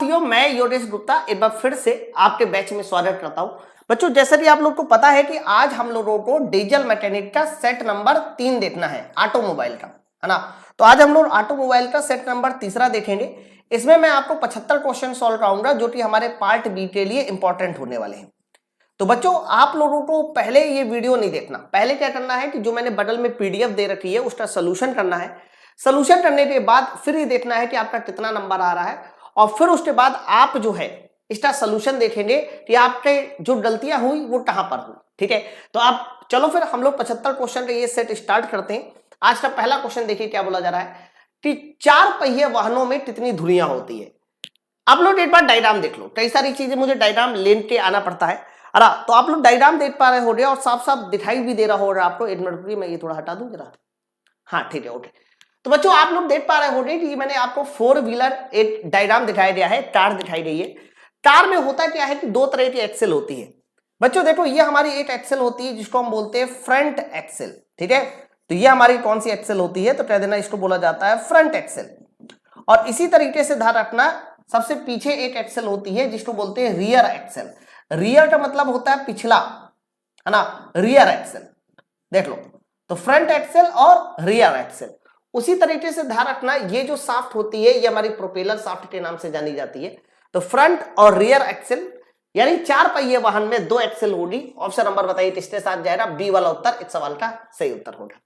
साथियों, मैं योगेश गुप्ता एक बार फिर से आपके बैच में स्वागत करता हूं। बच्चों, जैसा कि आप लोग को पता है कि आज हम लोगों को डीजल मैकेनिक का सेट नंबर 3 देखना है, ऑटोमोबाइल का, है ना। तो आज हम लोग ऑटोमोबाइल का सेट नंबर तीसरा देखेंगे। इसमें मैं आपको 75 क्वेश्चन सॉल्व कराऊंगा जो कि हमारे पार्ट बी के लिए इंपॉर्टेंट होने वाले हैं। तो बच्चों, आप लोगों को पहले ये वीडियो नहीं देखना। पहले क्या करना है कि जो मैंने बगल में पीडीएफ दे रखी है उसका सोल्यूशन करना है। सोल्यूशन करने के बाद फिर ये देखना है कि आपका कितना नंबर आ रहा है, और फिर उसके बाद आप जो है इसका सोल्यूशन देखेंगे कि आपके जो गलतियां हुई वो कहां पर हुई। ठीक है, तो आप चलो फिर हम लोग 75 क्वेश्चन का ये सेट स्टार्ट करते हैं। आज का पहला क्वेश्चन देखिए क्या बोला जा रहा है कि 4 पहिए वाहनों में कितनी धुरियां होती है। आप लोग एक बार डायग्राम देख लो। कई सारी चीजें मुझे डायग्राम लेन के आना पड़ता है। अरे तो आप लोग डायग्राम देख पा रहे हो और साफ साफ दिखाई भी दे रहा होगा आपको। एक मिनट, मैं ये थोड़ा हटा दूं जरा। हाँ ठीक है, ओके। तो बच्चों, आप लोग देख पा रहे होंगे कि मैंने आपको 4 व्हीलर एक डायग्राम दिखाया गया है, कार दिखाई गई है। कार में होता क्या है कि 2 तरह की एक्सेल होती है। बच्चों देखो, ये हमारी एक एक्सेल होती है जिसको हम बोलते हैं फ्रंट एक्सेल। ठीक है, तो ये हमारी कौन सी एक्सेल होती है, तो कह देना इसको बोला जाता है फ्रंट एक्सेल। और इसी तरीके से ध्यान रखना, सबसे पीछे एक एक्सेल होती है जिसको बोलते हैं रियर एक्सेल। रियर का मतलब होता है पिछला, है ना, रियर एक्सेल। देख लो, तो फ्रंट एक्सेल और रियर एक्सेल। उसी तरीके से ध्यान रखना, ये जो शाफ्ट होती है ये हमारी प्रोपेलर शाफ्ट के नाम से जानी जाती है। तो फ्रंट और रियर एक्सेल यानी 4 पहिए वाहन में 2 एक्सेल होगी। ऑप्शन नंबर बताइए किसके साथ जाएगा। बी वाला उत्तर इस सवाल का सही उत्तर होगा।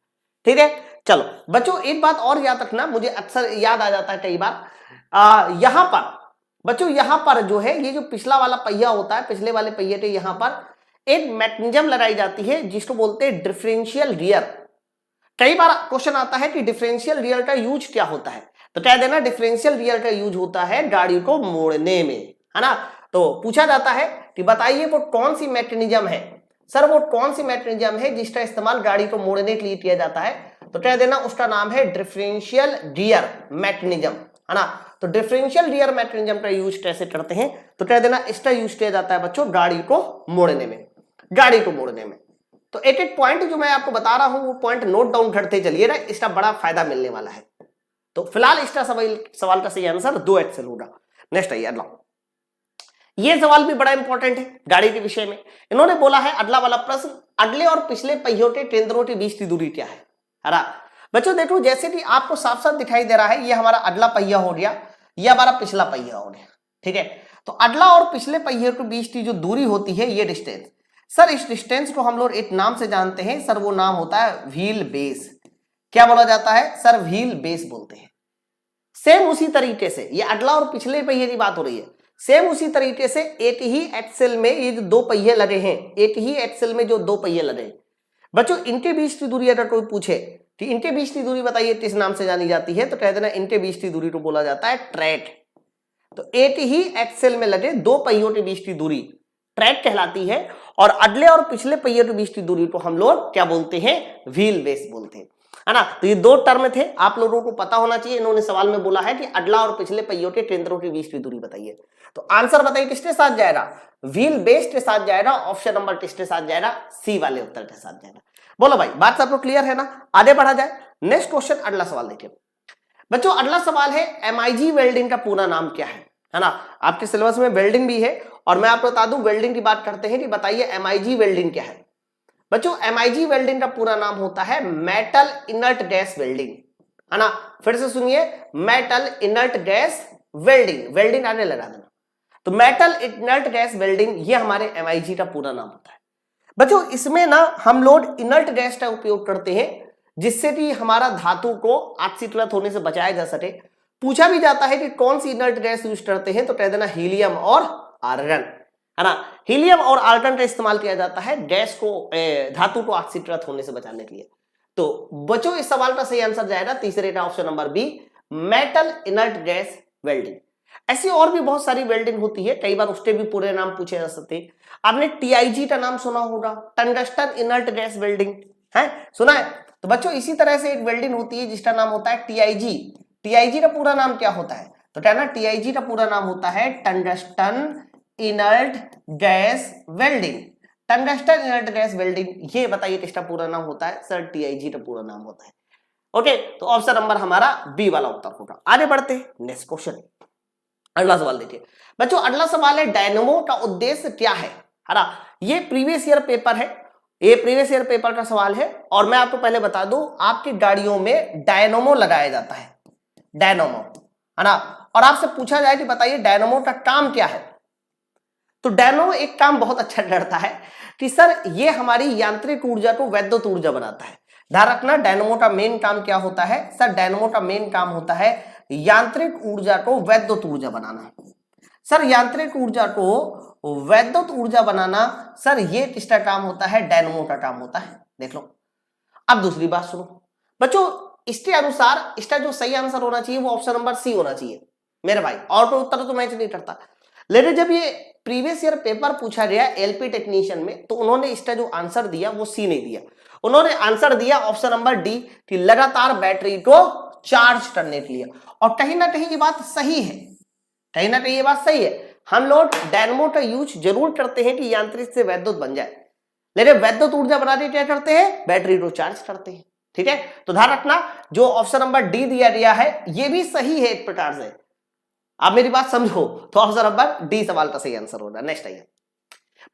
ठीक है, चलो बच्चों, एक बात और याद रखना, मुझे अक्सर याद आ जाता है कई बार। यहां पर बच्चों, यहां पर जो है ये जो पिछला वाला पहिया होता है, पिछले वाले पहिए के यहां पर एक मैकेनिज्म लगाई जाती है जिसको बोलते हैं डिफरेंशियल गियर। कई बार क्वेश्चन आता है कि डिफरेंशियल गियर का यूज क्या होता है, तो कह देना डिफरेंशियल गियर का यूज होता है गाड़ी को मोड़ने में, है ना। तो पूछा जाता है कि बताइए वो कौन सी मैकेनिज्म है, सर वो कौन सी मैकेनिज्म है जिसका इस्तेमाल गाड़ी को मोड़ने के लिए किया जाता है, तो कह देना उसका नाम है डिफरेंशियल गियर मैकेनिज्म, है ना। तो डिफरेंशियल गियर मैकेनिज्म का यूज कैसे करते हैं, तो कह देना इसका यूज किया जाता है बच्चों गाड़ी को मोड़ने में, गाड़ी को मोड़ने में। तो एक एक पॉइंट जो मैं आपको बता रहा हूं वो पॉइंट नोट डाउन करते चलिए ना, इसका बड़ा फायदा मिलने वाला है। तो फिलहाल इसका सवाल का सही आंसर 2 एक्सेल होगा। नेक्स्ट आइए अगला। ये सवाल भी बड़ा इंपॉर्टेंट है गाड़ी के विषय में। इन्होंने बोला है अगला वाला प्रश्न, अगले और पिछले पहियों के केंद्रों के बीच की दूरी क्या है। अरे बच्चों देखो, जैसे कि आपको साफ साफ दिखाई दे रहा है, ये हमारा अगला पहिया हो गया, ये हमारा पिछला पहिया हो गया। ठीक है, तो अगला और पिछले पहिए के बीच की जो दूरी होती है ये डिस्टेंस, सर इस डिस्टेंस को हम लोग एक नाम से जानते हैं, सर वो नाम होता है व्हील बेस। क्या बोला जाता है, सर व्हील बेस बोलते हैं। सेम उसी तरीके से ये अगला और पिछले पहिए की बात हो रही है, सेम उसी तरीके से एक ही एक्सेल में ये जो 2 पहिए लगे हैं, एक ही एक्सेल में जो 2 पहिए लगे हैं बच्चों, इनके बीच की दूरी अगर कोई पूछे कि इनके बीच की दूरी बताइए किस नाम से जानी जाती है, तो कह देना इनके बीच की दूरी को बोला जाता है ट्रैक। तो एक ही एक्सेल में लगे 2 पहियों के बीच की दूरी ट्रैक कहलाती है, और अगले और पिछले पहिए के बीच की दूरी को हम लोग क्या बोलते हैं, व्हील बेस बोलते हैं, है ना। तो ये 2 टर्म थे, आप लोगों को पता होना चाहिए। इन्होंने सवाल में बोला है कि अगला और पिछले पहियों के केंद्रों के बीच की दूरी बताइए। तो आंसर बताइए किसके साथ जाएगा, व्हील बेस के साथ जाएगा। ऑप्शन नंबर किसके साथ जाएगा, सी वाले उत्तर के साथ जाएगा। बोलो भाई, बात सबको क्लियर है ना। आगे बढ़ा जाए, नेक्स्ट क्वेश्चन, अगला सवाल देखिए बच्चों। अगला सवाल है एमआईजी वेल्डिंग का पूरा नाम क्या है ना। आपके सिलेबस में वेल्डिंग भी है, और मैं आपको बता दूं वेल्डिंग की बात करते हैं कि बताइए एमआईजी वेल्डिंग क्या है। बच्चों, एमआईजी वेल्डिंग का पूरा नाम होता है मेटल इनर्ट गैस वेल्डिंग, है ना। फिर से सुनिए, metal inert gas welding, welding आने लगा देना। तो मेटल इनर्ट गैस वेल्डिंग ये हमारे एमआईजी का पूरा नाम होता है। बच्चों, इसमें ना हम लोग इनर्ट गैस का उपयोग करते हैं जिससे कि हमारा धातु को ऑक्सीकृत होने से बचाया जा सके। पूछा भी जाता है कि कौन सी इनर्ट गैस यूज करते हैं, तो कह देना हीलियम और आर्गन, है ना। हीलियम और आर्गन का इस्तेमाल किया जाता है गैस को, धातु को ऑक्सीकृत होने से बचाने के लिए। तो बच्चों, इस सवाल का सही आंसर जाएगा तीसरे का option number B, metal inert gas welding. ऐसी और भी बहुत सारी वेल्डिंग होती है, कई बार उसके भी पूरे नाम पूछे जा सकते हैं। आपने टीआईजी का नाम सुना होगा, टंगस्टन इनर्ट गैस वेल्डिंग, है सुना है। तो बच्चों, इसी तरह से एक वेल्डिंग होती है जिसका नाम होता है टीआईजी। टीआईजी का पूरा नाम क्या होता है, तो क्या ना, टीआईजी का पूरा नाम होता है tungsten inert gas welding. Tungsten inert gas welding, ये बताइए किसका पूरा नाम होता है, सर टीआईजी का पूरा नाम होता है। ओके, तो ऑप्शन नंबर हमारा बी वाला उत्तर होगा। आगे बढ़ते हैं नेक्स्ट क्वेश्चन। अगला सवाल देखिए बच्चों, अगला सवाल है डायनेमो का उद्देश्य क्या है ना। ये प्रीवियस ईयर पेपर है, ये प्रीवियस ईयर पेपर का सवाल है। और मैं आपको पहले बता दूं, आपकी गाड़ियों में डायनेमो लगाया जाता है, डायनेमो, है ना। और आपसे पूछा जाए कि बताइए डायनेमो का काम क्या है, तो डायनेमो एक काम बहुत अच्छा करता है कि सर ये हमारी यांत्रिक ऊर्जा को वैद्युत ऊर्जा बनाता है। ध्यान रखना, डायनेमो का मेन काम क्या होता है सर, डायनेमो का मेन काम होता है यांत्रिक ऊर्जा को वैद्युत ऊर्जा बनाना। सर यांत्रिक ऊर्जा को वैद्युत ऊर्जा बनाना, सर ये किसका काम होता है, डायनेमो का काम होता है। देख लो। अब दूसरी बात सुनो बच्चों, इसके अनुसार इसका जो सही आंसर होना चाहिए वो ऑप्शन नंबर सी होना चाहिए मेरे भाई, और तो उत्तर तो मैच नहीं करता। लेकिन जब ये प्रीवियस ईयर पेपर पूछा गया एलपी टेक्नीशियन में, तो उन्होंने इसका जो आंसर दिया वो सी नहीं दिया, उन्होंने आंसर दिया ऑप्शन नंबर डी कि लगातार बैटरी को चार्ज करने के लिए। और कहीं ना कहीं ये बात सही है, कहीं ना कहीं ये बात सही है। हम लोग डायनेमो का यूज जरूर करते हैं कि यांत्रिक से वैद्युत बन जाए, लेकिन वैद्युत ऊर्जा बनाने क्या करते हैं, बैटरी को चार्ज करते हैं। ठीक है, तो ध्यान रखना जो ऑप्शन नंबर डी दिया गया है ये भी सही है एक प्रकार से। आप मेरी बात समझो, तो ऑप्शन नंबर डी सवाल का सही आंसर होगा। नेक्स्ट आइए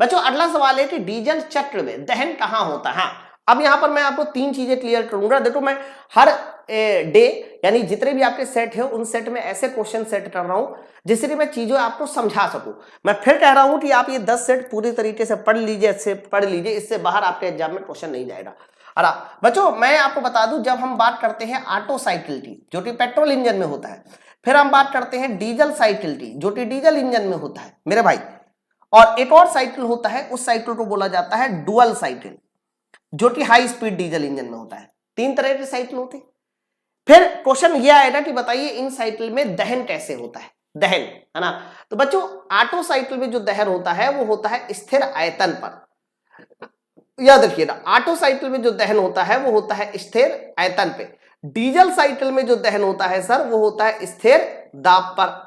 बच्चों, अगला सवाल है कि डीजल चक्र में दहन कहां होता है। अब यहां पर मैं आपको तीन चीजें क्लियर करूंगा। देखो, मैं हर डे यानी जितने भी आपके सेट है उन सेट में ऐसे क्वेश्चन सेट कर रहा हूं जिससे मैं चीजों आपको समझा सकूं। मैं फिर कह रहा हूं कि आप ये 10 सेट पूरी तरीके से पढ़ लीजिए, इससे बाहर आपके एग्जाम में क्वेश्चन नहीं जाएगा। अरे बच्चों, मैं आपको बता दूं, जब हम बात करते हैं ऑटो साइकिल की जो कि पेट्रोल इंजन में होता है, फिर हम बात करते हैं डीजल साइकिल की जो कि डीजल इंजन में होता है मेरे भाई, और एक और साइकिल होता है, उस साइकिल को बोला जाता है डुअल साइकिल जो कि हाई स्पीड डीजल इंजन में होता है। तीन तरह की साइकिल होती है। फिर क्वेश्चन ये आएगा कि बताइए इन साइकिल में दहन कैसे होता है, दहन, है ना। तो बच्चों ऑटो साइकिल में जो दहन होता है वो होता है स्थिर आयतन पर, याद रखिएगा। ऑटो साइकिल में जो दहन होता है वो होता है स्थिर आयतन पे। डीजल साइकिल में जो दहन होता है सर वो होता है स्थिर दाब पर।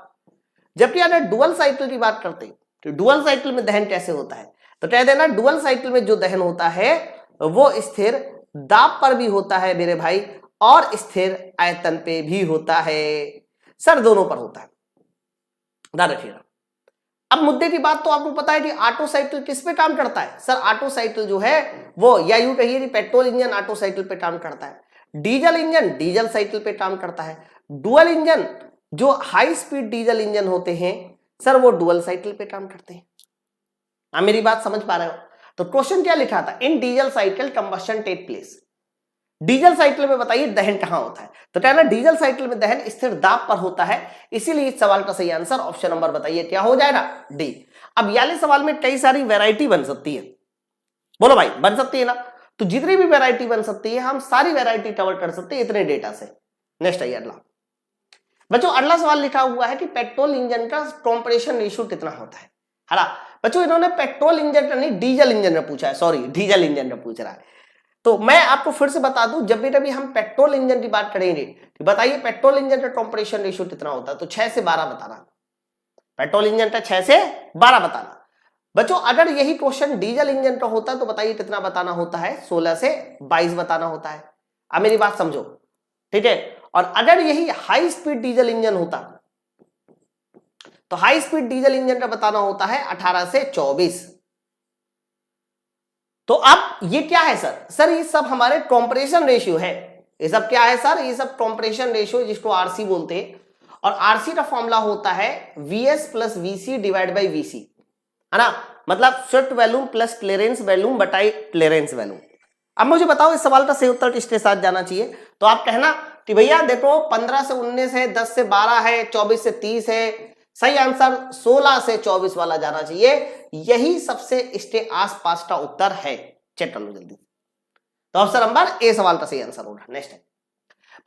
जबकि अगर डुअल साइकिल की बात करते हैं तो डुअल साइकिल में दहन कैसे होता है, तो कह देना डुअल साइकिल में जो दहन होता है वो स्थिर दाब पर भी होता है मेरे भाई, और स्थिर आयतन पे भी होता है। सर दोनों पर होता है, ध्यान रखिएगा। अब मुद्दे की बात तो आपको पता है कि ऑटो साइकिल किस पे काम करता है। सर ऑटो साइकिल जो है वो, या यूं कहिए कि पेट्रोल इंजन ऑटो साइकिल पे काम करता है, डीजल इंजन डीजल साइकिल पे काम करता है, डुअल इंजन जो हाई स्पीड डीजल इंजन होते हैं सर वो डुअल साइकिल पे काम करते हैं। आप मेरी बात समझ पा रहे हो। तो क्वेश्चन क्या लिखा था, in diesel cycle combustion take place. Diesel cycle में बताइए दहन कहां होता है, तो कहना डीजल साइकिल में दहन स्थिर दाब पर होता है। इसीलिए इस सवाल का सही आंसर ऑप्शन नंबर बताइए क्या हो जाएगा, डी। अब वाले सवाल में कई सारी वैरायटी बन सकती है, बोलो भाई बन सकती है ना। तो जितनी भी वैरायटी बन सकती है हम सारी वैरायटी कवर कर सकते हैं इतने डेटा से। नेक्स्ट आइए अगला बच्चों, अगला सवाल लिखा हुआ है कि पेट्रोल इंजन का कंप्रेशन रेशियो कितना होता है। हरा बच्चों, इन्होंने पेट्रोल इंजन का नहीं डीजल इंजन में पूछा है, सॉरी डीजल इंजन में पूछ रहा है। तो मैं आपको फिर से बता दूं, जब भी हम पेट्रोल इंजन की बात करेंगे तो बताइए पेट्रोल इंजन का कंप्रेशन रेशियो कितना होता है, तो 6 से 12 बताना। पेट्रोल इंजन का 6 से 12 बताना। बच्चों अगर यही क्वेश्चन डीजल इंजन का होता है तो बताइए कितना बताना होता है, 16 से 22 बताना होता है। अब मेरी बात समझो, ठीक है। और अगर यही हाई स्पीड डीजल इंजन होता तो हाई स्पीड डीजल इंजन का बताना होता है 18 से 24। तो अब ये क्या है सर, सर ये सब हमारे कंप्रेशन रेशियो है। ये सब क्या है सर, ये सब कंप्रेशन रेशियो जिसको आरसी बोलते हैं। और आरसी का फॉर्मूला होता है VS plus VC divide by VC, है ना। मतलब swept volume plus clearance volume बटाई क्लियरेंस वैल्यूम। अब मुझे बताओ इस सवाल का सही उत्तर किसके साथ जाना चाहिए, तो आप कहना कि भैया देखो 15 से 19 है, 10 से 12 है, 24 से 30 है। सही आंसर 16 से 24 वाला जाना चाहिए, यही सबसे इसके आसपास का उत्तर है। चेक कर लो जल्दी। तो ऑप्शन नंबर ए सवाल का सही आंसर होगा। नेक्स्ट है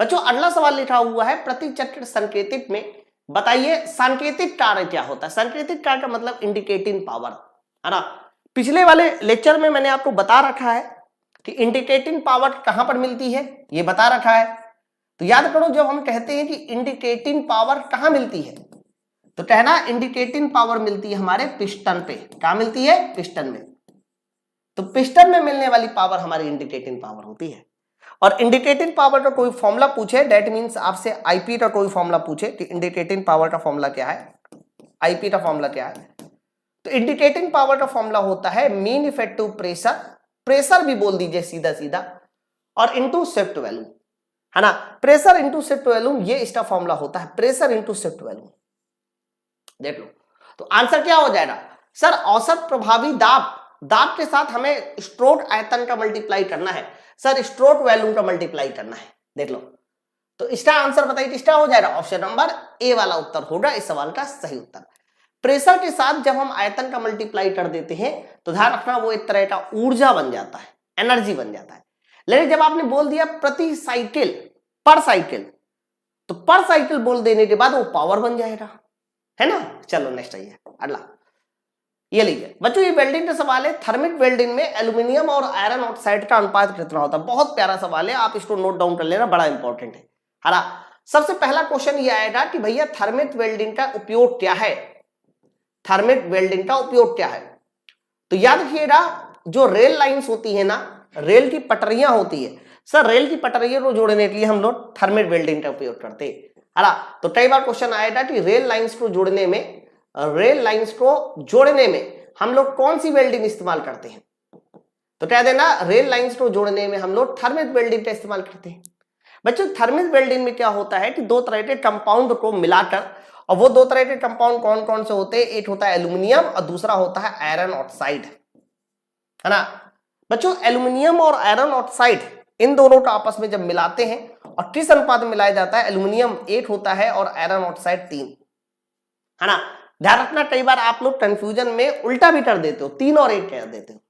बच्चों, अगला सवाल लिखा हुआ है प्रतिचक्र संकेतित में बताइए सांकेतिक कार्य क्या होता है। सांकेतिक कार्य का मतलब इंडिकेटिंग पावर, है ना। पिछले वाले लेक्चर में मैंने आपको बता रखा है कि इंडिकेटिंग पावर कहां पर मिलती है, ये बता रखा है। तो याद करो, जब हम कहते हैं कि इंडिकेटिंग पावर कहां मिलती है तो कहना इंडिकेटिंग पावर मिलती है हमारे पिस्टन पे। कहां मिलती है, पिस्टन में। तो पिस्टन में मिलने वाली पावर हमारी इंडिकेटिंग पावर होती है। और इंडिकेटिंग पावर का कोई फॉर्मूला पूछे, दैट मींस आपसे आईपी का कोई फॉर्मूला पूछे कि इंडिकेटिंग पावर का फॉर्मूला क्या है, आईपी का फॉर्मूला क्या है? तो इंडिकेटिंग पावर का फॉर्मूला होता है मीन इफेक्टिव प्रेशर, प्रेशर भी बोल दीजिए सीधा सीधा, और इनटू शिफ्ट वैल्यू, है ना। प्रेशर इनटू शिफ्ट वैल्यू, ये इसका फॉर्मूला होता है, प्रेशर इनटू शिफ्ट वैल्यू। देख लो, तो आंसर क्या हो जाएगा सर? औसत प्रभावी दाब, दाब के साथ हमें स्ट्रोक आयतन का मल्टीप्लाई करना है सर, स्ट्रोक वैल्यूम का मल्टीप्लाई करना है। देख लो, तो इसका आंसर बताइए किसका हो जाएगा? ऑप्शन नंबर ए वाला उत्तर होगा इस सवाल का सही उत्तर। प्रेशर के साथ जब हम आयतन का मल्टीप्लाई कर देते हैं तो ध्यान रखना वो एक तरह का ऊर्जा बन जाता है, एनर्जी बन जाता है। लेकिन जब आपने बोल दिया प्रति साइकिल, पर साइकिल, तो पर साइकिल बोल देने के बाद वो पावर बन जाएगा, है ना। चलो नेक्स्ट आइए अगला, ये लीजिए बच्चों, ये वेल्डिंग का सवाल है। थर्मिक वेल्डिंग में एल्यूमिनियम और आयरन ऑक्साइड का अनुपात कितना होता है? बहुत प्यारा सवाल है, आप इसको नोट डाउन कर लेना, बड़ा इंपॉर्टेंट है ना। सबसे पहला क्वेश्चन ये आएगा कि भैया थर्मिक वेल्डिंग का उपयोग क्या है? थर्मिक वेल्डिंग का उपयोग क्या है? तो याद रखिएगा, जो रेल लाइंस होती है ना, रेल की पटरियां होती है सर, रेल की पटरियों को जोड़ने के लिए हम लोग थर्मिक वेल्डिंग का उपयोग करते हैं, है ना। तो कई बार क्वेश्चन आएगा कि रेल लाइंस को जोड़ने में, रेल लाइंस को जोड़ने में हम लोग कौन सी वेल्डिंग इस्तेमाल करते हैं? तो कह देना रेल लाइंस को जोड़ने में हम लोग थर्मिक वेल्डिंग का इस्तेमाल करते हैं। बच्चों थर्मिक वेल्डिंग में क्या होता है कि दो तरह के कंपाउंड को मिलाकर, और वो दो तरह के कंपाउंड कौन कौन से होते हैं? एक होता है एल्यूमिनियम और दूसरा होता है आयरन ऑक्साइड, है ना। बच्चों एल्यूमिनियम और आयरन ऑक्साइड, इन दोनों को आपस में जब मिलाते हैं, और किस अनुपात में मिलाया जाता है? एल्यूमिनियम 8 होता है और आयरन ऑक्साइड 3, है ना। ध्यान रखना, कई बार आप लोग कंफ्यूजन में उल्टा भी कर देते हो, 3 और 1 कह देते हो।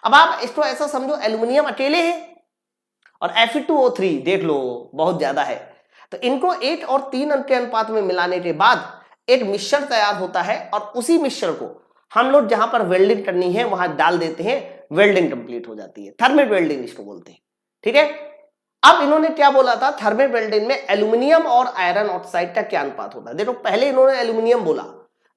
अब आप इसको ऐसा समझो, एल्यूमिनियम अकेले है और Fe2O3 देख लो बहुत ज्यादा है, तो इनको 8 और 3 के अनुपात में मिलाने के बाद एक मिश्रण तैयार होता है, और उसी मिश्रण को हम लोग जहां पर वेल्डिंग करनी है वहां डाल देते हैं, वेल्डिंग कंप्लीट हो जाती है, थर्मिक वेल्डिंग इसको बोलते हैं, ठीक है। अब इन्होंने क्या बोला था? थर्मिक वेल्डिंग में एल्यूमिनियम और आयरन ऑक्साइड का क्या अनुपात होता है? देखो पहले इन्होंने एल्यूमिनियम बोला,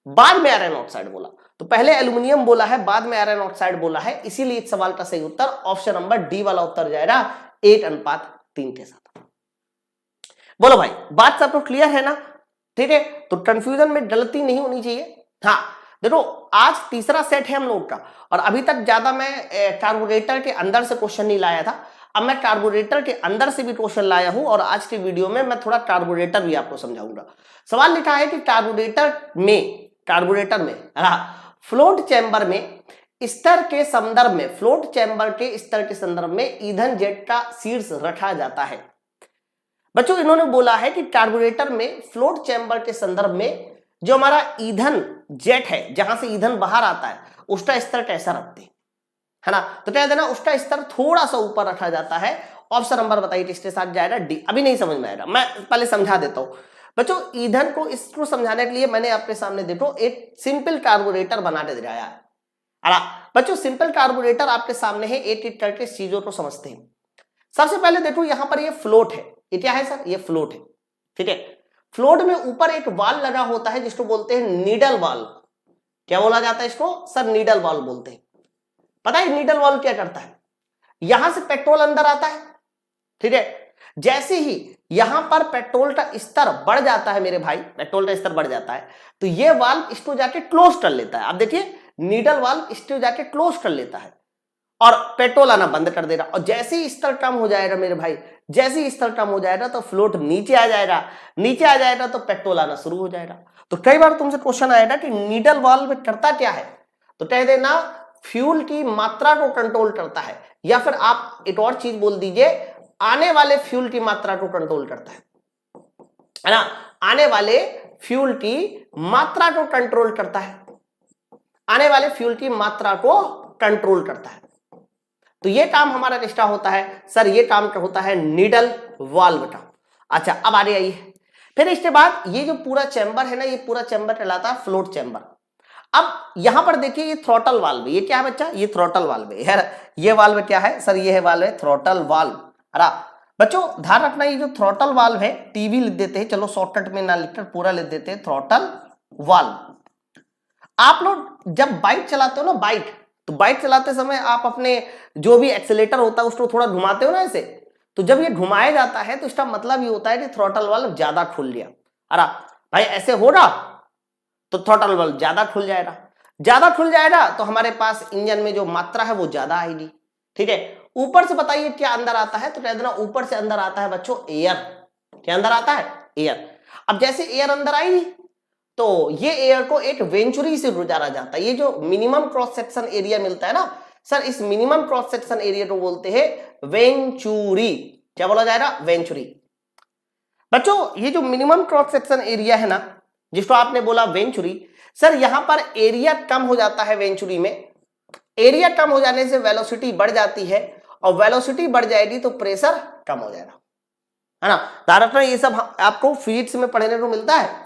बाद में आयरन ऑक्साइड बोला, तो पहले एल्यूमिनियम बोला है, बाद में आयरन ऑक्साइड बोला है, इसीलिए इस सवाल का सही उत्तर ऑप्शन नंबर डी वाला उत्तर जाएगा 8:3 के साथ। बोलो भाई, बात सब तो क्लियर है ना? ठीक है, तो कंफ्यूजन में गलती नहीं होनी चाहिए। हाँ देखो, आज तीसरा सेट है हम लोग का, और अभी तक ज्यादा मैं कार्बोरेटर के अंदर से क्वेश्चन नहीं लाया था, अब मैं कार्बोरेटर के अंदर से भी क्वेश्चन लाया हूं, और आज की वीडियो में मैं थोड़ा कार्बोरेटर भी आपको समझाऊंगा। सवाल लिखा है कि कार्बोरेटर में फ्लोट चैम्बर में स्तर के संदर्भ में, फ्लोट चैम्बर के स्तर के संदर्भ में ईंधन जेट का शीर्ष रखा जाता है। बच्चों इन्होंने बोला है कि कार्बोरेटर में फ्लोट चैम्बर के संदर्भ में जो हमारा ईंधन जेट है, जहां से ईंधन बाहर आता है, उसका स्तर कैसा रखते हैं, है ना। तो कह देना उसका स्तर थोड़ा सा ऊपर रखा जाता है। ऑप्शन नंबर बताइए किसके साथ जाएगा? डी। अभी नहीं समझ में आएगा, मैं पहले समझा देता हूं बच्चों। ईंधन को, इसको समझाने के लिए मैंने आपके सामने देखो एक सिंपल कार्बोरेटर बना के दिखाया है। बच्चों सिंपल कार्बोरेटर आपके सामने है, एक एक करके चीजों को समझते हैं। सबसे पहले देखो यहां पर ये फ्लोट है, ये क्या है सर? ये फ्लोट है, ठीक है। फ्लोट में ऊपर एक वाल्व लगा होता है जिसको बोलते हैं नीडल वाल्व। क्या बोला जाता है इसको? सर नीडल वाल्व बोलते हैं। पता है नीडल वाल्व क्या करता है? यहां से पेट्रोल अंदर आता है, ठीक है। जैसे ही यहां पर पेट्रोल का स्तर बढ़ जाता है मेरे भाई, पेट्रोल का स्तर बढ़ जाता है, तो ये वाल्व इसको जाके क्लोज कर लेता है। आप देखिए नीडल वाल्व इसको जाके क्लोज कर लेता है और पेट्रोल आना बंद कर देगा। और जैसे ही स्तर कम हो जाएगा मेरे भाई, जैसे ही स्तर कम हो जाएगा तो फ्लोट नीचे आ जाएगा, नीचे आ जाएगा तो पेट्रोल आना शुरू हो जाएगा। तो कई बार तुमसे क्वेश्चन आएगा कि नीडल वाल्व करता क्या है, तो कह देना फ्यूल की मात्रा को कंट्रोल करता है, या फिर आप एक और चीज बोल दीजिए, आने वाले फ्यूल की मात्रा को कंट्रोल करता है ना। आने वाले फ्यूल की मात्रा को कंट्रोल करता है, आने वाले फ्यूल की मात्रा को कंट्रोल करता है। तो ये काम हमारा किसका होता है सर? ये काम क्या होता है? नीडल वाल्व का। अच्छा अब आगे आइए, फिर इसके बाद ये जो पूरा चैम्बर है ना, ये पूरा चैम्बर कहलाता है फ्लोट चैम्बर। अब यहां पर देखिए ये थ्रॉटल वाल्व, ये क्या है बच्चा? ये थ्रॉटल वाल्व है यार। ये वाल्व क्या है सर? ये है वाल्व है थ्रॉटल वाल्व। अरे बच्चों ध्यान रखना, ये जो थ्रॉटल वाल्व है, टीवी लिख देते हैं, चलो शॉर्टकट में ना लिखकर पूरा लिख देते हैं, थ्रॉटल वाल्व। आप लोग जब बाइक चलाते हो ना, बाइक, तो बाइक चलाते समय आप अपने जो भी एक्सीलेटर होता है उसको थोड़ा घुमाते हो ना ऐसे, तो जब ये घुमाया जाता है तो इसका मतलब ये होता है कि थ्रॉटल वाल्व ज्यादा खुल लिया। अरे भाई ऐसे हो रहा, तो थ्रॉटल वाल्व ज्यादा खुल जाएगा, ज्यादा खुल जाएगा तो हमारे पास इंजन में जो मात्रा है वो ज्यादा आएगी। ठीक है, ऊपर से बताइए क्या अंदर आता है, तो कह देना ऊपर से अंदर आता है बच्चों एयर। क्या अंदर आता है? एयर। अब जैसे एयर अंदर आई तो ये एयर को एक वेंचुरी से गुजारा जाता है। ये जो मिनिमम क्रॉस सेक्शन एरिया मिलता है ना सर, इस मिनिमम क्रॉस सेक्शन एरिया को बोलते हैं वेंचुरी। क्या बोला जाएगा? वेंचुरी। बच्चों ये जो मिनिमम क्रॉस सेक्शन एरिया है ना, जिसको आपने बोला वेंचुरी, सर यहां पर एरिया कम हो जाता है वेंचुरी में। एरिया कम हो जाने से वेलोसिटी बढ़ जाती है, और वेलोसिटी बढ़ जाएगी तो प्रेशर कम हो जाएगा, है ना। दरअसल ये सब आपको फिजिक्स में पढ़ने को मिलता है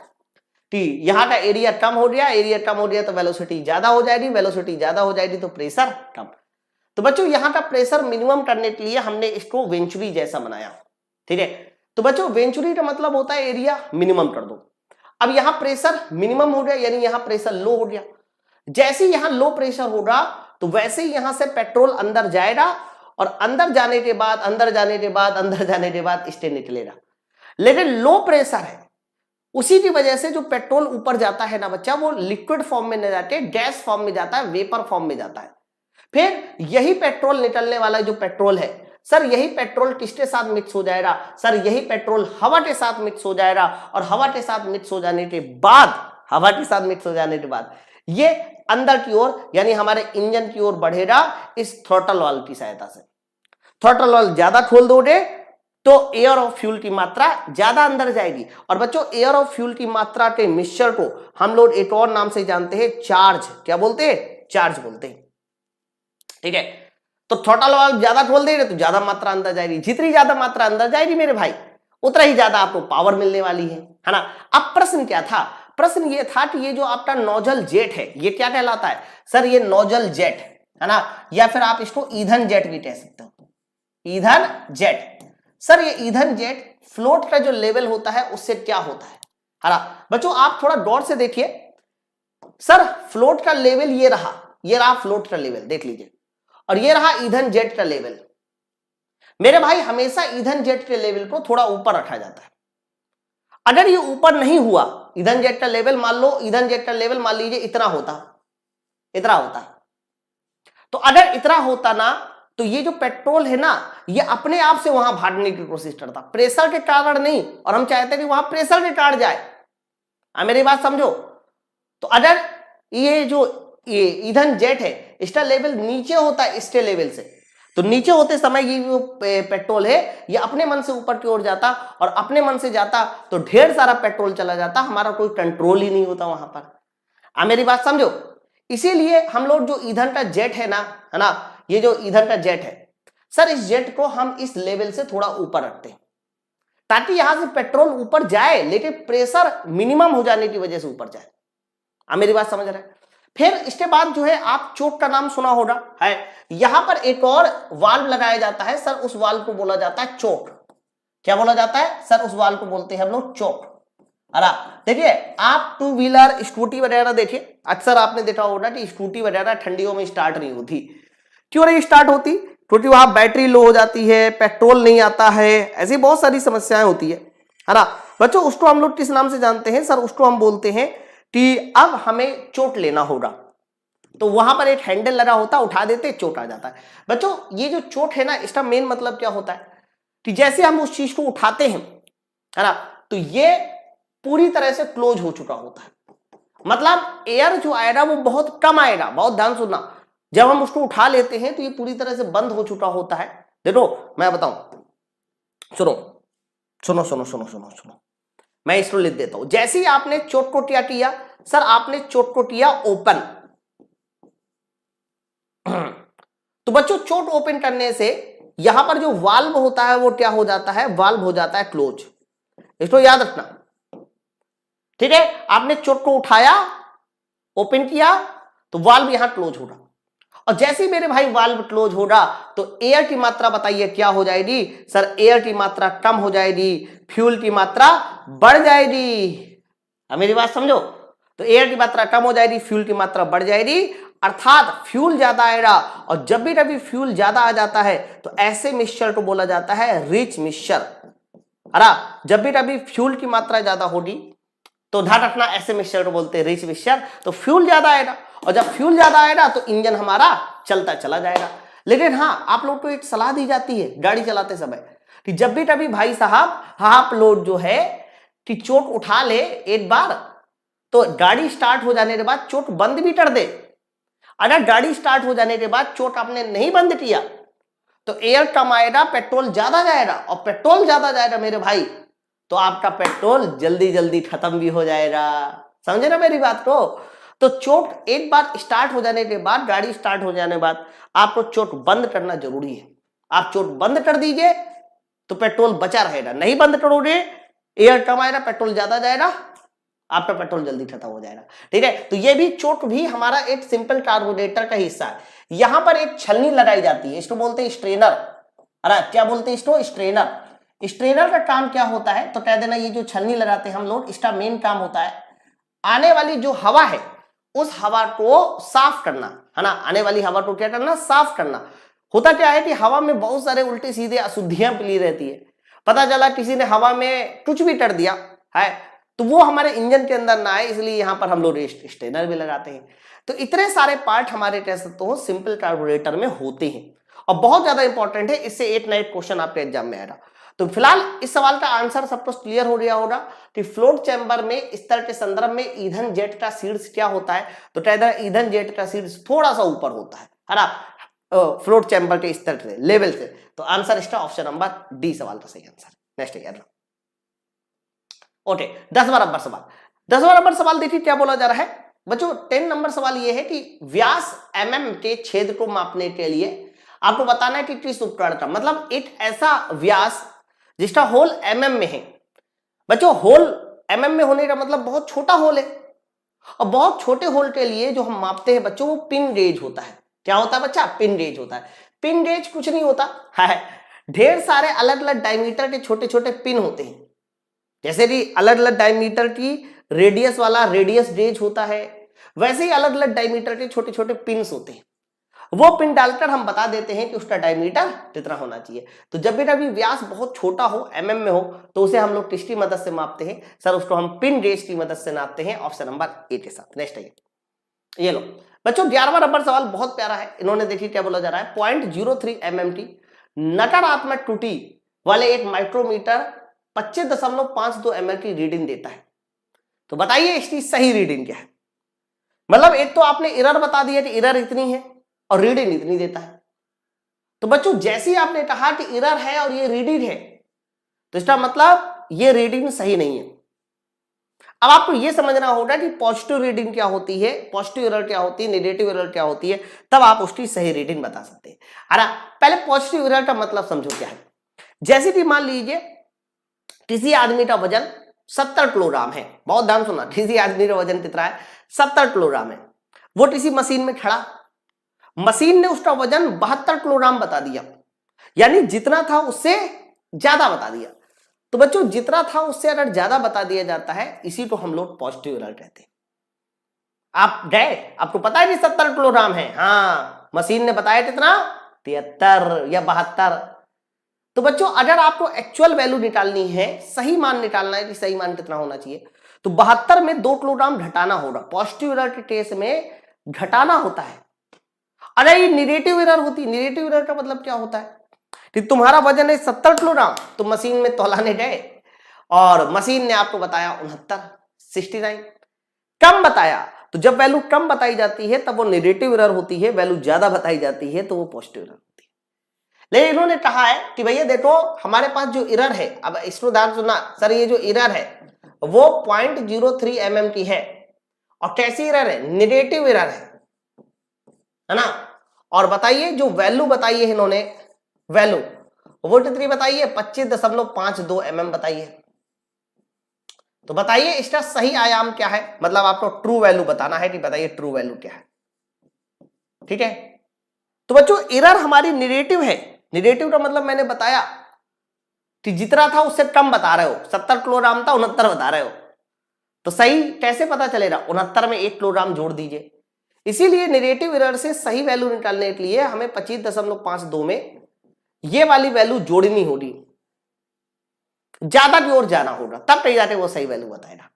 कि यहाँ का एरिया कम हो गया, एरिया कम हो गया तो वेलोसिटी ज्यादा हो जाएगी, वेलोसिटी ज्यादा हो जाएगी तो प्रेशर कम। तो बच्चों यहाँ का प्रेशर मिनिमम करने के लिए हमने इसको वेंचुरी जैसा बनाया। ठीक है, तो बच्चों वेंचुरी का मतलब होता है एरिया मिनिमम कर दो। अब यहाँ प्रेशर मिनिमम हो गया, यानी यहाँ प्रेशर लो हो गया। जैसे यहाँ लो प्रेशर होगा तो वैसे ही यहां से पेट्रोल अंदर जाएगा, और अंदर जाने के बाद स्टे निकलेगा। लेकिन लो प्रेशर है, उसी की वजह से जो पेट्रोल ऊपर जाता है ना बच्चा, वो लिक्विड फॉर्म में न जाके गैस फॉर्म में जाता है, वेपर फॉर्म में जाता है। फिर यही पेट्रोल निकलने वाला जो पेट्रोल है सर, यही पेट्रोल किसके साथ मिक्स हो जाएगा? सर यही पेट्रोल हवा के साथ मिक्स हो जाएगा, और हवा के साथ मिक्स हो जाने के बाद ये अंदर की ओर यानी हमारे इंजन की ओर बढ़ेगा इस थ्रॉटल वाल्व की सहायता से। थ्रॉटल वाल्व ज्यादा खोल दोगे तो एयर और फ्यूल की मात्रा ज्यादा अंदर जाएगी। और बच्चों एयर और फ्यूल की मात्रा के मिक्सचर को हम लोग एक और नाम से जानते हैं, चार्ज। क्या बोलते हैं? चार्ज बोलते हैं। ठीक है, तो थ्रॉटल वाल्व ज्यादा खोल देंगे तो ज्यादा मात्रा अंदर जाएगी। जितनी ज्यादा मात्रा अंदर जाएगी मेरे भाई, उतना ही ज्यादा आपको पावर मिलने वाली है ना। अब प्रश्न क्या था? प्रश्न ये था कि ये जो आपका नोजल जेट है ये क्या कहलाता है? सर ये नोजल जेट है ना, या फिर आप इसको ईंधन जेट भी कह सकते हो, ईंधन जेट। सर ये ईंधन जेट फ्लोट का जो लेवल होता है उससे क्या होता है ना बच्चों, आप थोड़ा गौर से देखिए। सर फ्लोट का लेवल ये रहा फ्लोट का लेवल देख लीजिए, और ये रहा ईंधन जेट का लेवल। मेरे भाई हमेशा ईंधन जेट के लेवल को थोड़ा ऊपर रखा जाता है। अगर ये ऊपर नहीं हुआ ईंधन जेट का लेवल, मान लो ईंधन जेट का लेवल मान लीजिए इतना होता, तो अगर इतना होता ना तो ये जो पेट्रोल है ना ये अपने आप से वहां भागने की कोशिश करता, प्रेशर के कारण नहीं। और हम चाहते हैं कि वहां प्रेशर के कारण जाए। मेरी बात समझो। तो अगर ये जो ये ईंधन जेट है इसका लेवल नीचे होता है इसके लेवल से, तो नीचे होते समय ये जो पेट्रोल है ये अपने मन से ऊपर की ओर जाता, और अपने मन से जाता तो ढेर सारा पेट्रोल चला जाता, हमारा कोई कंट्रोल ही नहीं होता वहां पर। मेरी बात समझो। इसीलिए हम लोग जो ईंधन का जेट है ना, ये जो ईंधन का जेट है सर, इस जेट को हम इस लेवल से थोड़ा ऊपर रखते हैं ताकि यहां से पेट्रोल ऊपर जाए, लेकिन प्रेशर मिनिमम हो जाने की वजह से ऊपर जाए। मेरी बात समझ रहे हैं? फिर इसके बाद जो है आप चोक का नाम सुना होगा है, यहां पर एक और वाल्व लगाया जाता है सर, उस वाल्व को बोला जाता है चोक। क्या बोला जाता है सर? उस वाल्व को बोलते हैं हम लोग चोक। देखिए आप टू व्हीलर स्कूटी वगैरह देखिए, अक्सर आपने देखा होगा कि स्कूटी वगैरह ठंडियों में स्टार्ट नहीं होती। क्यों नहीं स्टार्ट होती? क्योंकि वहां बैटरी लो हो जाती है, पेट्रोल नहीं आता है, ऐसी बहुत सारी समस्याएं होती है ना बच्चों। उसको हम लोग किस नाम से जानते हैं सर? उसको हम बोलते हैं कि अब हमें चोट लेना होगा, तो वहां पर एक हैंडल लगा होता, उठा देते चोट आ जाता है। बच्चों ये जो चोट है ना, इसका मेन मतलब क्या होता है कि जैसे हम उस चीज को उठाते हैं है ना, तो ये पूरी तरह से क्लोज हो चुका होता है। मतलब एयर जो आएगा वो बहुत कम आएगा। बहुत ध्यान सुनना, जब हम उसको उठा लेते हैं तो ये पूरी तरह से बंद हो चुका होता है। देखो मैं बताऊं, सुनो, मैं इसको लिख देता हूं। जैसे ही आपने चोट को क्या किया सर? आपने चोट को किया ओपन। तो बच्चों चोट ओपन करने से यहां पर जो वाल्व होता है वो क्या हो जाता है? वाल्व हो जाता है क्लोज। इसको याद रखना, ठीक है। आपने चोट को उठाया, ओपन किया, तो वाल्व यहां क्लोज होगा, और जैसे ही मेरे भाई वाल्व क्लोज होगा तो एयर की मात्रा बताइए क्या हो जाएगी सर? एयर की मात्रा कम हो जाएगी, फ्यूल की मात्रा बढ़ जाएगी। मेरी बात समझो। तो एयर की मात्रा कम हो जाएगी, फ्यूल की मात्रा बढ़ जाएगी, अर्थात फ्यूल ज्यादा आएगा। और जब भी कभी फ्यूल ज्यादा आ जाता है तो ऐसे मिक्सचर को बोला जाता है रिच मिक्सचर। जब भी कभी फ्यूल की मात्रा ज्यादा होगी तो ध्यान रखना ऐसे मिक्सचर को बोलते हैं रिच मिक्सचर। तो फ्यूल ज्यादा आएगा, और जब फ्यूल ज्यादा आएगा तो इंजन हमारा चलता चला जाएगा। लेकिन हाँ, आप लोग को एक सलाह दी जाती है गाड़ी चलाते समय कि जब भी कभी भाई साहब आप लोग जो है कि चोट उठा ले एक बार, तो गाड़ी स्टार्ट हो जाने के बाद चोट बंद भी कर दे। अगर गाड़ी स्टार्ट हो जाने के बाद चोट आपने नहीं बंद किया तो एयर कम आएगा, पेट्रोल ज्यादा जाएगा, और पेट्रोल ज्यादा जाएगा मेरे भाई तो आपका पेट्रोल जल्दी जल्दी खत्म भी हो जाएगा। समझे ना मेरी बात को? तो चोट एक बार स्टार्ट हो जाने के बाद, गाड़ी स्टार्ट हो जाने के बाद आपको चोट बंद करना जरूरी है। आप चोट बंद कर दीजिए तो पेट्रोल बचा रहेगा, नहीं बंद करोगे एयर कम आएगा, पेट्रोल ज्यादा जाएगा, आपका पेट्रोल जल्दी खत्म हो जाएगा। ठीक है, तो ये भी चोट भी हमारा एक सिंपल कार्बोरेटर का हिस्सा है। यहां पर एक छलनी लगाई जाती है, इसको बोलते हैं स्ट्रेनर। अरे क्या बोलते हैं इसको? स्ट्रेनर। स्ट्रेनर का काम क्या होता है तो कह देना, ये जो छलनी लगाते हैं हम लोग, इसका मेन काम होता है आने वाली जो हवा है उस हवा को साफ करना, है ना। आने वाली हवा को क्या करना? साफ करना। होता क्या है कि हवा में बहुत सारे उल्टे सीधे अशुद्धियां मिली रहती है। पता चला किसी ने हवा में कुछ भी कर दिया है तो वो हमारे इंजन के अंदर ना आए, इसलिए यहां पर हम लोग स्ट्रेनर भी लगाते हैं। तो इतने सारे पार्ट हमारे कह सकते हो सिंपल कार्बोरेटर में होते हैं और बहुत ज्यादा इंपॉर्टेंट है। इससे एक ना एक क्वेश्चन आपके एग्जाम में आएगा। तो फिलहाल इस सवाल का आंसर सबको क्लियर हो गया होगा कि फ्लोट चैम्बर में इस तरह के संदर्भ में ईंधन जेट का शीर्ष क्या होता है तो कहते हैं ईंधन जेट का शीर्ष थोड़ा सा ऊपर होता है ना, फ्लोट चैम्बर के स्तर से, लेवल से। तो आंसर इसका ऑप्शन नंबर डी सवाल का सही आंसर। नेक्स्ट यार, ओके 10वां नंबर सवाल। 10वां नंबर सवाल देखिए क्या बोला जा रहा है बच्चों। 10 नंबर सवाल ये है कि व्यास mm के छेद को मापने के लिए आपको बताना है कि किस उपकरण का, मतलब एक ऐसा व्यास जिसका होल mm में है। बच्चों होल mm में होने का मतलब बहुत छोटा होल है, और बहुत छोटे होल के लिए जो हम मापते हैं बच्चों वो पिन गेज होता है। क्या होता है बच्चा? पिन गेज होता है। पिन गेज कुछ नहीं होता है, ढेर सारे अलग अलग डायमीटर के छोटे छोटे पिन होते हैं। जैसे कि अलग अलग डायमीटर की रेडियस वाला रेडियस गेज होता है, वैसे ही अलग अलग डायमीटर के छोटे छोटे पिन्स होते हैं। वो पिन डालकर हम बता देते हैं कि उसका डायमीटर कितना होना चाहिए। तो जब भी कभी व्यास बहुत छोटा हो, mm में हो, तो उसे हम लोग किसकी मदद से मापते हैं? सर उसको हम पिन गेज की मदद से नापते हैं, ऑप्शन नंबर ए के साथ। नेक्स्ट है ये लो बच्चों 11वां नंबर सवाल बहुत प्यारा है। इन्होंने देखिए क्या बोला जा रहा है, 0.03 mm की नकारात्मक त्रुटि वाले एक माइक्रोमीटर 25.52 ml की रीडिंग देता है। तो बताइए इसकी सही रीडिंग क्या है? मतलब एक तो आपने एरर बता दिया कि एरर इतनी है और रीडिंग इतनी देता है। तो बच्चों जैसे ही आपने कहा कि एरर है और ये रीडिंग है तो इसका मतलब ये रीडिंग सही नहीं है। अब आपको ये समझना होगा कि पॉजिटिव रीडिंग क्या होती है, पॉजिटिव एरर क्या होती है, नेगेटिव एरर क्या होती है, तब आप उसकी सही रीडिंग बता सकते हैं। अरे पहले पॉजिटिव एरर का मतलब समझो क्या है। जैसे कि मान लीजिए किसी आदमी का वजन 70 किलोग्राम है, बहुत ध्यान सुना, किसी आदमी का वजन कितना है? 70 किलोग्राम है। वो किसी मशीन में खड़ा, मशीन ने उसका वजन 72 किलोग्राम बता दिया, यानी जितना था उससे ज्यादा बता दिया। तो बच्चों जितना था उससे अगर ज्यादा बता दिया जाता है इसी को हम लोग पॉजिटिव एरर कहते हैं। आप गए, आपको पता है कि 70 किलोग्राम है, हाँ मशीन ने बताया कितना? 73 या 72। तो बच्चों अगर आपको एक्चुअल वैल्यू निकालनी है, सही मान निकालना है कि सही मान कितना होना चाहिए, तो 72 में 2 किलोग्राम घटाना होगा। पॉजिटिव एरर के केस में घटाना होता है। अरे ये नेगेटिव एरर होती है। नेगेटिव एरर का मतलब क्या होता है कि तुम्हारा वजन है 70 किलोग्राम, तो मशीन में तौलाने गए और मशीन ने आपको बताया 69 कम बताया। तो जब वैल्यू कम बताई जाती है तब वो नेगेटिव एरर होती है, वैल्यू ज्यादा बताई जाती है तो वो पॉजिटिव एरर होती है। लेकिन इन्होंने कहा है कि भैया देखो हमारे पास जो एरर है, अब इसको ध्यान सुनना सर, ये जो एरर है वो 0.03 mm की है। और कैसी एरर है? नेगेटिव एरर है ना। और बताइए जो वैल्यू बताई है इन्होंने, वैल्यू वो कितनी बताइए? 25.52 mm बताइए। तो बताइए इसका सही आयाम क्या है? मतलब आपको ट्रू वैल्यू बताना है कि बताइए ट्रू वैल्यू क्या है। ठीक है, तो बच्चों एरर हमारी नेगेटिव है। नेगेटिव का मतलब मैंने बताया कि जितना था उससे कम बता रहे हो। 70 किलोग्राम था, 69 बता रहे हो, तो सही कैसे पता चलेगा? 69 में 1 किलोग्राम जोड़ दीजिए। इसीलिए नेगेटिव एरर से सही वैल्यू निकालने के लिए हमें 25.52 में ये वाली वैल्यू जोड़नी होगी, ज्यादा की ओर जाना होगा, तब कहीं जाके वो सही वैल्यू बताएगा।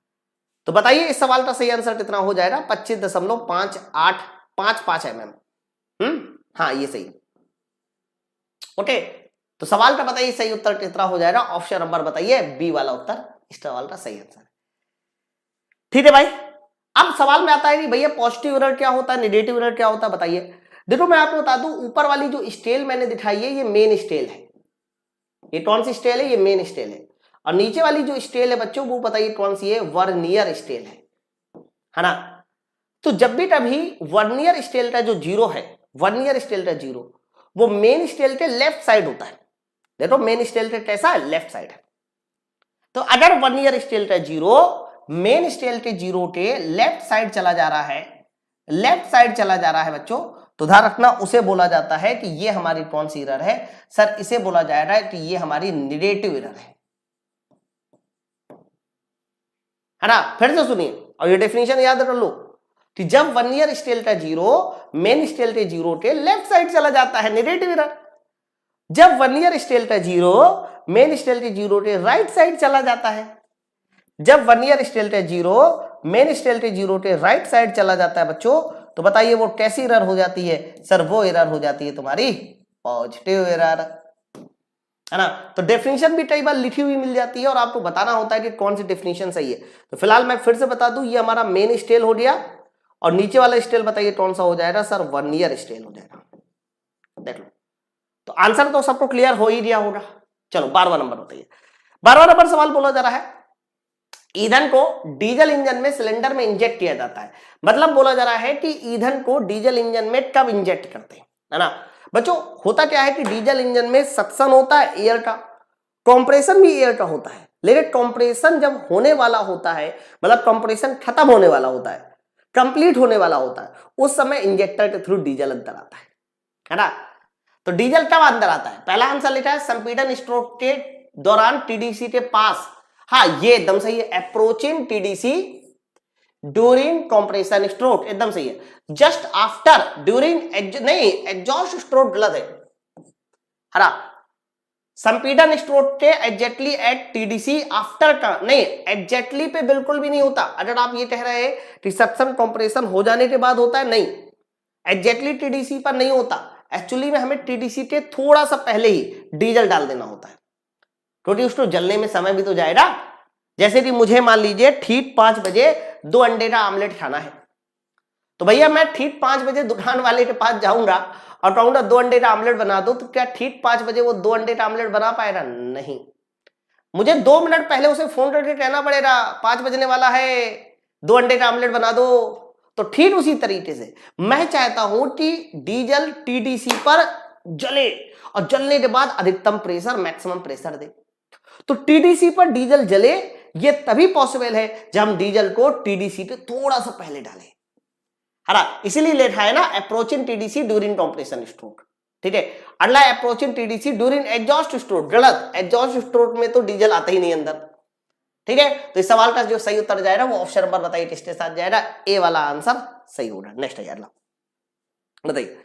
तो बताइए इस सवाल का सही आंसर कितना हो जाएगा? 25.5855 mm। हाँ ये सही। ओके, तो सवाल का बताइए सही उत्तर कितना हो जाएगा? ऑप्शन नंबर बताइए बी वाला उत्तर इस सवाल का सही आंसर है। ठीक है भाई, अब सवाल में आता है कि भैया पॉजिटिव एरर क्या होता है, नेगेटिव एरर क्या होता है, बताइए। देखो मैं आपको बता दूं, ऊपर वाली जो स्टेल मैंने दिखाई है ये मेन स्टेल है। ये कौन सी स्टेल है? ये मेन स्टेल है। और नीचे वाली जो स्टेल है बच्चों वो बताइए कौन सी है? वर्नियर स्टेल है ना। तो जब भी कभी वर्नियर स्टेल का जो जीरो है, वर्नियर स्टेल का जीरो वो मेन स्टेल के लेफ्ट साइड होता है। देखो मेन स्टेल का कैसा है? लेफ्ट साइड है। तो अगर वर्नियर स्टेल का जीरो मेन स्टेल के जीरो के लेफ्ट साइड चला जा रहा है, लेफ्ट साइड चला जा रहा है बच्चों, तो ध्यान रखना उसे बोला जाता है कि ये हमारी कौन सी एरर है? सर इसे बोला जा रहा है कि ये हमारी नेगेटिव एरर है ना। फिर से सुनिए और ये डेफिनेशन याद कर लो कि जब वर्नियर स्टेल का जीरो मेन स्टेल के जीरो के लेफ्ट साइड चला जाता है, नेगेटिव एरर। जब वर्नियर स्टेल का जीरो मेन स्टेल के जीरो के राइट साइड चला जाता है, जब वर्नियर स्टेल का जीरो मेन स्टेल के जीरो के राइट साइड चला जाता है बच्चों, तो बताइए वो कैसी एरर हो जाती है? सर वो एरर हो जाती है तुम्हारी पॉजिटिव एरर, है ना। तो डेफिनेशन भी कई बार लिखी हुई मिल जाती है और आपको बताना होता है कि कौन सी डेफिनेशन सही है। तो फिलहाल मैं फिर से बता दूं, ये हमारा मेन स्टेल हो गया और नीचे वाला स्टेल बताइए कौन सा हो जाएगा? सर वर्नियर स्टेल हो जाएगा। देख लो, तो आंसर तो सबको क्लियर हो ही गया होगा। चलो 12वां नंबर बताइए। 12वां नंबर सवाल बोला जा रहा है ईंधन को डीजल इंजन में सिलेंडर में इंजेक्ट किया जाता है। मतलब बोला जा रहा है कि ईंधन को डीजल इंजन में कब इंजेक्ट करते हैं, है ना। बच्चों होता क्या है कि डीजल इंजन में सक्शन होता है एयर का, कंप्रेशन भी एयर का होता है, लेकिन कंप्रेशन जब होने वाला होता है, मतलब कंप्रेशन खत्म होने वाला होता है, कंप्लीट होने वाला होता है, उस समय इंजेक्टर के थ्रू डीजल अंदर आता है ना। तो डीजल कब अंदर आता है? पहला आंसर लिखा है संपीड़न स्ट्रोक के दौरान टीडीसी के पास। हाँ ये एकदम सही है, approaching TDC during compression stroke, एकदम सही है। जस्ट आफ्टर, ड्यूरिंग नहीं, एग्जॉस्ट स्ट्रोक गलत है। संपीड़न स्ट्रोक के एग्जैक्टली एट टीडीसी आफ्टर का नहीं, एग्जैक्टली पे बिल्कुल भी नहीं होता। अगर आप ये कह रहे हैं कि सक्शन कंप्रेशन हो जाने के बाद होता है, नहीं, एग्जैक्टली टीडीसी पर नहीं होता। एक्चुअली में हमें टीडीसी के थोड़ा सा पहले ही डीजल डाल देना होता है, क्योंकि उसको जलने में समय भी तो जाएगा। जैसे कि मुझे मान लीजिए ठीक 5 बजे 2 अंडे का आमलेट खाना है, तो भैया मैं ठीक 5 बजे दुकान वाले के पास जाऊंगा और कहूंगा 2 अंडे का आमलेट बना दो, तो क्या ठीक 5 बजे वो 2 अंडे का आमलेट बना पाएगा? नहीं, मुझे 2 मिनट पहले उसे फोन करके कहना पड़ेगा 5 बजने वाला है, 2 अंडे का आमलेट बना दो। तो ठीक उसी तरीके से मैं चाहता हूं कि डीजल टीडीसी पर जले और जलने के बाद अधिकतम प्रेशर, मैक्सिमम प्रेशर दे। तो टीडीसी पर डीजल जले ये तभी पॉसिबल है जब हम डीजल को टीडीसी के थोड़ा सा पहले डालें, है ना। इसीलिए लिखा है ना approaching TDC during compression stroke, ठीक है। अगला approaching TDC during exhaust stroke, गलत, एग्जॉस्ट स्ट्रोक में तो डीजल आता ही नहीं अंदर, ठीक है। तो इस सवाल का जो सही उत्तर जाएगा वो ऑप्शन नंबर बताइए किसके साथ जाएगा? ए वाला आंसर सही होगा। नेक्स्ट है अगला, बताइए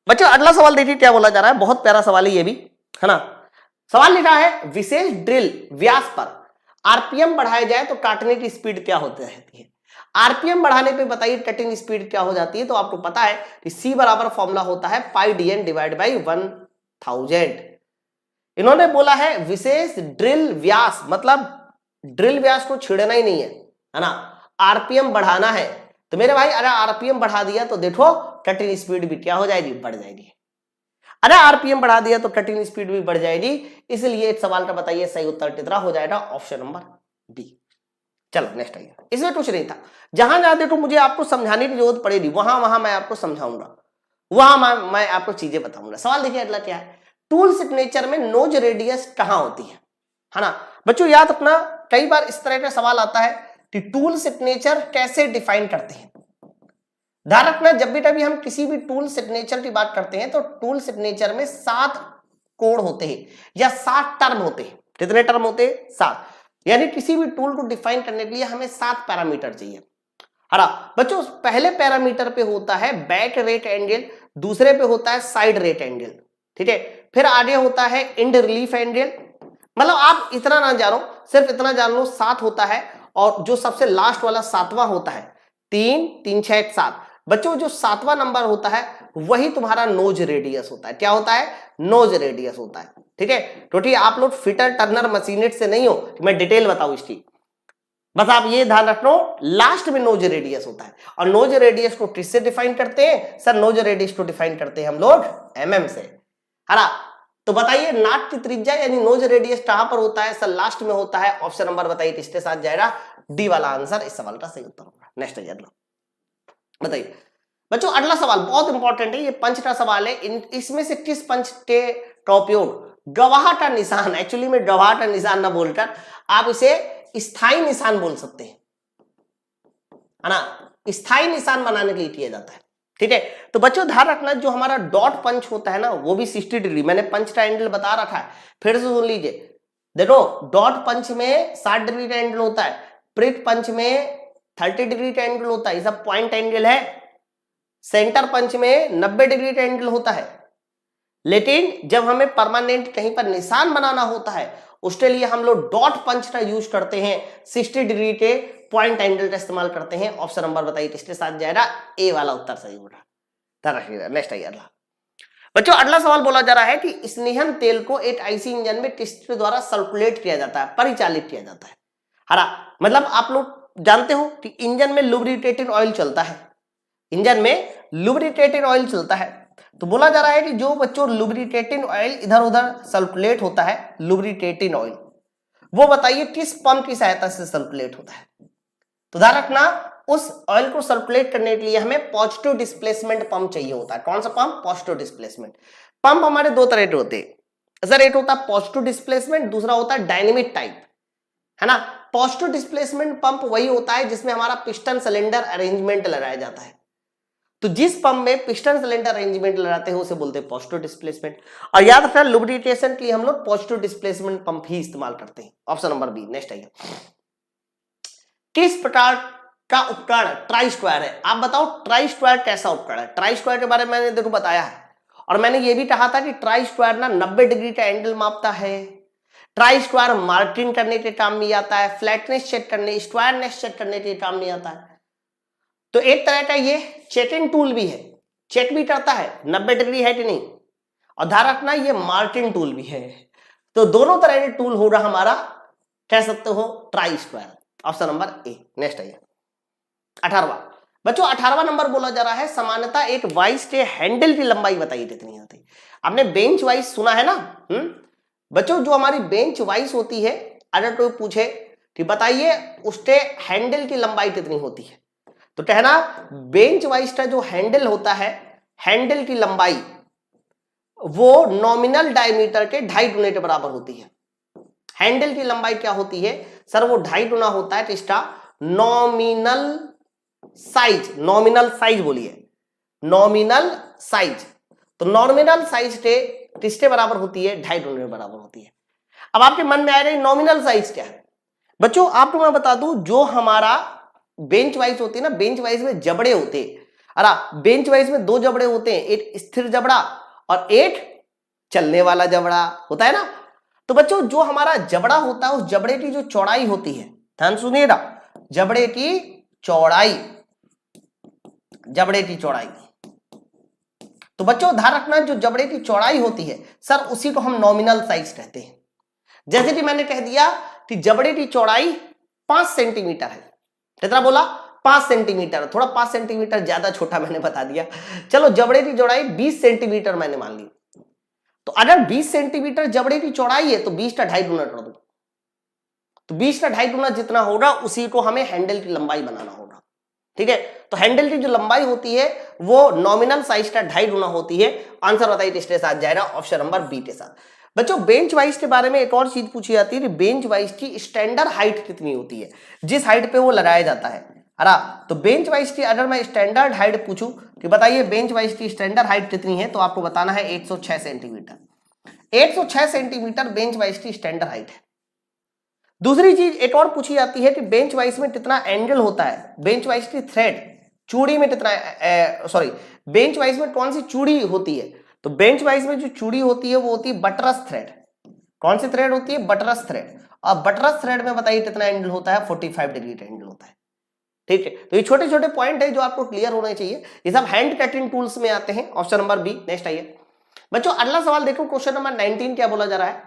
बच्चों। अगला सवाल देखिए क्या बोला जा रहा है, बहुत प्यारा सवाल है ये भी, है ना। सवाल लिखा है विशेष ड्रिल व्यास पर आरपीएम बढ़ाया जाए तो काटने की स्पीड क्या होती रहती है? आरपीएम बढ़ाने पे बताइए कटिंग स्पीड क्या हो जाती है। तो आपको पता है कि सी बराबर फॉर्मूला होता है पाई डीएन डिवाइड बाई 1000। इन्होंने बोला है विशेष ड्रिल व्यास, मतलब ड्रिल व्यास को छेड़ना ही नहीं है ना, आरपीएम बढ़ाना है। तो मेरे भाई अगर आरपीएम बढ़ा दिया तो देखो कटिंग स्पीड भी क्या हो जाएगी? बढ़ जाएगी। अरे आरपीएम बढ़ा दिया तो कटिंग स्पीड भी बढ़ जाएगी। इसलिए इस सवाल का बताइए सही उत्तर कितना हो जाएगा? Option number B. चलो नेक्स्ट आइए। इसमें कुछ नहीं था, जहां जहां देखो मुझे आपको समझाने की जरूरत पड़ेगी वहां वहां मैं आपको समझाऊंगा, वहां मैं आपको चीजें बताऊंगा। सवाल देखिए अगला क्या है, टूल सिग्नेचर में नोज रेडियस कहां होती है ना। बच्चों याद रखना, कई बार इस तरह का सवाल आता है कि टूल सिग्नेचर कैसे डिफाइन करते हैं। ध्यान रखना जब भी कभी हम किसी भी टूल सिग्नेचर की बात करते हैं तो टूल सिग्नेचर में 7 कोड होते हैं या 7 टर्म होते हैं। कितने टर्म होते हैं? 7। यानी किसी भी टूल को डिफाइन करने के लिए हमें 7 पैरामीटर चाहिए। हरा बच्चों, पहले पैरामीटर पे होता है बैक रेट एंगल, दूसरे पे होता है साइड रेट एंगल, ठीक है। फिर आगे होता है इंड रिलीफ एंगल। मतलब आप इतना ना जानो, सिर्फ इतना जान लो 7 होता है और जो सबसे लास्ट वाला 7वां होता है 3 3 6 7। बच्चों जो 7वां नंबर होता है वही तुम्हारा नोज रेडियस होता है। क्या होता है? नोज रेडियस होता है। ठीक है, तो ठीक आप लोग फिटर टर्नर मशीनिस्ट से नहीं हो कि मैं डिटेल बताऊं इसकी, बस आप ये ध्यान रखना लास्ट में नोज रेडियस होता है। और नोज रेडियस को किससे डिफाइन करते हैं सर? नोज रेडियस को डिफाइन करते हैं हम लोग mm से, है ना। तो बताइए नाक की त्रिज्या यानी नोज रेडियस कहां पर होता है सर? लास्ट में होता है। ऑप्शन नंबर बताइए किसके साथ जाएगा? डी वाला आंसर इस सवाल का सही उत्तर होगा। नेक्स्ट बताइए बच्चों, अगला सवाल बहुत इंपॉर्टेंट है, ये पंच का सवाल है। इसमें से किस पंच के का उपयोग गवाह का निशान, एक्चुअली में गवाह का निशान ना बोलकर आप इसे स्थायी निशान बोल सकते हैं, है ना, स्थायी निशान बनाने के लिए किया जाता है। ठीक है, तो बच्चों ध्यान रखना जो हमारा डॉट पंच होता है ना वो भी 60 डिग्री, मैंने पंच का एंगल बता रखा है, फिर से सुन लीजिए। देखो डॉट पंच में 60 डिग्री का एंगल होता है, प्रिक पंच में 30 डिग्री का एंगल होता है, ये सब पॉइंट एंगल है। सेंटर पंच में 90 डिग्री का एंगल होता है। लेकिन जब हमें परमानेंट कहीं पर निशान बनाना होता है उसके लिए हम लोग डॉट पंच का यूज करते हैं, 60 डिग्री के पॉइंट एंगल का इस्तेमाल करते हैं। ऑप्शन नंबर बताइए किसके साथ जाएगा? ए वाला उत्तर सही होगा। नेक्स्ट आइए अगला। बच्चों अगला सवाल बोला जा रहा है कि स्नेहन तेल को एक आईसी इंजन में किसके द्वारा सर्कुलेट किया जाता है, परिचालित किया जाता है? हरा मतलब आप लोग जानते हो कि इंजन में लुब्रिकेटिंग ऑयल चलता है, इंजन में लुब्रिकेटिंग ऑयल चलता है। तो बोला जा रहा है कि जो बच्चों लुब्रिकेटिंग ऑयल इधर उधर सर्कुलेट होता है, लुब्रिकेटिंग ऑयल, वो बताइए किस पंप की सहायता से सर्कुलेट होता है? तो ध्यान रखना उस ऑयल को सर्कुलेट करने के लिए हमें पॉजिटिव डिस्प्लेसमेंट पंप चाहिए होता है। कौन सा पंप? Positive displacement pump. हमारे दो तरह के होते हैं सर, एक होता है पॉजिटिव डिस्प्लेसमेंट, दूसरा होता है डायनेमिक टाइप, है ना। पॉजिटिव डिस्प्लेसमेंट पंप वही होता है जिसमें हमारा पिस्टन सिलेंडर अरेंजमेंट लगाया जाता है। तो जिस पंप में पिस्टन सिलेंडर अरेंजमेंट लगाते हैं उसे बोलते हैं पॉजिटिव डिस्प्लेसमेंट। और याद रखना लुब्रिकेशन के लिए हम लोग पॉजिटिव डिस्प्लेसमेंट पंप ही इस्तेमाल करते हैं। Option number B. नेक्स्ट आइए, किस प्रकार का उपकरण ट्राई स्क्वायर है? आप बताओ ट्राई स्क्वायर कैसा उपकरण है? ट्राई स्क्वायर के बारे में मैंने देखो बताया है, और मैंने ये भी कहा था कि ट्राई स्क्वायर ना 90 डिग्री का एंगल मापता है। ट्राई स्क्वायर मार्किंग करने के काम में आता है, फ्लैटनेस चेक करने, स्क्वायरनेस चेक करने के काम में आता है। तो एक तरह का ये चेकिंग टूल भी है, चेक भी करता है 90 डिग्री है कि नहीं, और ध्यान रखना ये मार्किंग टूल भी है। तो दोनों तरह के टूल होगा हमारा, कह सकते हो try square. Option number A. Next आइए 18वां। बच्चों 18वां नंबर बोला जा रहा है सामान्यतः एक वाइस के हैंडल की लंबाई बताइए कितनी होती है? आपने बेंच वाइस सुना है ना? बच्चों जो हमारी बेंच वाइस होती है, अगर कोई पूछे कि बताइए उसके हैंडल की लंबाई कितनी होती है, तो कहना बेंच वाइस का जो हैंडल होता है, हैंडल की लंबाई वो नॉमिनल डायमीटर के 2.5 गुने के बराबर होती है। हैंडल की लंबाई क्या होती है सर? वो 2.5 गुना होता है इसका नॉमिनल साइज। नॉमिनल साइज बोलिए, नॉमिनल साइज। तो नॉमिनल साइज के किसके बराबर होती है? 2.5 गुने बराबर होती है। अब आपके मन में आएगा नॉमिनल साइज क्या है? बच्चों आपको मैं बता दूं, जो हमारा बेंच वाइज होती है ना, बेंच वाइज में जबड़े होते हैं, अरे बेंच वाइज में 2 जबड़े होते हैं, एक स्थिर जबड़ा और एक चलने वाला जबड़ा होता है ना। तो बच्चों जो हमारा जबड़ा होता है उस जबड़े की जो चौड़ाई होती है, ध्यान सुनिएगा, जबड़े की चौड़ाई, जबड़े की चौड़ाई। तो बच्चों ध्यान रखना जो जबड़े की चौड़ाई होती है सर उसी को हम नॉमिनल साइज कहते हैं। जैसे कि मैंने कह दिया कि जबड़े की चौड़ाई 5 सेंटीमीटर है, कितना बोला? 5 सेंटीमीटर, थोड़ा 5 सेंटीमीटर ज्यादा छोटा मैंने बता दिया। चलो जबड़े की चौड़ाई 20 सेंटीमीटर मैंने मान ली, तो अगर 20 सेंटीमीटर जबड़े की चौड़ाई है तो 20 का 2.5 गुना कर दो, तो 20 का 2.5 गुना जितना होगा उसी को हमें हैंडल की लंबाई बनाना होगा। ठीक है, तो हैंडल की जो लंबाई होती है वो नॉमिनल साइज का 2.5 गुना होती है। आंसर बताइए किसके साथ जाएगा? ऑप्शन नंबर बी के साथ। बच्चों बेंच वाइज के बारे में एक और चीज पूछी जाती है कि बेंच वाइज की स्टैंडर्ड हाइट कितनी होती है, जिस हाइट पे वो लगाया जाता है। तो बेंच वाइज की अगर मैं स्टैंडर्ड हाइट पूछूं कि बताइए बेंच वाइज की स्टैंडर्ड हाइट कितनी है, तो आपको बताना है 106 सेंटीमीटर। 106 सेंटीमीटर बेंच वाइज की स्टैंडर्ड हाइट है। दूसरी चीज एक और पूछी जाती है कि बेंच वाइज में कितना एंगल होता है, बेंच वाइज की थ्रेड चूड़ी में कितना, बेंच वाइज में कौन सी चूड़ी होती है? तो बेंच वाइज में जो चूड़ी होती है वो होती है बटरस थ्रेड। कौन सी थ्रेड होती है? Buttress thread. और बटरस थ्रेड में बताइए कितना एंगल होता है? 45 डिग्री एंगल होता है। ठीक है, तो ये छोटे छोटे पॉइंट है जो आपको क्लियर होने चाहिए। ये सब हैंड कटिंग टूल्स में आते हैं। Option number B. नेक्स्ट आइए बच्चों, अगला सवाल देखो, क्वेश्चन नंबर 19 क्या बोला जा रहा है?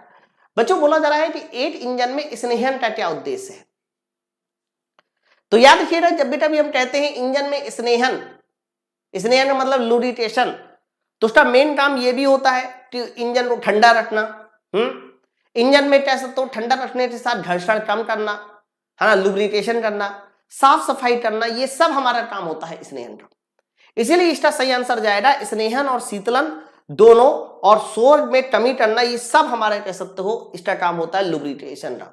बच्चों बोला जा रहा है कि एक इंजन में स्नेहन का क्या उद्देश्य है? तो याद रखिएगा, जब बेटा भी हम कहते हैं इंजन में स्नेहन, स्नेहन मतलब लुब्रिकेशन, तो उसका मेन काम ये भी होता है कि इंजन को ठंडा रखना। इंजन में कह सकते हो ठंडा रखने के साथ घर्षण कम करना, है ना, लुब्रिकेशन करना, साफ सफाई करना, ये सब हमारा काम होता है स्नेहन का। इसीलिए इसका सही आंसर जाएगा स्नेहन और शीतलन दोनों, और शोर में कमी करना, ये सब हमारा कह सकते हो इसका काम होता है लुब्रिकेशन का।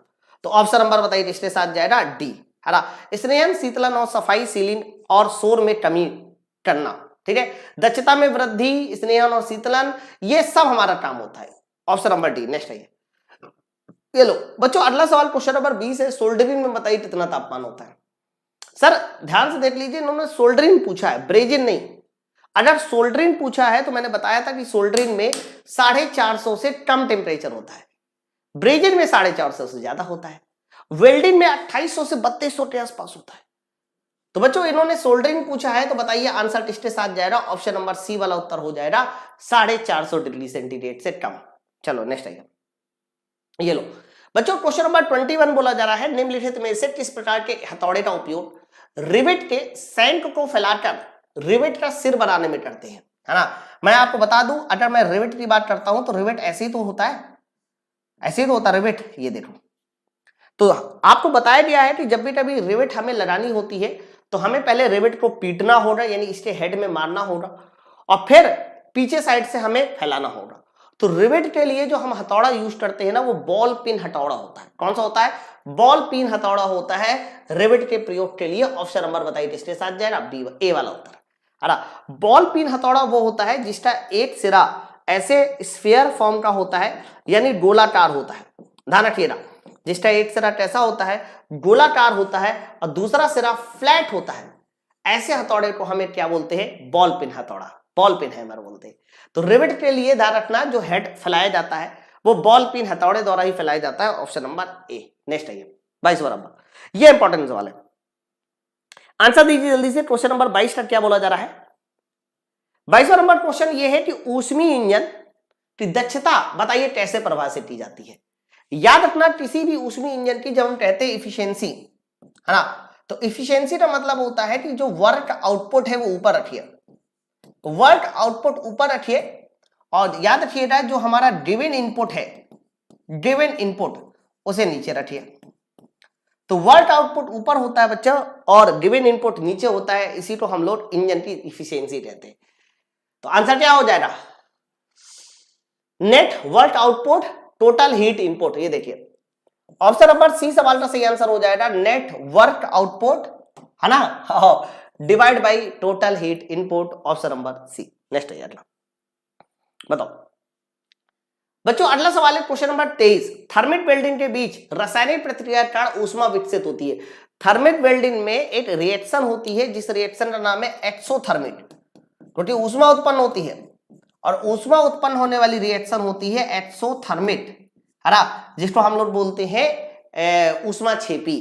तो ऑप्शन नंबर बताइए इसके साथ जाएगा डी, है ना, स्नेहन, शीतलन और सफाई, सीलिंग और शोर में कमी करना। ठीक है, दक्षता में वृद्धि, स्नेहन और शीतलन, ये सब हमारा काम होता है। Option number D. नेक्स्ट आइए, ये लो बच्चों, अगला सवाल क्वेश्चन नंबर 20 है, सोल्डरिंग में बताइए कितना तापमान होता है? सर ध्यान से देख लीजिए, इन्होंने सोल्डरिंग पूछा है, ब्रेजिन नहीं। अगर सोल्डरिंग पूछा है तो मैंने बताया था कि सोल्डरिंग में 450 से कम टेम्परेचर होता है, ब्रेजिन में 450 से ज्यादा होता है, वेल्डिंग में 2800 से 3200 के आसपास होता है। तो बच्चों इन्होंने सोल्डरिंग पूछा है, तो बताइए आंसर किसके साथ जाएगा? ऑप्शन नंबर सी वाला उत्तर हो जाएगा 450 डिग्री सेंटीग्रेड से कम। चलो नेक्स्ट आइए, ये लो बच्चों, क्वेश्चन नंबर 21 बोला जा रहा है, निम्नलिखित में से किस प्रकार के हथौड़े का उपयोग रिवेट के सैंक को फैलाकर रिवेट का सिर बनाने में करते हैं, है ना? मैं आपको बता दूं, अगर मैं रिवेट की बात करता हूं तो रिवेट ऐसे ही तो होता है, ऐसे ही तो होता है रिवेट। ये देखो, तो आपको बताया गया है कि जब भी कभी रिवेट हमें लगानी होती है तो हमें पहले रिवेट को पीटना होगा, यानी इसके हेड में मारना होगा, और फिर पीछे साइड से हमें फैलाना होगा। तो रिवेट के लिए जो हम हथौड़ा यूज करते हैं ना, वो बॉल पिन हथौड़ा होता है। कौन सा होता है? बॉल पिन हथौड़ा होता है रिवेट के प्रयोग के लिए। ऑप्शन नंबर बताइए किसके साथ जाएगा? डी, ए वाला उत्तर, है ना। बॉल पिन हथौड़ा वो होता है जिसका एक सिरा ऐसे स्फीयर फॉर्म का होता है, यानी गोलाकार होता है। ध्यान रखिएगा, जिसका एक सिरा कैसा होता है? गोलाकार होता है, और दूसरा सिरा फ्लैट होता है। ऐसे हथौड़े को हमें क्या बोलते हैं? बॉल पिन हथौड़ा, बॉल पिन हैमर बोलते हैं। तो रिवेट के लिए ध्यान रखना, जो हेड फैलाया जाता है वो बॉल पिन हथौड़े द्वारा ही फैलाया जाता है। Option number A. नेक्स्ट आइए 22 नंबर, ये इंपॉर्टेंट सवाल है, आंसर दीजिए जल्दी से। क्वेश्चन नंबर 22 का क्या बोला जा रहा है? 22वां नंबर क्वेश्चन ये है कि ऊष्मीय इंजन की दक्षता बताइए कैसे परिभाषित की जाती है? याद रखना, किसी भी ऊष्मीय इंजन की जब हम कहते हैं इफिशियंसी, है ना, तो इफिशियंसी का मतलब होता है कि जो वर्क आउटपुट है वो ऊपर रखिए, वर्क आउटपुट ऊपर रखिए, और याद रखिएगा जो हमारा गिवन इनपुट है, गिवन इनपुट उसे नीचे रखिए। तो वर्क आउटपुट ऊपर होता है बच्चा, और गिवन इनपुट नीचे होता है, इसी को हम लोग इंजन की इफिशियंसी कहते हैं। तो आंसर क्या हो जाएगा? Net work output total heat input. ये देखिए ऑप्शन नंबर सी सवाल का सही आंसर हो जाएगा नेट वर्क आउटपुट, है ना, divide by total heat input. Option number C. Next है अगला, बताओ बच्चों, अगला सवाल है क्वेश्चन नंबर 23, थर्मिक वेल्डिंग के बीच रासायनिक प्रतिक्रिया के कारण ऊष्मा विकसित होती है। थर्मिक वेल्डिंग में एक रिएक्शन होती है जिस रिएक्शन का नाम है एक्सोथर्मिक, क्योंकि ऊष्मा उत्पन्न होती है, और ऊष्मा उत्पन्न होने वाली रिएक्शन होती है एक्सोथर्मिक, है ना, जिसको हम लोग बोलते हैं ऊष्मा छेपी।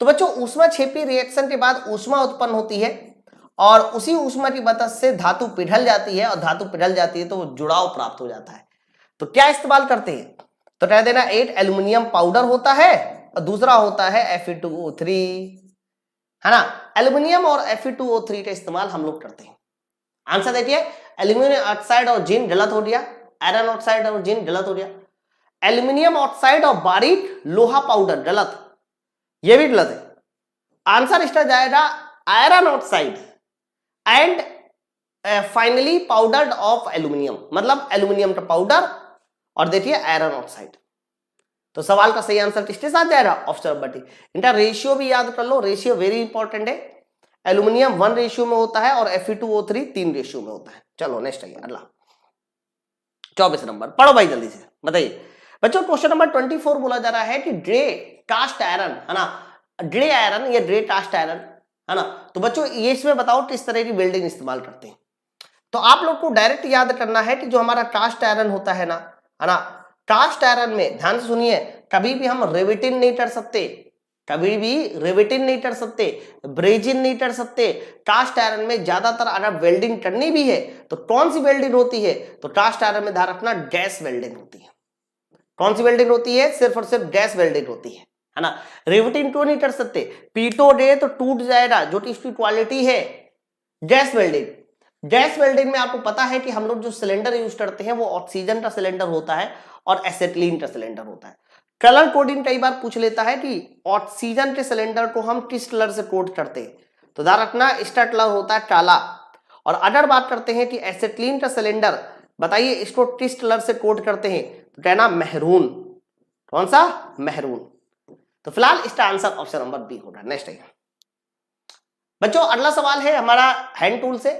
तो बच्चों ऊष्मा छेपी रिएक्शन के बाद ऊष्मा उत्पन्न होती है, और उसी ऊष्मा की मदद से धातु पिघल जाती है, और धातु पिघल जाती है तो जुड़ाव प्राप्त हो जाता है। तो क्या इस्तेमाल करते हैं? तो कह देना एक एल्युमिनियम पाउडर होता है, और दूसरा होता है Fe2O3, है ना। एल्युमिनियम और Fe2O3 का इस्तेमाल हम लोग करते हैं। आंसर देखिए, एल्यूमिनियम ऑक्साइड और जिंक गलत हो गया, आयरन ऑक्साइड और जिंक गलत हो गया, एल्यूमिनियम ऑक्साइड और बारीक लोहा पाउडर गलत, ये भी गलत है। आंसर इसका जाएगा iron oxide and finally powder of aluminium, मतलब एल्यूमिनियम का पाउडर और देखिए आयरन ऑक्साइड। तो सवाल का सही आंसर किसके साथ जाएगा? Option number D. इनका रेशियो भी याद कर लो, रेशियो वेरी इंपॉर्टेंट है। एल्यूमिनियम 1 रेशियो में होता है और Fe2O3 3 रेशियो में होता है। चलो नेक्स्ट आइए अगला 24 नंबर, पढ़ो भाई जल्दी से, बताइए बच्चों। क्वेश्चन नंबर 24 बोला जा रहा है कि ड्रे कास्ट आयरन, है ना, ड्रे आयरन या ड्रे कास्ट आयरन, है ना। तो बच्चों ये इसमें बताओ किस तरह की वेल्डिंग इस्तेमाल करते हैं। तो आप लोग को डायरेक्ट याद करना है कि जो हमारा कास्ट आयरन होता है ना, कास्ट आयरन में ध्यान से सुनिए, कभी भी हम रिवेटिन नहीं कर सकते, कभी भी रिवेटिन नहीं कर सकते, ब्रेजिन नहीं कर सकते। कास्ट आयरन में ज्यादातर अगर वेल्डिंग करनी भी है तो कौन सी वेल्डिंग होती है, तो कास्ट आयरन में ध्यान रखना गैस वेल्डिंग होती है। कौन सी वेल्डिंग होती है, सिर्फ और सिर्फ गैस वेल्डिंग होती है ना। रिवेटिन क्यों नहीं कर सकते, पीटो दे तो टूट जाएगा, जो कि इसकी क्वालिटी है। गैस वेल्डिंग, गैस वेल्डिंग में आपको पता है कि हम लोग जो सिलेंडर यूज करते हैं वो ऑक्सीजन का सिलेंडर होता है और एसिटिलीन का सिलेंडर होता है। कलर कोडिंग कई बार पूछ लेता है कि ऑक्सीजन के सिलेंडर को हम किस कलर से कोड करते हैं, तो ध्यान रखना इसका कलर होता है काला। और अगर बात करते हैं कि एसिटिलीन का सिलेंडर, बताइए इसको किस कलर से कोड करते हैं, तो कहना मैरून। कौन सा, मैरून। तो फिलहाल इसका आंसर ऑप्शन नंबर बी होगा। नेक्स्ट है बच्चों, अगला सवाल है हमारा हैंड टूल से,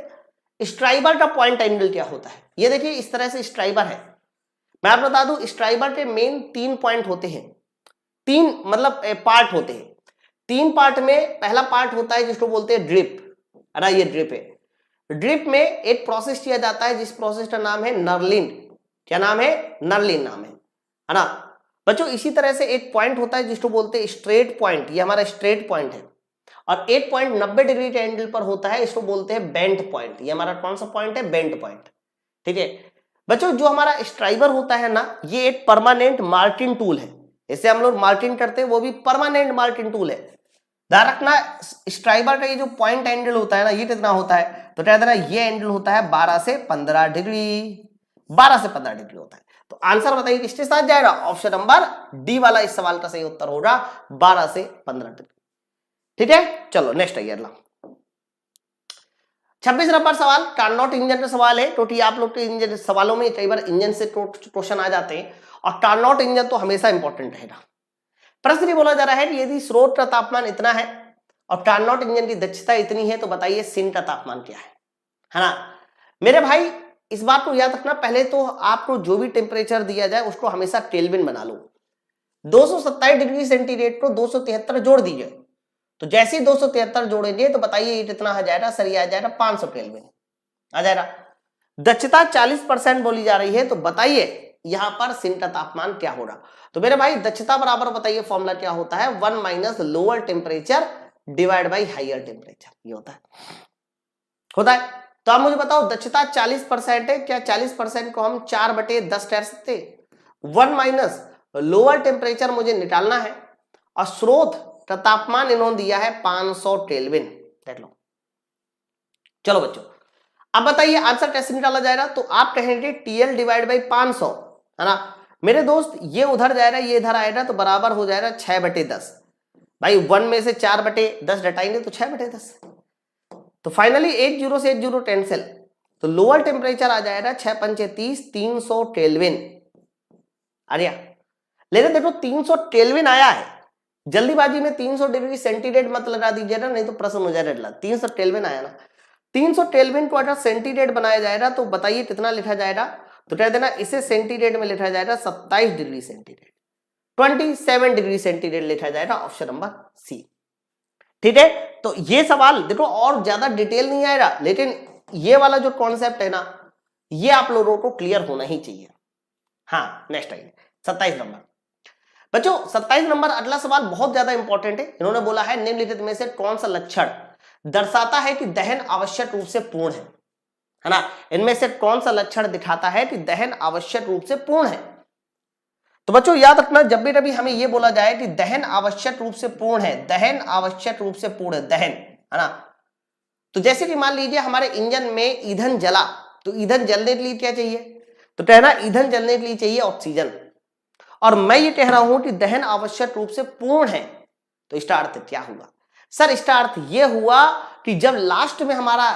स्ट्राइबर का पॉइंट एंगल क्या होता है। ये देखिए इस तरह से स्ट्राइबर है, मैं आपको बता दूं स्ट्राइबर के मेन 3 पॉइंट होते हैं, 3 मतलब पार्ट होते हैं। 3 पार्ट में पहला पार्ट होता है जिसको बोलते हैं ड्रिप, अरे ये ड्रिप है। ड्रिप में एक प्रोसेस किया जाता है जिस प्रोसेस का नाम है नर्लिन। क्या नाम है, नर्लिन नाम है ना बच्चों। इसी तरह से एक पॉइंट होता है जिसको बोलते हैं स्ट्रेट पॉइंट, ये हमारा स्ट्रेट पॉइंट है। और एक पॉइंट 90 डिग्री के एंगल पर होता है, इसको बोलते हैं बेंट पॉइंट। ये हमारा कौन सा पॉइंट है, बेंट पॉइंट। ठीक है बच्चों, जो हमारा स्ट्राइबर होता है ना, ये एक परमानेंट मार्किंग टूल है। इसे हम लोग मार्किंग करते हैं, वो भी परमानेंट मार्किंग टूल है। ध्यान रखना स्ट्राइबर का ये जो पॉइंट एंगल होता है ना, ये कितना होता है, तो क्या देना, ये एंगल होता है 12 से 15 डिग्री, 12 से 15 डिग्री होता है। तो आंसर बताइए किसके साथ जाएगा, ऑप्शन नंबर डी वाला इस सवाल का सही उत्तर होगा 12 से 15 डिग्री। ठीक है, चलो नेक्स्ट है अगला 26 नंबर सवाल, कार्नोट इंजन का सवाल है। क्योंकि आप लोग के इंजन सवालों में कई बार इंजन से क्वेश्चन आ जाते हैं और कार्नोट इंजन तो हमेशा इंपॉर्टेंट रहेगा। प्रश्न ये बोला जा रहा है कि यदि स्रोत का तापमान इतना है और कार्नोट इंजन की दक्षता इतनी है, तो बताइए सिंक का तापमान क्या है ना। मेरे भाई इस बात को याद रखना, पहले तो आपको जो भी टेम्परेचर दिया जाए उसको हमेशा केल्विन बना लो। 227 डिग्री सेंटीग्रेड को 273 जोड़ दीजिए, तो जैसे ही 273 जोड़ेंगे तो बताइए ये कितना आ जाएगा, सर ये आ जाएगा 500 केल्विन आ जाएगा। दक्षता 40% बोली जा रही है, तो बताइए यहां पर सिंक का तापमान क्या होगा। तो मेरे भाई दक्षता बराबर बताइए फॉर्मूला क्या होता है, 1 minus lower temperature divide by higher temperature, ये होता है। तो आप मुझे बताओ दक्षता 40% है, क्या 40% को हम 4/10 कह सकते। 1 माइनस लोअर टेम्परेचर मुझे निकालना है और स्रोत का तापमान इन्होंने दिया है 500 केल्विन, देख लो। चलो बच्चों अब बताइए आंसर कैसे निकाला जाएगा, तो आप कहेंगे TL डिवाइड बाई 500 है ना। मेरे दोस्त ये उधर जाएगा, ये इधर आएगा, तो बराबर हो जाएगा 6/10। भाई 1 में से 4/10 घटाएंगे तो 6/10। तो फाइनली 8 0 से 8 0 कैंसिल, तो लोअर टेम्परेचर आ जाएगा 6 पंचे 30, 300 केल्विन आ गया। लेकिन देखो 300 केल्विन आया है, जल्दीबाजी में 300 डिग्री सेंटीग्रेड मत लगा दीजिएगा, नहीं तो प्रश्न हो जाएगा। 300 केल्विन आया ना, 300 केल्विन को अगर सेंटीग्रेड बनाया जाएगा तो बताइए कितना लिखा जाएगा, तो कह देना इसे सेंटीग्रेड में लिखा जाएगा 27 डिग्री सेंटीग्रेड, 27 डिग्री सेंटीग्रेड लिखा जाएगा, ऑप्शन नंबर सी। ठीक है, तो ये सवाल देखो और ज्यादा डिटेल नहीं आएगा, लेकिन ये वाला जो कॉन्सेप्ट है ना, ये आप लोगों को क्लियर होना ही चाहिए। हाँ नेक्स्ट आइए 27 नंबर बच्चों। 27 नंबर अगला सवाल बहुत ज्यादा इंपॉर्टेंट है। इन्होंने बोला है निम्नलिखित में से कौन सा लक्षण दर्शाता है कि दहन आवश्यक रूप से पूर्ण है ना। इनमें से कौन सा लक्षण दिखाता है कि दहन आवश्यक रूप से पूर्ण है। तो बच्चों याद रखना, जब भी कभी हमें यह बोला जाए कि दहन आवश्यक रूप से पूर्ण है, दहन आवश्यक रूप से पूर्ण है, दहन है ना, तो जैसे कि मान लीजिए हमारे इंजन में ईंधन जला, तो ईंधन जलने के लिए क्या चाहिए, तो कहना ईंधन जलने के लिए चाहिए ऑक्सीजन। और मैं ये कह रहा हूं कि दहन आवश्यक रूप से पूर्ण है, तो इसका अर्थ क्या हुआ, सर इसका अर्थ यह हुआ कि जब लास्ट में हमारा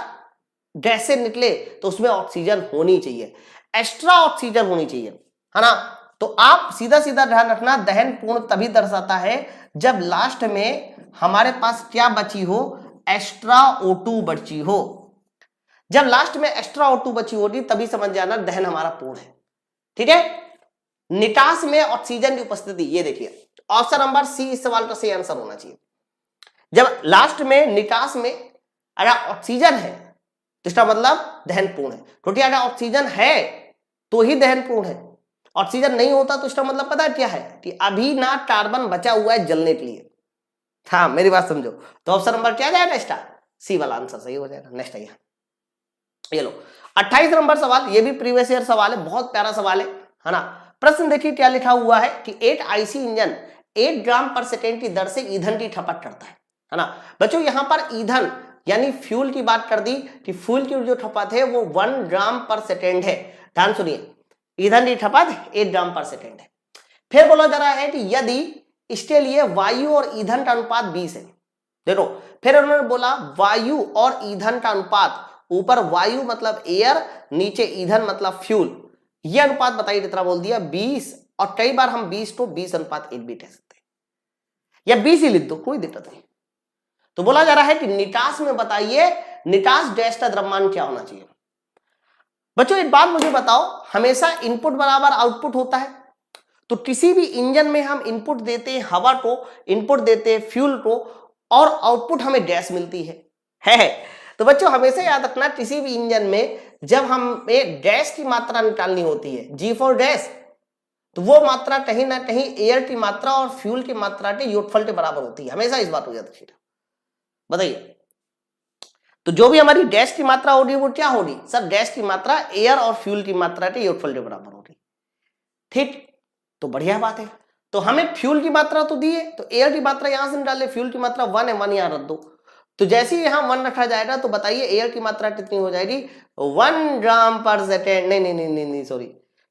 गैसें निकले तो उसमें ऑक्सीजन होनी चाहिए, एक्स्ट्रा ऑक्सीजन होनी चाहिए, है ना। तो आप सीधा सीधा ध्यान रखना, दहन पूर्ण तभी दर्शाता है जब लास्ट में हमारे पास क्या बची हो, एक्स्ट्रा O2 बची हो। जब लास्ट में एक्स्ट्रा O2 बची होगी तभी समझ जाना दहन हमारा पूर्ण है। ठीक है, निकास में ऑक्सीजन की उपस्थिति, ये देखिए ऑप्शन नंबर सी इस सवाल का सही आंसर होना चाहिए। जब लास्ट में निकास में अगर ऑक्सीजन है तो इसका मतलब दहन पूर्ण है, क्योंकि अगर ऑक्सीजन है तो ही दहन पूर्ण है, ऑक्सीजन नहीं होता तो इसका मतलब पता है क्या है कि अभी ना कार्बन बचा हुआ है जलने के लिए। हाँ मेरी बात समझो। तो ऑप्शन नंबर क्या जाएगा इसका, सी वाला आंसर सही हो जाएगा। नेक्स्ट आइए, ये लो 28 नंबर सवाल, ये भी प्रीवियस ईयर सवाल है, बहुत प्यारा सवाल है ना। प्रश्न देखिए क्या लिखा हुआ है कि 8 आईसी इंजन 8 ग्राम पर सेकेंड की दर से ईंधन की खपत करता है ना। बच्चों यहां पर ईंधन यानी फ्यूल की बात कर दी कि फ्यूल की जो खपत है वो 1 ग्राम पर सेकेंड है। ध्यान सुनिए, ईंधन की खपत 8 ग्राम पर सेकेंड है। फिर बोला जा रहा है कि यदि इसके लिए वायु और ईंधन का अनुपात 20 है। देखो फिर उन्होंने बोला वायु और ईंधन का अनुपात, ऊपर वायु मतलब एयर, नीचे ईंधन मतलब फ्यूल, यह अनुपात बताइए कितना बोल दिया 20। और कई बार हम 20 को 20:1 भी कह सकते हैं, या 20 ही लिख दो कोई दिक्कत नहीं। तो बोला जा रहा है कि निकास में बताइए निकास डैश का द्रव्यमान क्या होना चाहिए। बच्चों एक बात मुझे बताओ, हमेशा इनपुट बराबर आउटपुट होता है, तो किसी भी इंजन में हम इनपुट देते हैं हवा को, इनपुट देते हैं फ्यूल को, और आउटपुट हमें गैस मिलती है। तो बच्चों हमेशा याद रखना किसी भी इंजन में जब हमें गैस की मात्रा निकालनी होती है, जी फॉर गैस, तो वो मात्रा कहीं ना कहीं एयर की मात्रा और फ्यूल की मात्रा के योगफल के बराबर होती है। हमेशा इस बात को याद रखिएगा। बताइए तो जो भी हमारी गैस की मात्रा होगी वो क्या होगी सर, गैस की मात्रा एयर और फ्यूल की मात्रा के योगफल के बराबर होगी। ठीक, तो बढ़िया बात है। तो हमें फ्यूल की मात्रा तो दी है, तो एयर की मात्रा यहां से निकाल ले, फ्यूल की मात्रा 1 है, 1 यहां रख दो। तो जैसे ही यहां 1 रखा जाएगा तो बताइए एयर की मात्रा कितनी हो जाएगी, 1 ग्राम पर सेकेंड, नहीं सॉरी,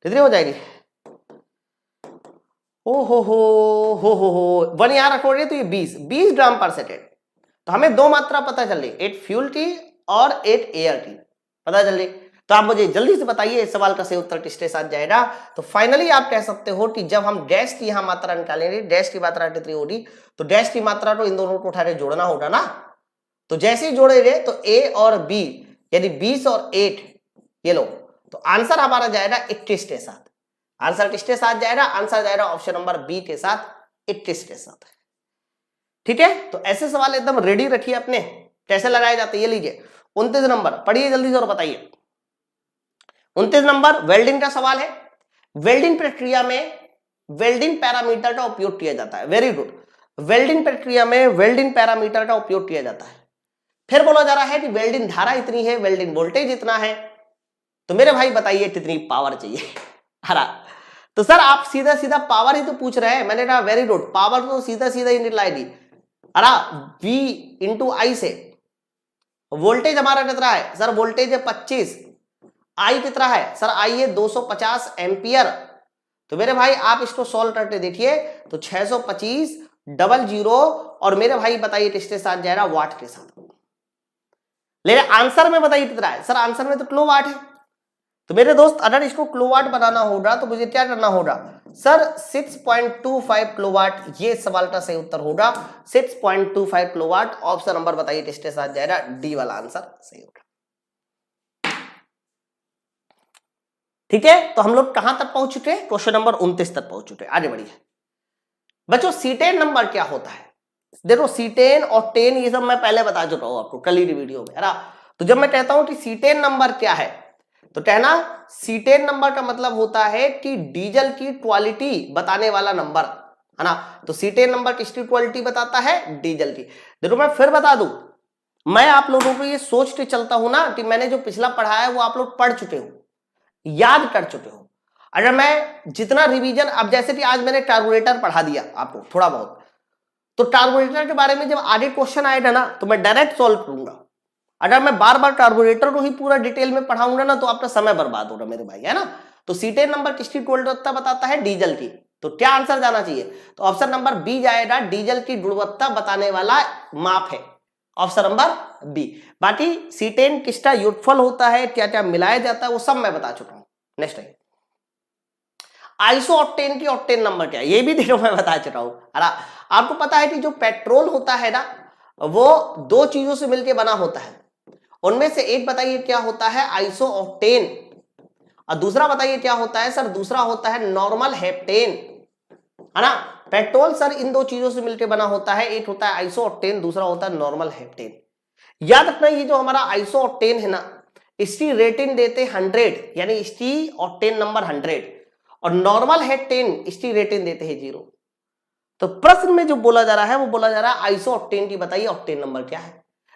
कितनी हो जाएगी, ओ हो 1 यहां रखोगे तो ये 20 ग्राम पर सेकेंड। तो हमें दो मात्रा पता चल रही, एक फ्यूल की और एक एयर की पता चल रही। तो आप मुझे जल्दी से बताइए इस सवाल का सही उत्तर किसके साथ जाएगा। तो फाइनली आप कह सकते हो कि जब हम गैस की यहां मात्रा निकालेंगे, गैस की मात्रा कितनी होगी, तो गैस की मात्रा तो इन दोनों को उठा के जोड़ना होगा ना। तो जैसे ही जोड़ेंगे तो ए और बी यानी 20 और 8 ये लो, तो आंसर हमारा जाएगा 21 के साथ। आंसर किसके साथ जाएगा, आंसर जाएगा ऑप्शन नंबर बी के साथ, 21 के साथ। ठीक है, तो ऐसे सवाल एकदम रेडी रखिए अपने, कैसे लगाए जाते हैं ये लीजिए। 29 नंबर पढ़िए जल्दी से और बताइए। 29 नंबर वेल्डिंग का सवाल है। वेल्डिंग प्रक्रिया में वेल्डिंग पैरामीटर का उपयोग किया जाता है। वेरी गुड, वेल्डिंग प्रक्रिया में वेल्डिंग पैरामीटर का उपयोग किया जाता है। फिर बोला जा रहा है कि वेल्डिंग धारा इतनी है, वेल्डिंग वोल्टेज इतना है, तो मेरे भाई बताइए कितनी पावर चाहिए। हरा तो सर आप सीधा सीधा पावर ही तो पूछ रहे हैं। मैंने कहा वेरी गुड, पावर तो सीधा सीधा ही निकलाई दी, अरा V इंटू आई से। वोल्टेज हमारा कितना है सर, वोल्टेज है 25, आई कितना है सर, आई है 250 एम्पियर। तो मेरे भाई आप इसको सॉल्व करके देखिए, तो 625 00 और मेरे भाई बताइए किसके साथ जाएगा, वाट के साथ। लेकिन आंसर में बताइए कितना है सर, आंसर में तो किलोवाट है। तो मेरे दोस्त अगर इसको किलोवाट बनाना होगा तो मुझे क्या करना होगा सर, 6.25 किलोवाट, ये सवाल का सही उत्तर होगा 6.25 किलोवाट। ऑप्शन नंबर बताइए किसके साथ जाएगा, डी वाला आंसर सही होगा। ठीक है, तो हम लोग कहां तक पहुंच चुके हैं, क्वेश्चन नंबर 29 तक पहुंच चुके हैं। आगे बढ़िए बच्चों, C10 नंबर क्या होता है। देखो C10 और 10 ये सब मैं पहले बता चुका हूं आपको कल ही वीडियो में, है ना। तो जब मैं कहता हूं कि C10 नंबर क्या है, तो कहना C10 नंबर का मतलब होता है कि डीजल की क्वालिटी बताने वाला नंबर, है ना। तो C10 नंबर किसकी क्वालिटी बताता है, डीजल की। देखो मैं फिर बता दूं, मैं आप लोगों को ये सोच के चलता हूं ना कि मैंने जो पिछला पढ़ा है वो आप लोग पढ़ चुके हो, याद कर चुके हो। अगर मैं जितना रिवीजन, अब जैसे कि आज मैंने कार्बोरेटर पढ़ा दिया आपको थोड़ा बहुत, तो कार्बोरेटर के बारे में जब आगे क्वेश्चन आएगा ना तो मैं डायरेक्ट सॉल्व करूंगा। अगर मैं बार बार कार्बोरेटर को ही पूरा डिटेल में पढ़ाऊंगा ना तो आपका समय बर्बाद होगा मेरे भाई, है ना। तो C10 नंबर किसकी गुणवत्ता बताता है, डीजल की। तो क्या आंसर जाना चाहिए, तो ऑप्शन नंबर बी जाएगा, डीजल की गुणवत्ता बताने वाला माप है, ऑप्शन नंबर बी। बाकी C10 किसका योगफल होता है, क्या क्या मिलाया जाता है, वो सब मैं बता चुका हूं। नेक्स्ट है आइसो ऑक्टेन की ऑक्टेन नंबर क्या है, ये भी देखो मैं बता चुका हूं। आपको पता है कि जो पेट्रोल होता है ना वो दो चीजों से मिलकर बना होता है, उनमें से एक बताइए क्या होता है, आइसो ऑक्टेन, और दूसरा बताइए क्या होता है सर, दूसरा होता है नॉर्मल हेप्टेन, है ना। पेट्रोल सर इन दो चीजों से मिलकर बना होता है, एक होता है आइसो ऑक्टेन, दूसरा होता है नॉर्मल हेप्टेन। याद रखना ये जो हमारा आइसो ऑक्टेन है ना, इसकी रेटिंग देते 100, यानी इसकी ऑक्टेन नंबर 100, और नॉर्मल है 10, स्टी रेटिन देते हैं 0। तो प्रश्न में जो बोला जा रहा है वो बोला जा रहा है आइसो ऑक्टेन की बताइए ऑक्टेन नंबर क्या है।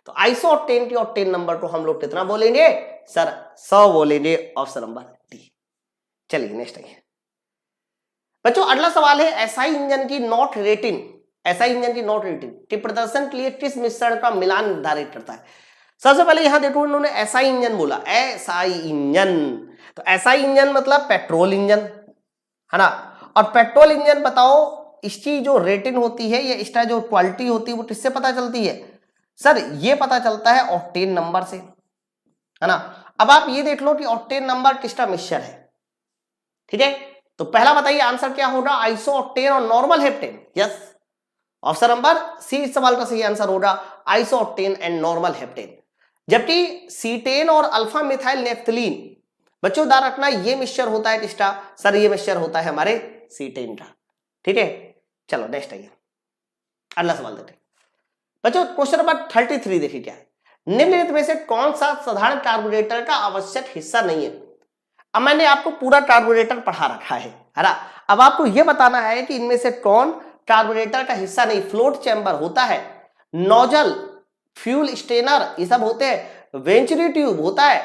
तो आइसो ऑक्टेन की ऑक्टेन नंबर को हम लोग कितना बोलेंगे सर 100 बोलेंगे, ऑप्शन नंबर डी। चलिए नेक्स्ट आइए बच्चों, अगला सवाल है एसआई इंजन की नॉट रेटिंग, एसआई इंजन की नॉट रेटिंग के प्रदर्शन के लिए किस मिश्रण का मिलान निर्धारित करता है। सबसे पहले यहां देखो इन्होंने एसआई इंजन बोला, एसआई इंजन, तो एसआई इंजन मतलब पेट्रोल इंजन है ना। और पेट्रोल इंजन बताओ इसकी जो रेटिंग होती है या इसका जो क्वालिटी होती है वो किससे पता चलती है सर, ये पता चलता है ऑक्टेन नंबर से है ना। अब आप ये देख लो कि ऑक्टेन नंबर किसका मिक्सचर है, ठीक है। तो पहला बताइए आंसर क्या होगा, आइसो ऑक्टेन और normal heptane. Yes, option number C इस सवाल का सही आंसर होगा iso octane and normal heptane. जबकि सीटेन और अल्फा मिथाइल नेफ्थलीन बच्चों दा रखना ये मिक्सचर होता है किसका सर, ये मिक्सचर होता है हमारे सीटेन का, ठीक है। चलो नेक्स्ट आइए अगला सवाल देखते हैं बच्चों, क्वेश्चन नंबर 33 देखिए क्या है, निम्नलिखित में से कौन सा साधारण कार्बोरेटर का आवश्यक हिस्सा नहीं है। अब मैंने आपको पूरा कार्बोरेटर पढ़ा रखा है ना। अब आपको यह बताना है कि इनमें से कौन कार्बोरेटर का हिस्सा नहीं। फ्लोट चैम्बर होता है, नोजल, फ्यूल स्टेनर ये सब होते हैं, वेंचुरी ट्यूब होता है,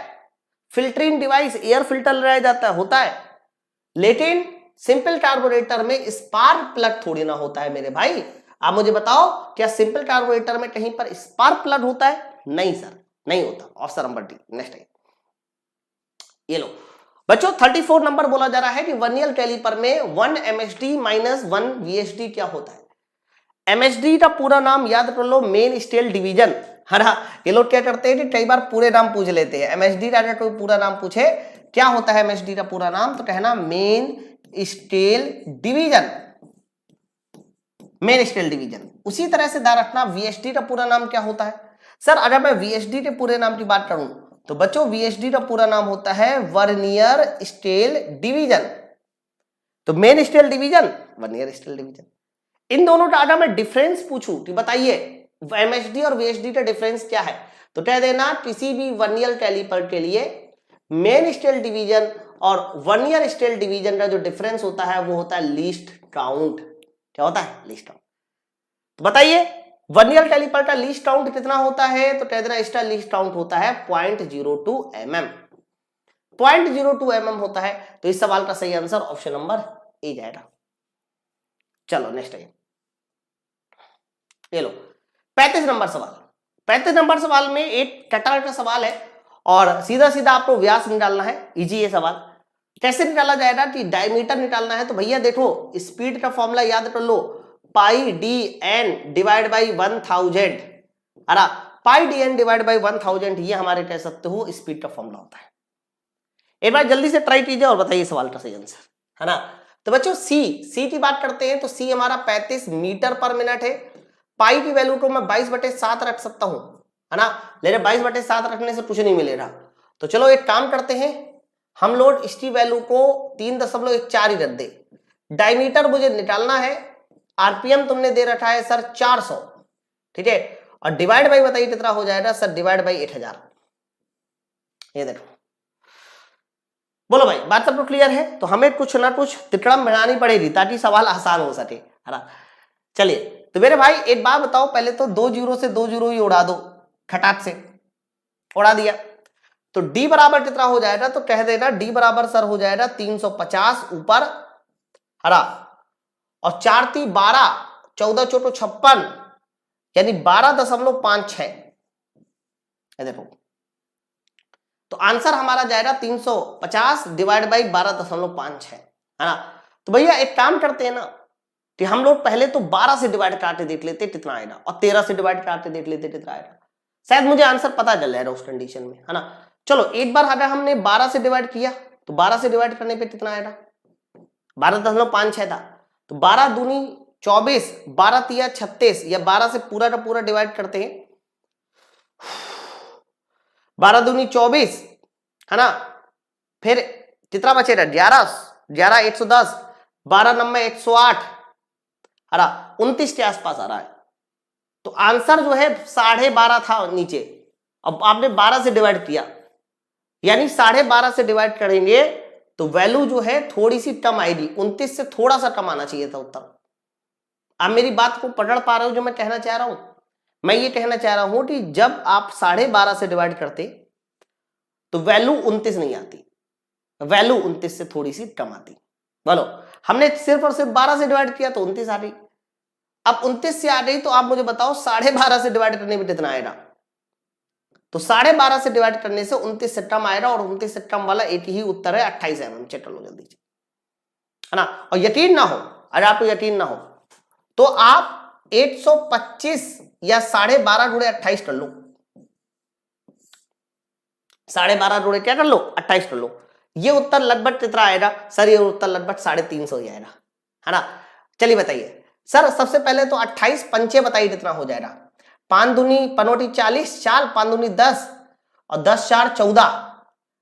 फिल्टरिंग डिवाइस एयर फिल्टर लगाया जाता है होता है, लेकिन सिंपल कार्बोरेटर में स्पार्क प्लग थोड़ी ना होता है मेरे भाई। आप मुझे बताओ क्या सिंपल कार्बोरेटर में कहीं पर स्पार्क प्लग होता है? नहीं सर, नहीं होता। Option number D. नेक्स्ट है ये लो बच्चों, 34 नंबर बोला जा रहा है कि वर्नियर कैलिपर में 1 MSD माइनस 1 VSD क्या होता है। MSD का पूरा नाम याद कर लो, मेन स्केल डिवीजन है ना। ये लोग क्या करते हैं कि कई बार पूरे नाम पूछ लेते हैं। MSD का अगर कोई पूरा नाम पूछे क्या होता है MSD का पूरा नाम, तो कहना main scale division, main scale division. उसी तरह से ध्यान रखना VSD का पूरा नाम क्या होता है। सर अगर मैं VSD के पूरे नाम की बात करूं तो बच्चों VSD का पूरा नाम होता है वर्नियर स्केल डिवीजन। तो main scale division, vernier scale division. इन दोनों का अगर मैं डिफरेंस पूछूं कि बताइए MSD और VSD का डिफरेंस क्या है, तो कह देना किसी भी वर्नियर कैलिपर के लिए मेन स्केल डिवीजन और वर्नियर स्केल डिवीजन का जो डिफरेंस होता है वो होता है लीस्ट काउंट। क्या होता है? Least count. तो बताइए वर्नियर कैलिपर का लीस्ट काउंट कितना होता है, तो कह देना इसका लीस्ट काउंट होता है 0.02 mm, 0.02 mm होता है। तो इस सवाल का सही आंसर ऑप्शन नंबर ए जाएगा। चलो नेक्स्ट है ये लो 35 नंबर सवाल। 35 नंबर सवाल में एक कटर का सवाल है और सीधा सीधा आपको व्यास निकालना है। इजी ये सवाल। कैसे निकाला जाएगा कि डायमीटर निकालना है, तो भैया देखो स्पीड का फॉर्मूला याद कर लो, पाई डी एन डिवाइड बाई 1000। अरे पाई डी एन डिवाइड बाई 1000 ये हमारे कह सकते हो स्पीड का फॉर्मूला होता है। एक बार जल्दी से ट्राई कीजिए और बताइए सवाल का सही आंसर है ना। तो बच्चों सी की बात करते हैं तो सी हमारा 35 मीटर पर मिनट है। पाई की वैल्यू को मैं 22/7 रख सकता हूं है ना, लेकिन 22/7 रखने से कुछ नहीं मिलेगा। तो चलो एक काम करते हैं, हम लोग इसकी वैल्यू को 3.14 ही रख दे। डायमीटर मुझे निकालना है, आरपीएम तुमने दे रखा है सर 400, ठीक है। और डिवाइड बाई बताइए कितना हो जाएगा सर, डिवाइड बाई 8000। ये देखो बोलो भाई बात सबको क्लियर है। तो हमें कुछ ना कुछ तिकड़म बनानी पड़ेगी ताकि सवाल आसान हो सके है ना। चलिए तो मेरे भाई एक बात बताओ, पहले तो 2 जीरो से 2 जीरो ही उड़ा दो, खटाक से उड़ा दिया। तो डी बराबर कितना हो जाएगा, तो कह देना डी बराबर सर हो जाएगा 350 ऊपर हरा और 4 × 12, 14 × 4 = 56 यानी 12.56। देखो तो आंसर हमारा जाएगा 350 डिवाइड बाई 12.56 है ना। तो भैया एक काम करते हैं ना कि हम लोग पहले तो 12 से डिवाइड करके देख लेते कितना आएगा और 13 से डिवाइड करके देख लेते कितना आएगा। शायद मुझे आंसर पता चल जाएगा उस कंडीशन में है ना। चलो एक बार अगर हमने 12 से डिवाइड किया तो 12 से डिवाइड करने पे कितना आएगा, 12.56 था। तो 12 दूनी 24, 12 तिया 36 या 12 से पूरा का पूरा डिवाइड करते हैं, 12 दूनी 24 है ना। फिर कितना बचेगा 11 110, 12 9 108 है ना, 29 के आसपास आ रहा है। तो आंसर जो है 12.5 था नीचे। अब आपने 12 से डिवाइड किया यानी 12.5 से डिवाइड करेंगे तो वैल्यू जो है थोड़ी सी कम आएगी, 29 से थोड़ा सा कम आना चाहिए था उत्तर। आप मेरी बात को पकड़ पा रहे हो जो मैं कहना चाह रहा हूं? मैं ये कहना चाह रहा हूं कि जब आप 12.5 से डिवाइड करते तो वैल्यू 29 नहीं आती, वैल्यू 29 से थोड़ी सी कम आती। बोलो, हमने सिर्फ और सिर्फ 12 से डिवाइड किया तो 29 आ गई। अब 29 से आ गई तो आप मुझे बताओ 12.5 से डिवाइड करने में कितना आएगा? तो 12.5 से डिवाइड करने से 29 से कम आएगा, और 29 से कम वाला एक ही उत्तर है 28 mm। चेक कर लो जल्दी से, है ना। और यकीन ना हो, अगर आपको यकीन ना हो तो आप 125 या 12.5 गुणे 28 कर लो, 12.5 गुणे क्या कर लो? 28 कर लो। ये उत्तर लगभग कितना आएगा सर? ये उत्तर लगभग 350 हो जाएगा, है ना। चलिए बताइए सर, सबसे पहले तो 28 पंचे बताइए कितना हो जाएगा? 5 दूनी 40, 4 5 दूनी 10 और 10 4 14,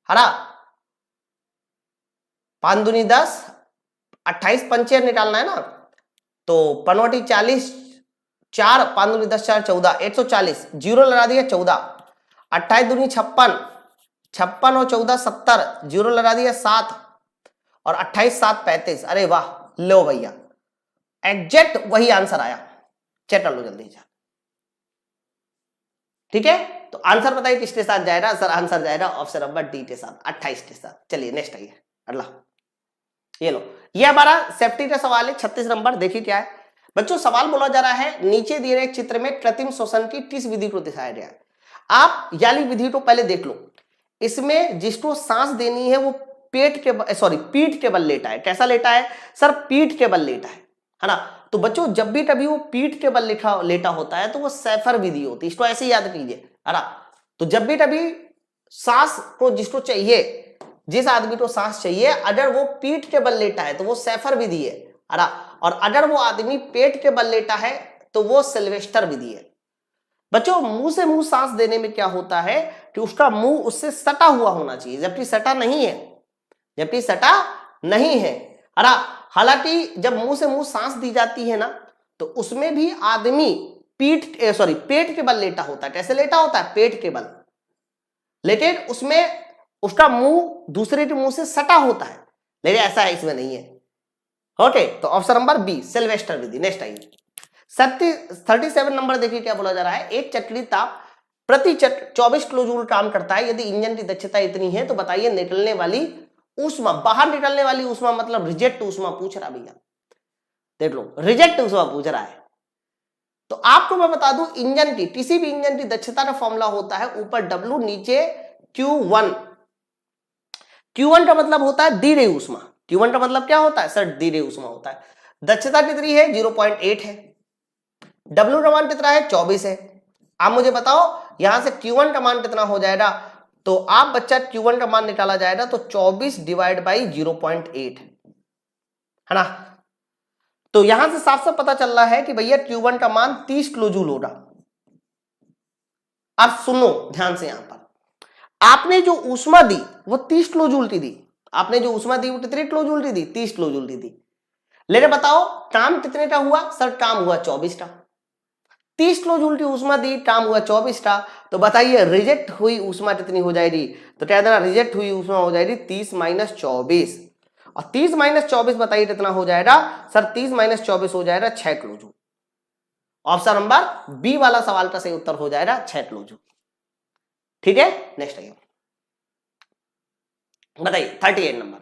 है ना। 5 दूनी 10, 28 पंचे निकालना है ना, तो 40, 4 5 दूनी 10 4 14, 140, जीरो लगा दिया 14, 28 दूनी 56, 56 और 14 70, जीरो लगा दिया 7, और 28 7 35। अरे वाह, लो भैया एग्जैक्ट वही आंसर आया। चेक कर लो जल्दी से, ठीक है। तो आंसर बताइए किसके साथ जाएगा? सर आंसर जाएगा ऑप्शन नंबर डी के साथ, 28 के साथ। चलिए नेक्स्ट आइए अगला, ये लो, ये हमारा सेफ्टी का सवाल है 36 नंबर। देखिए क्या है बच्चों, सवाल बोला जा रहा है नीचे दिए गए चित्र में कृत्रिम श्वसन की किस विधि को दिखाया गया है। आप याली विधि को पहले देख लो। इसमें जिसको सांस देनी है वो पीठ के बल लेटा है। कैसा लेटा है सर? पीठ के बल लेटा है ना। तो बच्चों जब भी कभी वो पीठ के बल लेटा होता है तो वो सैफर विधि होती है, इसको ऐसे याद कीजिए, है ना। तो जब भी कभी सांस को जिसको चाहिए, जिस आदमी को सांस चाहिए, अगर वो पीठ के बल लेटा है तो वो सैफर विधि है ना। और अगर वो आदमी पेट के बल लेटा है तो वो सिल्वेस्टर विधि है। बच्चों मुंह से मुंह सांस देने में क्या होता है कि उसका मुंह उससे सटा हुआ होना चाहिए, जबकि सटा नहीं है, जबकि सटा नहीं है ना। हालांकि जब मुंह से मुंह सांस दी जाती है ना तो उसमें भी आदमी पेट के बल लेटा होता है। कैसे लेटा होता है? पेट के बल, लेकिन उसमें उसका मुंह दूसरे के मुंह से सटा होता है, लेकिन ऐसा है इसमें नहीं है। ओके, तो ऑप्शन नंबर बी सिल्वेस्टर विधि। नेक्स्ट आइए 37 नंबर। देखिए क्या बोला जा रहा है, एक चक्री ताप प्रति चक्र 24 किलो जूल काम करता है। यदि इंजन की दक्षता इतनी है तो बताइए निकलने वाली ऊष्मा, बाहर निकलने वाली ऊष्मा मतलब रिजेक्ट ऊष्मा पूछ रहा भैया, देख लो रिजेक्ट ऊष्मा पूछ रहा है। तो आपको मैं बता दूं इंजन की, किसी भी इंजन की दक्षता का फॉर्मूला होता है ऊपर W नीचे Q1। Q1 का मतलब होता है दी गई ऊष्मा। Q1 का मतलब क्या होता है सर? दी गई ऊष्मा होता है। दक्षता कितनी है? 0.8 है। W का मान कितना है? 24 है। आप मुझे बताओ यहां से Q1 का मान कितना हो जाएगा? तो आप बच्चा Q1 का मान निकाला जाएगा तो 24 डिवाइड बाई 0.8, है ना। तो यहां से साफ साफ पता चल रहा है कि भैया Q1 का मान 30 किलो जूल होगा। अब सुनो ध्यान से, यहां पर आपने जो ऊष्मा दी वो 30 किलो जूल की दी। आपने जो ऊष्मा दी वो कितने किलो जूल की दी? 30 किलो जूल की दी। लेकिन बताओ काम कितने का हुआ? सर काम हुआ 24 का। 30 किलो जूल की ऊष्मा दी, काम हुआ 24 का। तो बताइए रिजेक्ट हुई ऊष्मा कितनी हो जाएगी? तो क्या देना, रिजेक्ट हुई ऊष्मा हो जाएगी 30 माइनस 24, और 30 माइनस 24 बताइए कितना हो जाएगा? सर 30 माइनस 24 हो जाएगा 6 kilo joule. Option number B वाला सवाल का सही उत्तर हो जाएगा 6 किलो जूल। ठीक है, नेक्स्ट आइए बताइए 38 नंबर।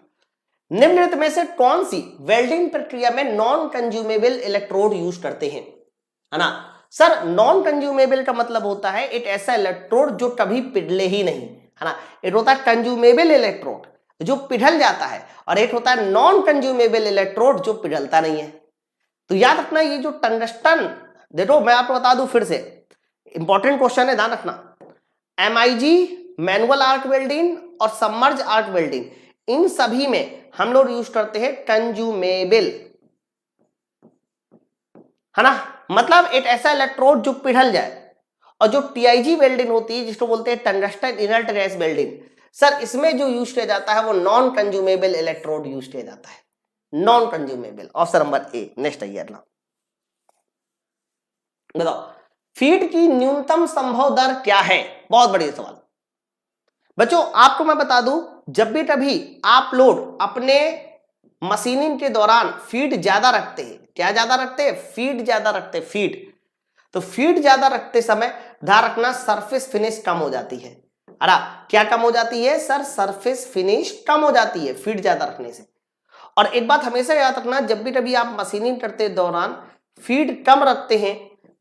निम्नलिखित में से कौन सी वेल्डिंग प्रक्रिया में नॉन कंज्यूमेबल इलेक्ट्रोड यूज करते हैं, है ना। सर नॉन कंज्यूमेबल का मतलब होता है एक ऐसा इलेक्ट्रोड जो कभी पिघले ही नहीं, है ना। एक होता है कंज्यूमेबल इलेक्ट्रोड जो पिघल जाता है, और एक होता है नॉन कंज्यूमेबल इलेक्ट्रोड जो पिघलता नहीं है। तो याद रखना ये जो टंगस्टन, देखो मैं आपको बता दूं फिर से, इंपॉर्टेंट क्वेश्चन है, ध्यान रखना। MIG मैनुअल आर्क वेल्डिंग और सबमर्ज आर्क वेल्डिंग, इन सभी में हम लोग यूज करते हैं कंज्यूमेबल, है ना। मतलब एक ऐसा इलेक्ट्रोड जो पिघल जाए। और जो TIG वेल्डिंग होती है जिसको बोलते हैं tungsten inert gas welding, sir इसमें जो यूज किया जाता है वो नॉन कंज्यूमेबल इलेक्ट्रोड यूज किया जाता है, non consumable. Option number A. Next आइए अगला, बताओ फीड की न्यूनतम संभव दर क्या है? बहुत बढ़िया सवाल। बच्चों आपको मैं बता दूं जब भी तभी आप लोग अपने मशीनिंग के दौरान फीड ज्यादा रखते हैं, क्या ज्यादा रखते हैं, फीड ज्यादा रखते हैं, फीड। तो फीड ज्यादा रखते समय ध्यान रखना सरफेस फिनिश कम हो जाती है। अरे क्या कम हो जाती है सर, सरफेस फिनिश कम हो जाती है फीड ज्यादा रखने से। और एक बात हमेशा याद रखना, जब भी कभी आप मशीनिंग करते दौरान फीड कम रखते हैं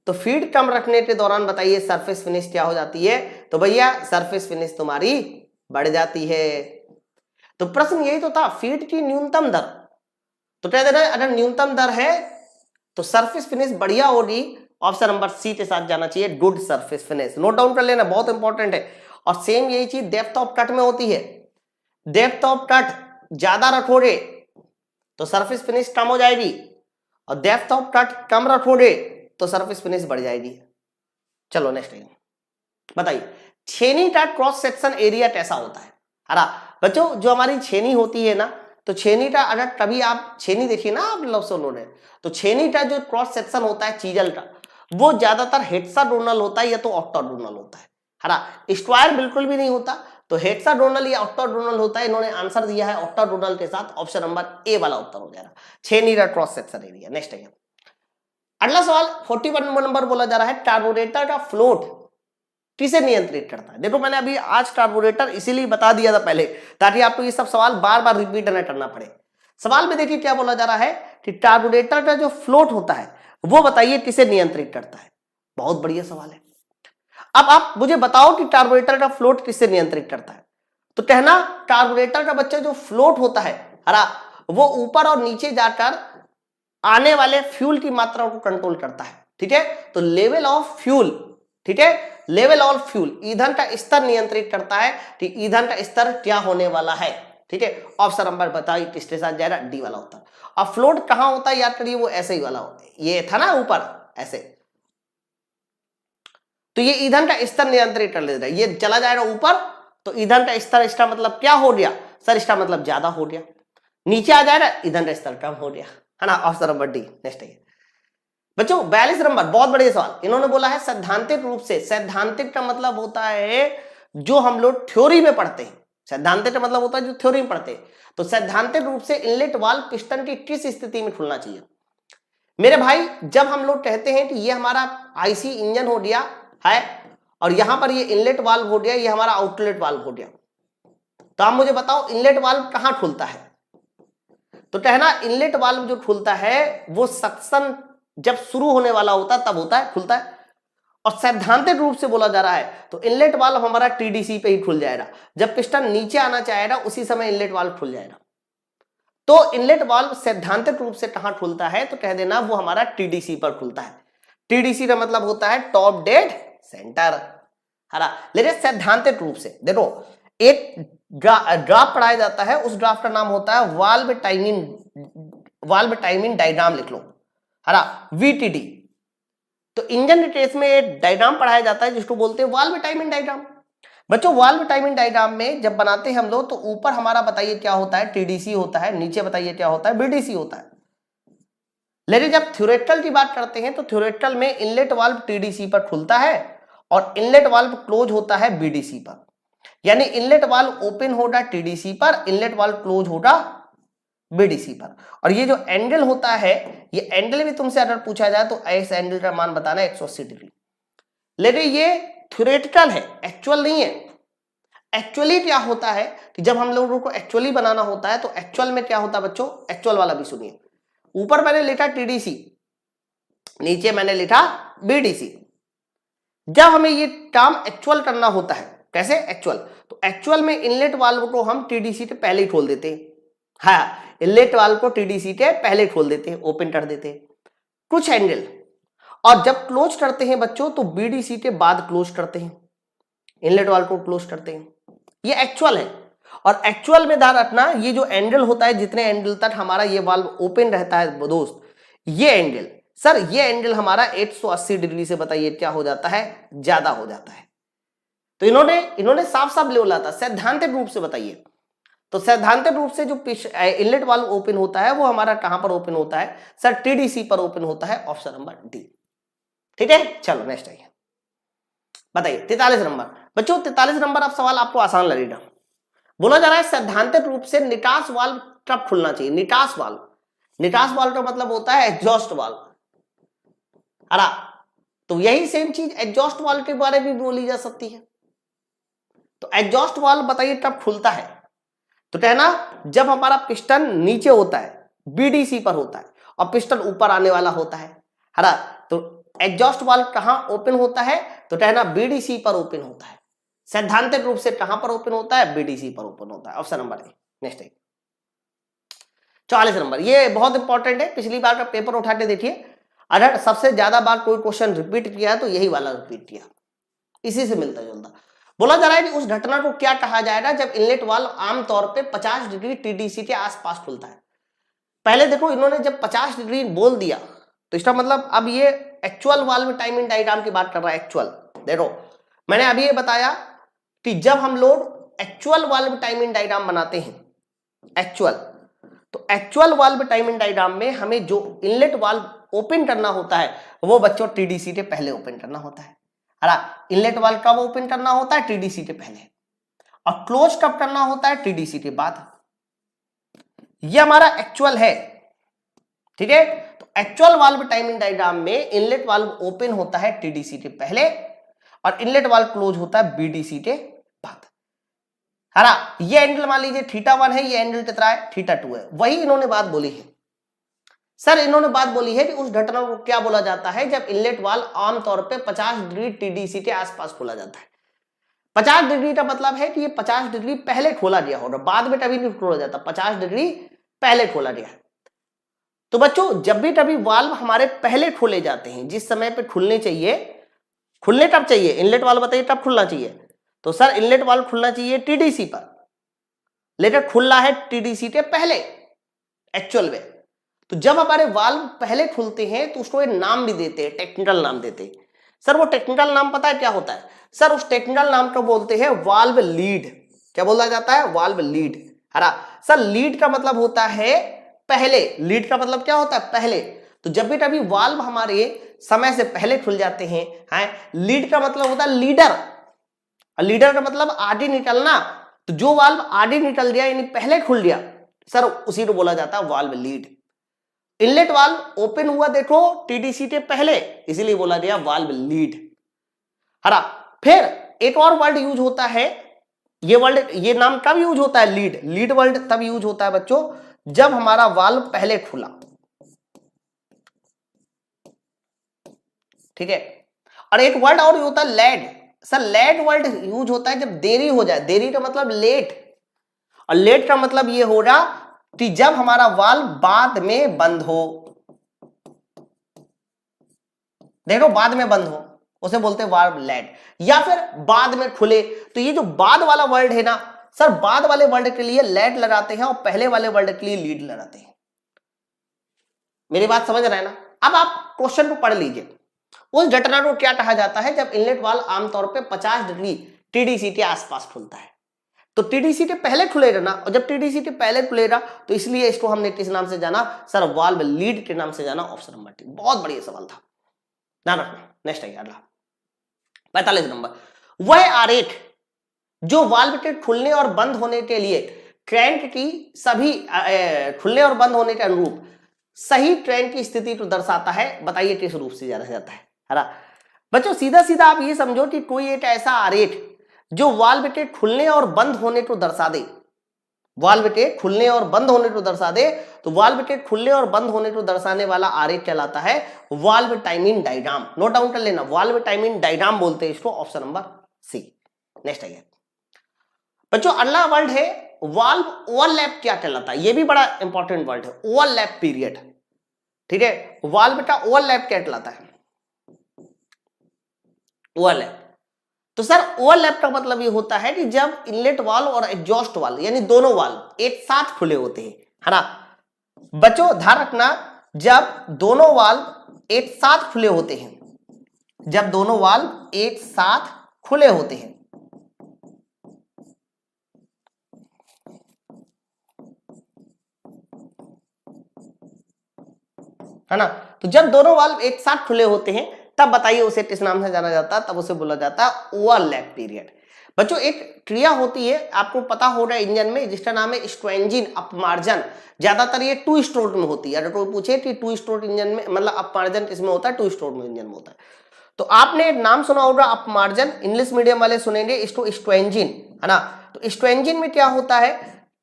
तो फीड कम रखने के दौरान बताइए सरफेस फिनिश क्या हो जाती है, तो भैया सरफेस फिनिश तुम्हारी बढ़ जाती है। तो प्रश्न यही तो था, फीड की न्यूनतम दर, तो कह दे रहे अगर न्यूनतम दर है तो सरफेस फिनिश बढ़िया होगी। ऑप्शन नंबर सी के साथ जाना चाहिए, good surface finish. Note down कर लेना, बहुत इंपॉर्टेंट है। और सेम यही चीज डेप्थ ऑफ कट में होती है, डेप्थ ऑफ कट ज्यादा रखोगे तो सरफेस फिनिश कम हो जाएगी, और डेप्थ ऑफ कट कम रखोगे तो सरफेस फिनिश बढ़ जाएगी। चलो नेक्स्ट बताइए, छेनी का क्रॉस सेक्शन एरिया कैसा होता है। अरे बच्चों जो हमारी छेनी होती है ना, तो छेनी का अगर कभी आप छेनी देखिए ना आप लोग सुनो रहे, तो छेनी का जो क्रॉस सेक्शन होता है चीजल का, वो ज्यादातर हेक्सागोनल होता है या तो ऑक्टागोनल होता है। हरा स्क्वायर बिल्कुल भी नहीं होता, तो हेक्सागोनल या ऑक्टागोनल होता है। इन्होंने आंसर दिया है ऑक्टागोनल के साथ, ऑप्शन नंबर ए वाला उत्तर हो जाएगा, छेनी का क्रॉस सेक्शन एरिया। नेक्स्ट है अगला सवाल 41 नंबर बोला जा रहा है, कार्बोरेटर का फ्लोट किसे नियंत्रित करता है। देखो मैंने अभी आज कार्बोरेटर इसीलिए बता दिया था पहले, ताकि आपको ये सब सवाल बार बार रिपीट न करना पड़े। सवाल में देखिए क्या बोला जा रहा है कि कार्बोरेटर का जो फ्लोट होता है वो बताइए किसे नियंत्रित करता है। बहुत बढ़िया सवाल है। अब आप मुझे बताओ कि कार्बोरेटर का फ्लोट किससे नियंत्रित करता है, तो कहना कार्बोरेटर का बच्चा जो फ्लोट होता है हरा, वो ऊपर और नीचे जाकर आने वाले फ्यूल की मात्रा को कंट्रोल करता है। ठीक है, तो लेवल ऑफ फ्यूल, ठीक है, लेवल ऑफ फ्यूल, ईंधन का स्तर नियंत्रित करता है कि ईंधन का स्तर क्या होने वाला है। ठीक है, ऑप्शन नंबर बताइए किसके साथ जाएगा, डी वाला उत्तर। अब फ्लोट कहां होता है याद करिए, वो ऐसे ही वाला होता है, ये था ना ऊपर ऐसे, तो ये ईंधन का स्तर नियंत्रित कर लेता है। ये चला जाएगा ऊपर तो ईंधन का स्तर, इसका मतलब क्या हो गया सर, इसका मतलब ज्यादा हो गया। नीचे आ जाएगा ईंधन का स्तर कम हो गया, है ना, ऑप्शन नंबर डी। नेक्स्ट है बच्चों 42 नंबर, बहुत बढ़िया सवाल। इन्होंने बोला है सैद्धांतिक रूप से, सैद्धांतिक का मतलब होता है जो हम लोग थ्योरी में पढ़ते हैं, सैद्धांतिक का मतलब होता है जो थ्योरी में पढ़ते हैं। तो सैद्धांतिक रूप से इनलेट वाल्व पिस्टन की किस स्थिति में खुलना चाहिए मेरे भाई, जब हम लोग कहते हैं कि ये हमारा आईसी इंजन हो गया है और यहां पर ये इनलेट वाल्व हो गया, ये हमारा आउटलेट वाल्व हो गया, तो आप मुझे बताओ इनलेट वाल्व कहां खुलता है। तो कहना इनलेट वाल्व जो खुलता है वो सक्शन जब शुरू होने वाला होता है तब होता है, खुलता है। और सैद्धांतिक रूप से बोला जा रहा है तो इनलेट वाल्व हमारा टीडीसी पे ही खुल जाएगा, जब पिस्टन नीचे आना चाहेगा उसी समय इनलेट वाल्व खुल जाएगा। तो इनलेट वाल्व सैद्धांतिक रूप से कहां खुलता है, तो कह देना वो हमारा टीडीसी पर खुलता है। टीडीसी का मतलब होता है टॉप डेड सेंटर, हरा। लेकिन सैद्धांतिक रूप से देखो एक ड्राफ्ट पढ़ाया जाता है, उस ड्राफ्ट का नाम होता है वाल्व टाइमिंग डायग्राम, लिख लो हरा, वीटीडी। तो इंजन के केस में एक डायग्राम पढ़ाया जाता है जिसको बोलते हैं वाल्व टाइमिंग डायग्राम। बच्चों वाल्व टाइमिंग डायग्राम में जब बनाते हैं हम लोग, तो ऊपर हमारा बताइए क्या होता है, टीडीसी होता है, नीचे बताइए क्या होता है, बीडीसी होता है। लेकिन जब थ्योरेटिकल की बात करते हैं तो थ्योरेटिकल में इनलेट वाल्व टीडीसी पर खुलता है और इनलेट वाल्व क्लोज होता है बीडीसी पर। यानी इनलेट वाल्व ओपन होगा टीडीसी पर, इनलेट वाल्व क्लोज होगा बीडीसी पर। और ये जो एंगल होता है, ये एंगल भी तुमसे अगर पूछा जाए तो इस एंगल का मान बताना 180 डिग्री। लेकिन ये थ्योरेटिकल है, एक्चुअल नहीं है। एक्चुअली क्या होता है कि जब हम लोगों को एक्चुअली बनाना होता है तो एक्चुअल में क्या होता है बच्चों, एक्चुअल वाला भी सुनिए। ऊपर मैंने लिखा टीडीसी, नीचे मैंने लिखा बीडीसी। जब हमें ये काम एक्चुअल करना होता है, कैसे एक्चुअल, तो एक्चुअल में इनलेट वाल्व को हम टीडीसी के पहले ही खोल देते हैं। हाँ, इनलेट वाल्व को टीडीसी के पहले खोल देते हैं, ओपन कर देते हैं कुछ एंगल। और जब क्लोज करते हैं बच्चों तो बीडीसी के बाद क्लोज करते हैं, इनलेट वाल्व को क्लोज करते हैं। ये एक्चुअल है। और एक्चुअल में ध्यान रखना, ये जो एंगल होता है, जितने एंगल तक हमारा ये वाल्व ओपन रहता है दोस्त, ये एंगल सर, ये एंगल हमारा 180 डिग्री से बताइए क्या हो जाता है, ज्यादा हो जाता है। तो इन्होंने साफ साफ बोला था सैद्धांतिक रूप से बताइए। तो सैद्धांतिक रूप से जो इनलेट वाल्व ओपन होता है वो हमारा कहां पर ओपन होता है सर, टीडीसी पर ओपन होता है, ऑप्शन नंबर डी। ठीक है, चलो नेक्स्ट आइए बताइए 43 नंबर। बच्चों 43 नंबर अब सवाल आपको आसान लगेगा, बोला जा रहा है सैद्धांतिक रूप से निकास वाल्व कब खुलना चाहिए? निकास वाल्व का मतलब होता है एग्जॉस्ट वाल्व। अरा तो यही सेम चीज एग्जॉस्ट वाल्व के बारे में बोली जा सकती है। तो एग्जॉस्ट वाल्व बताइए कब खुलता है? तो कहना जब हमारा पिस्टन नीचे होता है, बीडीसी पर होता है, और पिस्टन ऊपर आने वाला होता है ना। तो एग्जॉस्ट वाल्व कहां ओपन होता है? तो कहना बीडीसी पर ओपन होता है। सैद्धांतिक रूप से कहां पर ओपन होता है? बीडीसी पर ओपन होता है। Option number A. नेक्स्ट है 44 नंबर, ये बहुत इंपॉर्टेंट है, पिछली बार का पेपर उठा के देखिए। अगर सबसे ज्यादा बार कोई क्वेश्चन रिपीट किया तो यही वाला रिपीट किया, इसी से मिलता जुलता। बोला जा रहा है कि उस घटना को क्या कहा जाएगा जब इनलेट वाल्व आमतौर पे 50 डिग्री टीडीसी के आसपास खुलता है। पहले देखो इन्होंने जब 50 डिग्री बोल दिया तो इसका मतलब अब ये एक्चुअल वाल्व टाइमिंग डायग्राम की बात कर रहा है। एक्चुअल देखो मैंने अभी ये बताया कि जब हम लोग एक्चुअल वाल्व टाइमिंग डायग्राम बनाते हैं, एक्चुअल, तो एक्चुअल वाल्व टाइमिंग डायग्राम में हमें जो इनलेट वाल्व ओपन करना होता है वो बच्चों टीडीसी के पहले ओपन करना होता है। इनलेट वाल्व कब ओपन करना होता है? टीडीसी के पहले। और क्लोज कब करना होता है? टीडीसी के बाद। ये हमारा एक्चुअल है, ठीक है। तो एक्चुअल वाल्व टाइमिंग डायग्राम में इनलेट वाल्व ओपन होता है टीडीसी के पहले और इनलेट वाल्व क्लोज होता है बीडीसी के बाद। है ना। ये एंगल मान लीजिए θ1 है, ये एंगल कितना है? θ2 है। वही इन्होंने बात बोली है सर, इन्होंने बात बोली है कि उस घटना को क्या बोला जाता है जब इनलेट वाल्व आमतौर पे 50 डिग्री टीडीसी के आसपास खोला जाता है। 50 डिग्री का मतलब है कि ये 50 डिग्री पहले खोला गया होगा, बाद में कभी नहीं खोला जाता, 50 डिग्री पहले खोला गया। तो बच्चों जब भी कभी वाल्व हमारे पहले खोले जाते हैं, जिस समय पे खुलने चाहिए, खुलने कब चाहिए? इनलेट वाल्व बताइए कब खुलना चाहिए? तो सर इनलेट वाल्व खुलना चाहिए टीडीसी पर, लेकिन खुल रहा है टीडीसी के पहले एक्चुअल में। तो जब हमारे वाल्व पहले खुलते हैं तो उसको एक नाम भी देते हैं, टेक्निकल नाम देते हैं। सर वो टेक्निकल नाम पता है क्या होता है? सर उस टेक्निकल नाम को बोलते हैं वाल्व लीड। क्या बोला जाता है? Valve lead. है ना। सर लीड का मतलब होता है पहले। लीड का मतलब क्या होता है? पहले। तो जब भी कभी वाल्व हमारे समय से पहले खुल जाते हैं, लीड का मतलब होता है लीडर। लीडर का मतलब आगे निकलना। तो जो वाल्व आगे निकल गया यानी पहले खुल गया, सर उसी को बोला जाता है valve lead. Inlet valve open हुआ देखो टीडीसी के पहले, इसीलिए बोला गया वाल्व लीड। हरा। फिर एक और वर्ड यूज होता है, ये वर्ड, ये नाम कब यूज होता है? लीड। लीड वर्ड तब यूज होता है बच्चों जब हमारा वाल्व पहले खुला, ठीक है। और एक वर्ड और होता है lag. Sir lag word use होता है जब देरी हो जाए। देरी का मतलब लेट, और लेट का मतलब ये होगा कि जब हमारा वाल्व बाद में बंद हो। देखो बाद में बंद हो उसे बोलते हैं वाल्व लैग, या फिर बाद में खुले। तो ये जो बाद वाला वर्ड है ना सर, बाद वाले वर्ड के लिए लैग लगाते हैं और पहले वाले वर्ड के लिए लीड लगाते हैं। मेरी बात समझ रहे हैं ना। अब आप क्वेश्चन को पढ़ लीजिए। उस घटना को क्या कहा जाता है जब इनलेट वाल्व आमतौर पे 50 डिग्री टीडीसी के आसपास खुलता है? तो टीडीसी के पहले खुलेगा ना, और जब टीडीसी के पहले खुलेगा तो इसलिए इसको हमने किस नाम से जाना? सर वाल्व लीड के नाम से जाना। Option number T. बहुत बढ़िया सवाल था, ध्यान रखना। नेक्स्ट है अगला 45 नंबर, वह आरेख जो वाल्व के खुलने और बंद होने के लिए क्रैंक की सभी खुलने और बंद होने के अनुरूप सही क्रैंक की स्थिति को दर्शाता है, बताइए किस रूप से जाना जाता है? बच्चों सीधा सीधा आप ये समझो कि कोई एक ऐसा आरेख जो वाल्व के खुलने और बंद होने को दर्शा दे, वाल्व के खुलने और बंद होने को दर्शा दे, तो वाल्व के खुलने और बंद होने को दर्शाने वाला आरेख कहलाता है valve timing diagram. Note down कर लेना, वाल्व टाइमिंग डायग्राम बोलते हैं इसको। Option number C. नेक्स्ट है बच्चों अगला वर्ड है वाल्व ओवरलैप। क्या कहलाता है? ये भी बड़ा इंपॉर्टेंट वर्ड है, ओवरलैप पीरियड, ठीक है। वाल्व का ओवरलैप क्या कहलाता है? ओवरलैप। तो सर ओवरलैप का मतलब ये होता है कि जब इनलेट वाल्व और एग्जॉस्ट वाल्व यानी दोनों वाल्व एक साथ खुले होते हैं, है ना। बच्चों ध्यान रखना, जब दोनों वाल्व एक साथ खुले होते हैं, जब दोनों वाल्व एक साथ खुले होते हैं, है ना। तो जब दोनों वाल्व एक साथ खुले होते हैं तब बताइए उसे किस नाम से जाना जाता है? तब उसे बोला जाता है ओवरलैप पीरियड। बच्चों एक क्रिया होती है, आपको पता हो रहा है इंजन में, जिसका नाम है स्ट्रेंजिन अपमार्जन। ज्यादातर ये 2 स्ट्रोक में होती है। अगर कोई पूछे कि 2 स्ट्रोक इंजन में मतलब अपमार्जन किसमें होता है, 2 स्ट्रोक में इंजन में होता है। तो आपने नाम सुना होगा अपमार्जन, इंग्लिश मीडियम वाले सुनेंगे इसको स्ट्रेंजिन, है ना। तो स्ट्रेंजिन में क्या होता है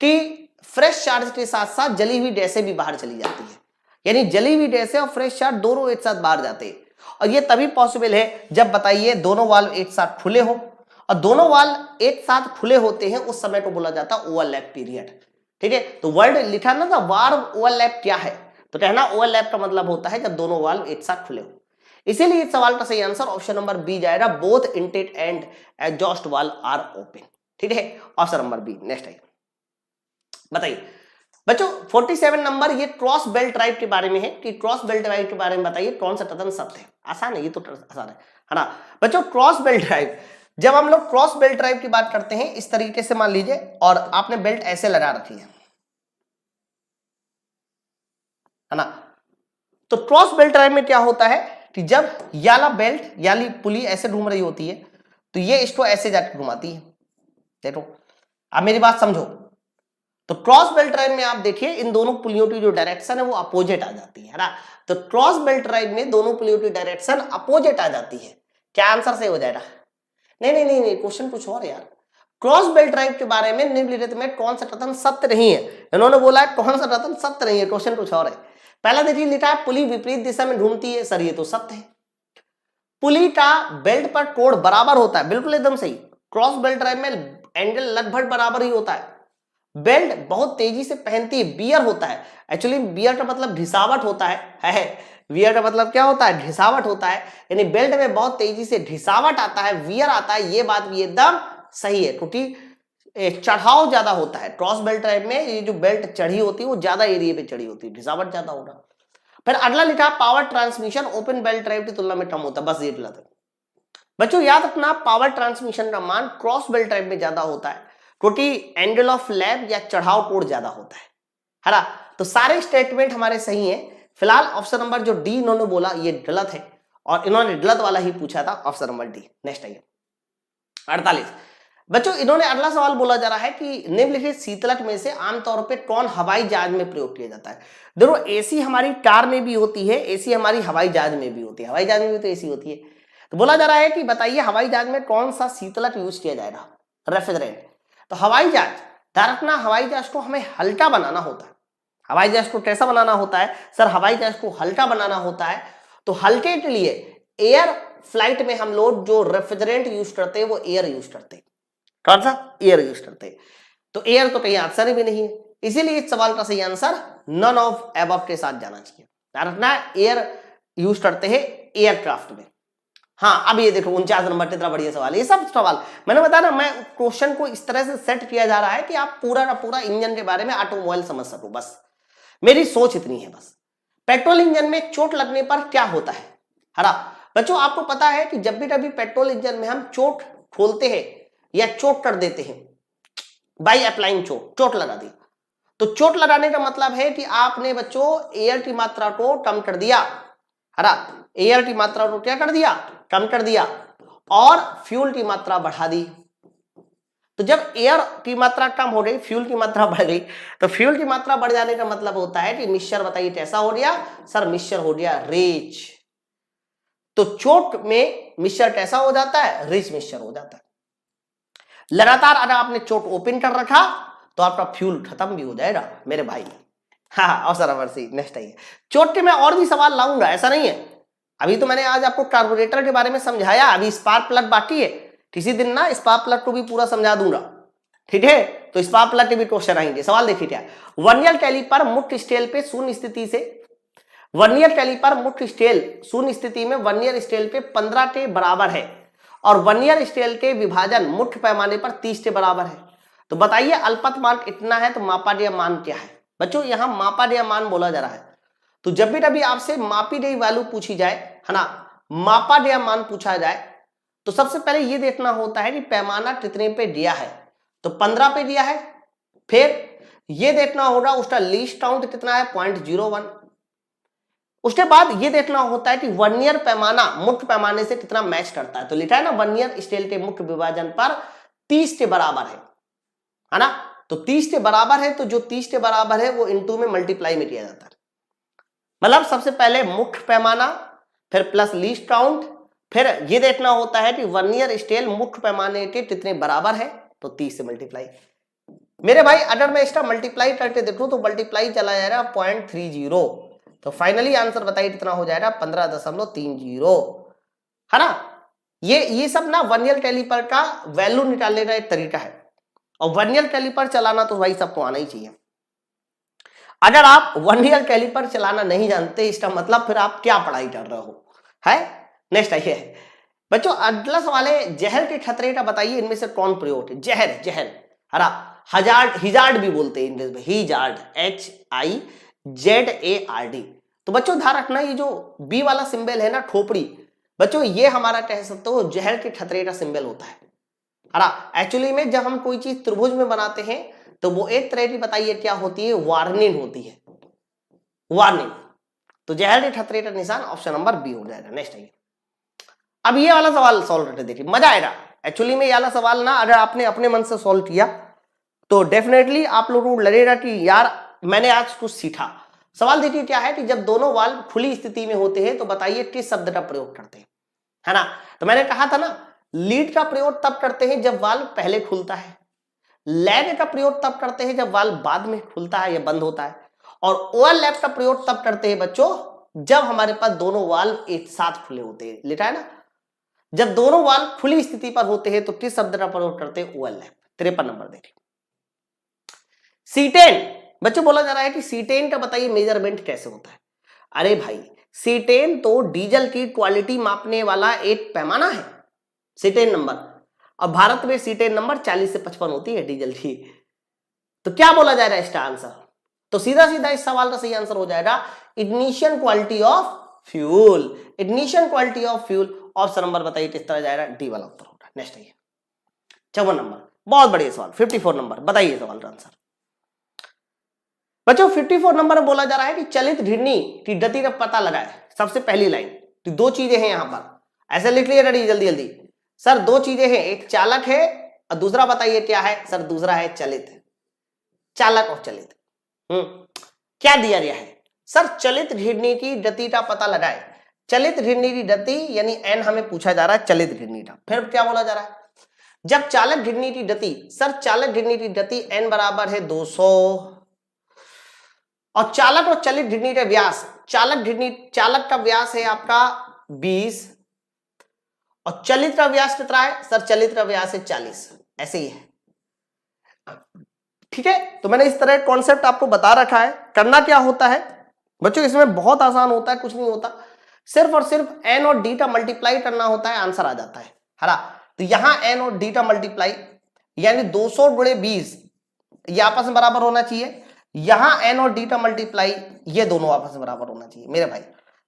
कि फ्रेश चार्ज के साथ साथ जली हुई गैसें भी बाहर चली जाती है, यानी जली हुई गैसें और फ्रेश चार्ज दोनों एक साथ बाहर जाते हैं। और ये तभी पॉसिबल है जब बताइए दोनों वाल्व एक साथ खुले हो, और दोनों वाल्व एक साथ खुले होते हैं उस समय को बोला जाता है ओवरलैप पीरियड। ठीक है, तो वर्ड लिखा ना था वाल्व ओवरलैप क्या है, तो कहना ओवरलैप का मतलब होता है जब दोनों वाल्व एक साथ खुले हो। इसीलिए इस सवाल का सही आंसर ऑप्शन नंबर बी जाएगा, both intake and exhaust valve are open. ठीक है, ऑप्शन नंबर बी। नेक्स्ट है, बताइए बच्चों 47 नंबर, ये क्रॉस बेल्ट ड्राइव के बारे में है कि क्रॉस बेल्ट ड्राइव के बारे में बताइए कौन सा तदन शब्द है। आसान है, ये तो आसान है ना बच्चों। क्रॉस बेल्ट ड्राइव, जब हम लोग क्रॉस बेल्ट ड्राइव की बात करते हैं इस तरीके से मान लीजिए, और आपने बेल्ट ऐसे लगा रखी है ना। तो क्रॉस बेल्ट ड्राइव में क्या होता है कि जब याला बेल्ट याली पुली ऐसे घूम रही होती है तो ये इसको ऐसे जाकर घुमाती है। देखो अब मेरी बात समझो, तो क्रॉस बेल्ट ड्राइव में आप देखिए इन दोनों पुलियों की जो डायरेक्शन है वो अपोजिट आ जाती है ना। तो क्रॉस बेल्ट ड्राइव में दोनों पुलियों की डायरेक्शन अपोजिट आ जाती है। क्या आंसर सही हो जाएगा? नहीं नहीं नहीं नहीं, क्वेश्चन कुछ और यार। क्रॉस बेल्ट ड्राइव के बारे में निम्नलिखित में कौन सा कथन सत्य नहीं है, इन्होंने बोला है कौन सा कथन सत्य नहीं है, क्वेश्चन कुछ और है। पहला देखिए लिखा है पुली विपरीत दिशा में घूमती है, सर ये तो सत्य है। पुली का बेल्ट पर कोण बराबर होता है, बिल्कुल एकदम सही। क्रॉस बेल्ट ड्राइव में एंगल लगभग बराबर ही होता है। बेल्ट बहुत तेजी से पहनती है, बियर होता है। एक्चुअली बियर का मतलब घिसावट होता है। वियर का मतलब क्या होता है? घिसावट होता है, यानी बेल्ट में बहुत तेजी से घिसावट आता है, वियर आता है। ये बात भी एकदम सही है, क्योंकि चढ़ाव ज्यादा होता है क्रॉस बेल्ट ड्राइव में। ये जो बेल्ट चढ़ी होती है वो ज्यादा एरिया पे चढ़ी होती है, घिसावट ज्यादा होगा। फिर अगला लिखा power transmission open belt drive की तुलना में कम होता है, बस ये गलत है बच्चों। याद रखना पावर ट्रांसमिशन का मान क्रॉस बेल्ट ड्राइव में ज्यादा होता है, क्योंकि एंगल ऑफ लैब या चढ़ाव कोण ज्यादा होता है ना। तो सारे स्टेटमेंट हमारे सही हैं। फिलहाल ऑप्शन नंबर जो डी इन्होंने बोला ये गलत है, और इन्होंने गलत वाला ही पूछा था, ऑप्शन नंबर डी। नेक्स्ट आइए 48 बच्चों, इन्होंने अगला सवाल बोला जा रहा है कि निम्नलिखित शीतलक में से आमतौर पे कौन हवाई जहाज में प्रयोग किया जाता है। देखो एसी हमारी कार में भी होती है, एसी हमारी हवाई जहाज में भी होती है, हवाई जहाज में भी तो एसी होती है। तो बोला जा रहा है कि बताइए हवाई जहाज में कौन सा शीतलक यूज किया जाएगा, रेफ्रिजरेंट। तो हवाई जहाज, ध्यान रखना हवाई जहाज को हमें हल्का बनाना होता है। हवाई जहाज को कैसा बनाना होता है सर? हवाई जहाज को हल्का बनाना होता है। तो हल्के के लिए एयर फ्लाइट में हम लोग जो रेफ्रिजरेंट यूज करते हैं वो एयर यूज करते हैं। कौन सा? एयर यूज करते हैं। तो एयर तो कहीं आंसर भी नहीं है, इसीलिए इस सवाल का सही आंसर नन ऑफ एबव के साथ जाना चाहिए। ध्यान रखना एयर यूज करते हैं एयरक्राफ्ट में। हाँ अब ये देखो 49 नंबर, कितना बढ़िया सवाल है। ये सब सवाल मैंने बताया ना, मैं क्वेश्चन को इस तरह से सेट किया जा रहा है कि आप पूरा का पूरा इंजन के बारे में ऑटोमोबाइल समझ सको, बस मेरी सोच इतनी है बस। पेट्रोल इंजन में चोट लगने पर क्या होता है? हरा बच्चों आपको पता है कि जब भी कभी पेट्रोल इंजन में हम चोट खोलते हैं या चोट कर देते हैं, बाई अप्लाइंग चोट लगा दी, तो चोट लगाने का मतलब है कि आपने बच्चों एयर की मात्रा को कम कर दिया। हरा एयर की मात्रा को क्या कर दिया? कम कर दिया, और फ्यूल की मात्रा बढ़ा दी। तो जब एयर की मात्रा कम हो गई, फ्यूल की मात्रा बढ़ गई, तो फ्यूल की मात्रा बढ़ जाने का मतलब होता है कि मिक्सचर, बताइए कैसा हो गया सर? मिक्सचर हो गया रिच। तो चोट में मिक्सचर कैसा हो जाता है? रिच मिक्सचर हो जाता है। लगातार अगर आपने चोट ओपन कर रखा तो आपका फ्यूल खत्म भी हो जाएगा मेरे भाई। हाँ अवसर नंबर सी। नेक्स्ट आइए, चोट के मैं और भी सवाल लाऊंगा, ऐसा नहीं है। अभी तो मैंने आज आपको कार्बोरेटर के बारे में समझाया, अभी स्पार्क प्लग बाकी है। किसी दिन ना स्पार्क प्लग को भी पूरा समझा दूंगा, ठीक है? तो स्पार्क प्लग के भी क्वेश्चन आएंगे। सवाल देखिए क्या, वर्नियर कैलिपर मुख्य स्केल पे शून्य स्थिति से, वर्नियर कैलिपर मुख्य स्केल शून्य स्थिति में वर्नियर स्केल पे 15 के बराबर है, और वर्नियर स्केल के विभाजन मुख्य पैमाने पर 30 के बराबर है। तो बताइए अल्पत मान इतना है तो मापा गया मान क्या है? बच्चों यहां मापा गया मान बोला जा रहा है। तो जब भी कभी आपसे मापी गई वैल्यू पूछी जाए, है ना, मापा गया मान पूछा जाए, तो सबसे पहले ये देखना होता है कि पैमाना कितने पे दिया है। तो 15 पे दिया है। फिर ये देखना होगा उसका लीस्ट काउंट कितना है, 0.01। उसके बाद ये देखना होता है कि वर्नियर पैमाना मुख्य पैमाने से कितना मैच करता है। तो लिखा है ना वर्नियर स्केल के मुख्य विभाजन पर 30 के बराबर है ना। तो 30 के बराबर है, तो जो 30 के बराबर है वो इनटू में मल्टीप्लाई में किया जाता है। मतलब सबसे पहले मुख्य पैमाना, फिर प्लस लीस्ट काउंट, फिर ये देखना होता है कि वर्नियर स्केल मुख्य पैमाने के कितने बराबर है, तो 30 से मल्टीप्लाई। मेरे भाई अगर मैं इसका मल्टीप्लाई करके देखूं तो मल्टीप्लाई चला जाएगा 0.30, तो फाइनली आंसर बताइए कितना हो जाएगा 15.30, है ना। ये सब ना वर्नियर कैलिपर का वैल्यू निकालने का एक तरीका है, और वर्नियर कैलिपर चलाना तो भाई सबको आना ही चाहिए। अगर आप वर्नियर कैलिपर चलाना नहीं जानते, इसका मतलब फिर आप क्या पढ़ाई कर रहे हो, है। नेक्स्ट आइए बच्चों, अगला सवाल है जहर के खतरे का बताइए इनमें से कौन प्रयोग है। जहर, जहर, है ना, हजार्ड, हिजार्ड भी बोलते हैं इंग्लिश में, हिजार्ड, HIZARD। तो बच्चों ध्यान रखना, ये जो बी वाला सिंबल है ना, खोपड़ी, बच्चों ये हमारा कह सकते हो जहर के खतरे का सिंबल होता है ना। एक्चुअली में जब हम कोई चीज त्रिभुज में बनाते हैं तो वो एक तरह की बताइए क्या होती है, वार्निंग होती है, वार्निंग। तो जहर के खतरे का निशान ऑप्शन नंबर बी हो जाएगा। नेक्स्ट आइए, अब ये वाला सवाल सॉल्व करके देखिए, मजा आएगा। एक्चुअली में ये वाला सवाल ना अगर आपने अपने मन से सॉल्व किया तो डेफिनेटली आप लोगों को लगेगा कि यार मैंने आज कुछ सीखा। सवाल देखिए क्या है कि जब दोनों वाल्व खुली स्थिति में होते हैं तो बताइए किस शब्द का प्रयोग करते हैं, है ना। तो मैंने कहा था ना, लीड का प्रयोग तब करते हैं जब वाल्व पहले खुलता है, लैग का प्रयोग तब करते हैं जब वाल्व बाद में खुलता है या बंद होता है, और ओवरलैप का प्रयोग तब करते हैं बच्चों जब हमारे पास दोनों वाल्व एक साथ खुले होते हैं। लिखा है ना, जब दोनों वाल्व खुली स्थिति पर होते हैं तो किस शब्द का प्रयोग करते हैं, ओवरलैप। 53 नंबर देखिए, C10 बच्चों बोला जा रहा है कि C10 का बताइए मेजरमेंट कैसे होता है। अरे भाई C10 तो डीजल की क्वालिटी मापने वाला एक पैमाना है, C10 नंबर। अब भारत में C10 नंबर 40 से 55 होती है डीजल की। तो क्या बोला जा रहा है इसका आंसर, तो सीधा सीधा इस सवाल का सही आंसर हो जाएगा ignition quality of fuel. Ignition quality of fuel option number बताइए किस तरह जाएगा, डी वाला उत्तर होगा। नेक्स्ट आइए 54 नंबर, बहुत बढ़िया सवाल। 54 नंबर बताइए सवाल का आंसर। बच्चों 54 नंबर में बोला जा रहा है कि चलित घिरनी की गति का पता लगाए। सबसे पहली लाइन, तो दो चीजें हैं यहां पर, ऐसे लिख लिया रेडी जल्दी जल्दी। सर दो चीजें हैं, एक चालक है और दूसरा बताइए क्या है, सर दूसरा है चलित। चालक और चलित, क्या दिया गया है सर, चलित घिरनी की गति का पता लगाए। चलित घिरनी की गति यानी एन हमें पूछा जा रहा है चलित घिरनी का। फिर क्या बोला जा रहा है, जब चालक घिरनी की गति, सर चालक घिरनी की गति एन बराबर है 200 और चालक और चलित घिरनी का व्यास, चालक का व्यास है आपका 20 और चलित का व्यास कितना है, सर चलित का व्यास है 40। ऐसे ही है, ठीक है। तो मैंने इस तरह कॉन्सेप्ट आपको बता रखा है। करना क्या होता है बच्चों, इसमें बहुत आसान होता है, कुछ नहीं होता, सिर्फ और सिर्फ एन और डी का मल्टीप्लाई करना होता है, आंसर आ जाता है ना। तो यहां एन और डी का मल्टीप्लाई यानी 200 गुणे 20 ये आपस में बराबर होना चाहिए, यहां एन और डी का मल्टीप्लाई ये दोनों आपस में बराबर होना चाहिए मेरे भाई।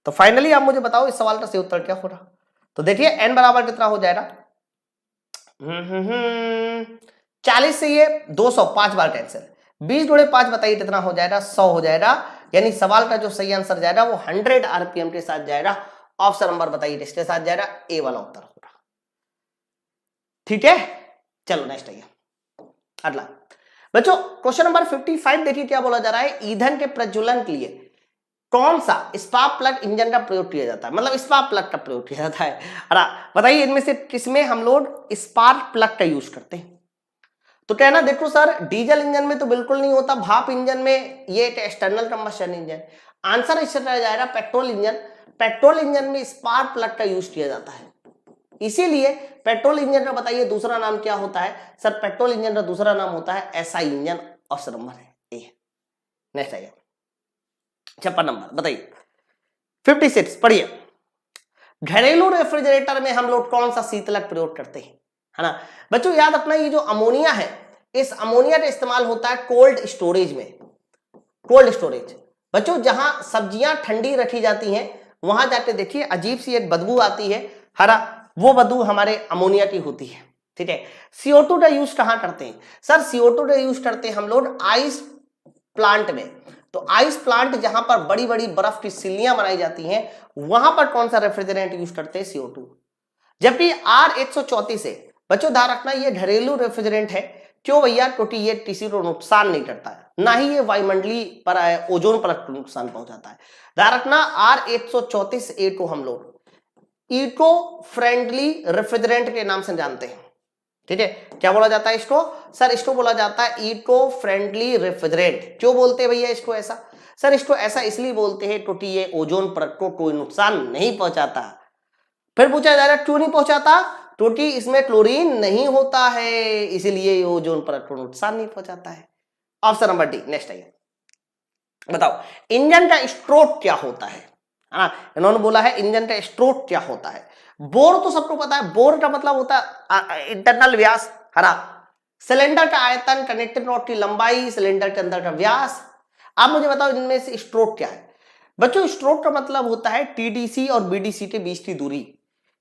तो फाइनली आप मुझे बताओ इस सवाल का सही उत्तर क्या होगा। तो देखिए एन बराबर कितना हो जाएगा, 40 से ये 200 5 बार कैंसिल, 20 गुणे 5 बताइए कितना हो जाएगा, 100 हो जाएगा। यानी सवाल का जो सही आंसर जाएगा वो 100 आरपीएम के साथ जाएगा। ऑप्शन नंबर बताइए किसके साथ जाएगा, ए वाला उत्तर होगा। ठीक है, चलो नेक्स्ट आइए अगला। बच्चों क्वेश्चन नंबर 55 देखिए क्या बोला जा रहा है, ईंधन के प्रज्वलन के लिए कौन सा स्पार्क प्लग इंजन का प्रयोग किया जाता है, मतलब स्पार्क प्लग का प्रयोग किया जाता है। बताइए इनमें से किसमें हम लोग स्पार्क प्लग का यूज करते हैं। तो कहना देखो सर डीजल इंजन में तो बिल्कुल नहीं होता, भाप इंजन में ये एक एक्सटर्नल कंबस्शन इंजन। आंसर इससे रह जाएगा पेट्रोल इंजन। पेट्रोल इंजन में स्पार्क प्लग का यूज किया जाता है, इसीलिए पेट्रोल इंजन का बताइए दूसरा नाम क्या होता है, सर पेट्रोल इंजन का दूसरा नाम होता है एसआई इंजन। ऑप्शन नंबर है ए। नेक्स्ट आइए 56 नंबर बताइए 56 पढ़िए, घरेलू रेफ्रिजरेटर में हम लोग कौन सा शीतलक प्रयोग करते हैं, है ना। बच्चों याद रखना ये जो अमोनिया है, इस अमोनिया का इस्तेमाल होता है कोल्ड स्टोरेज में। कोल्ड स्टोरेज बच्चों जहां सब्जियां ठंडी रखी जाती हैं वहां जाके देखिए अजीब सी एक बदबू आती है, हरा, वो बदबू हमारे अमोनिया की होती है। ठीक है, CO2 का यूज कहां करते हैं, सर CO2 का यूज करते हैं हम लोग आइस प्लांट में। तो आइस प्लांट जहां पर बड़ी बड़ी बर्फ की सिल्लियां बनाई जाती हैं वहां पर कौन सा रेफ्रिजरेंट यूज करते हैं, CO2। जबकि R134 से बच्चों ध्यान रखना ये घरेलू रेफ्रिजरेंट है। क्यों भैया? क्योंकि ये किसी को नुकसान नहीं करता है, ना ही ये वायुमंडलीय पर ओजोन परत को नुकसान पहुंचाता है। ध्यान रखना R134A2 हम लोग इको फ्रेंडली रेफ्रिजरेंट के नाम से जानते हैं। ठीक है, क्या बोला जाता है इसको? सर इसको बोला जाता है इको फ्रेंडली रेफ्रिजरेंट। क्यों बोलते हैं भैया इसको ऐसा? सर इसको ऐसा इसलिए बोलते हैं क्योंकि ये ओजोन परत को कोई नुकसान नहीं पहुंचाता। फिर पूछा जा रहा है क्यों नहीं पहुंचाता? क्योंकि इसमें क्लोरीन नहीं होता है, इसलिए ओजोन परत को नुकसान नहीं पहुंचाता है। Option number D. नेक्स्ट आइए, बताओ इंजन का स्ट्रोक क्या होता है? इन्होंने बोला है इंजन का स्ट्रोक क्या होता है। बोर तो सबको पता है, बोर का मतलब होता है इंटरनल व्यास, है ना। सिलेंडर का आयतन, कनेक्टिंग रॉड की लंबाई, सिलेंडर के अंदर का व्यास। आप मुझे बताओ इनमें से स्ट्रोक क्या है? बच्चों स्ट्रोक का मतलब होता है टीडीसी और बीडीसी के बीच की दूरी।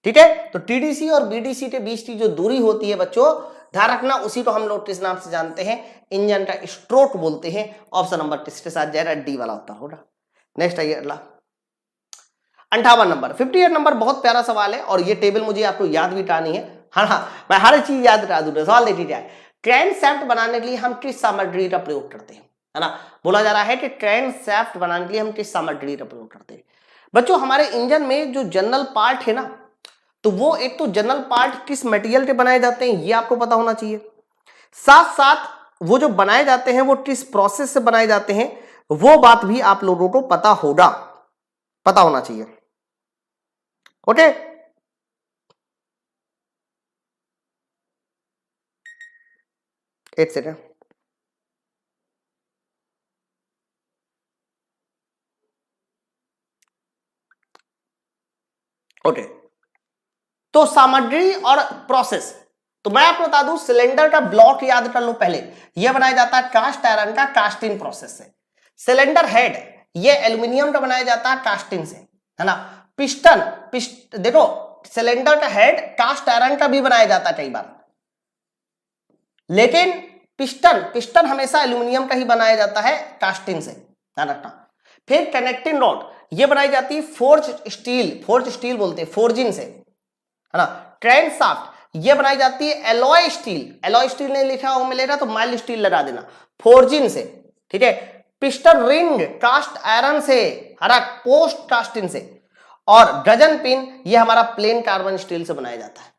ठीक है, तो टीडीसी और बीडीसी के बीच की जो दूरी होती है बच्चों, ध्यान रखना उसी को हम लोग किस नाम से जानते हैं? इंजन का स्ट्रोक बोलते हैं। ऑप्शन नंबर किसके साथ जाएगा? डी वाला उत्तर होगा। नेक्स्ट आइए अगला 58 नंबर। 58 नंबर बहुत प्यारा सवाल है और ये टेबल मुझे आपको याद भी करानी है। हाँ, मैं हर चीज याद करा दूंगा। सवाल देखिए जाए, क्रैंक शाफ्ट बनाने के लिए हम किस सामग्री का प्रयोग करते हैं? है ना, बोला जा रहा है कि क्रैंक शाफ्ट बनाने के लिए हम किस सामग्री का प्रयोग करते हैं? बच्चों हमारे इंजन में जो जनरल पार्ट है ना, तो वो एक तो जनरल पार्ट किस मटेरियल के बनाए जाते हैं ये आपको पता होना चाहिए। साथ साथ वो जो बनाए जाते हैं वो किस प्रोसेस से बनाए जाते हैं वो बात भी आप लोगों को पता होगा, पता होना चाहिए। ओके, एक सेकेंड। ओके, तो सामग्री और प्रोसेस, तो मैं आपको बता दूं सिलेंडर का ब्लॉक याद कर लो पहले, यह बनाया जाता है कास्ट आयरन का कास्टिंग प्रोसेस से। सिलेंडर हेड ये एल्यूमिनियम का बनाया जाता है कास्टिंग से, है ना। पिस्टन देखो सिलेंडर का हेड कास्ट आयरन का भी बनाया जाता है कई बार, लेकिन पिस्टन हमेशा एल्यूमिनियम का ही बनाया जाता है कास्टिंग से, ध्यान रखना। फिर कनेक्टिंग रॉड ये बनाई जाती है फोर्ज स्टील बोलते हैं, फोर्जिंग से, है ना। क्रैंक शाफ्ट ये बनाई जाती है एलॉय स्टील नहीं लिखा हो मिलेगा तो माइल्ड स्टील लगा देना, फोर्जिंग से। ठीक है, पिस्टन रिंग कास्ट आयरन से, हरा पोस्ट कास्टिंग से, और गजन पिन ये हमारा प्लेन कार्बन स्टील से बनाया जाता है।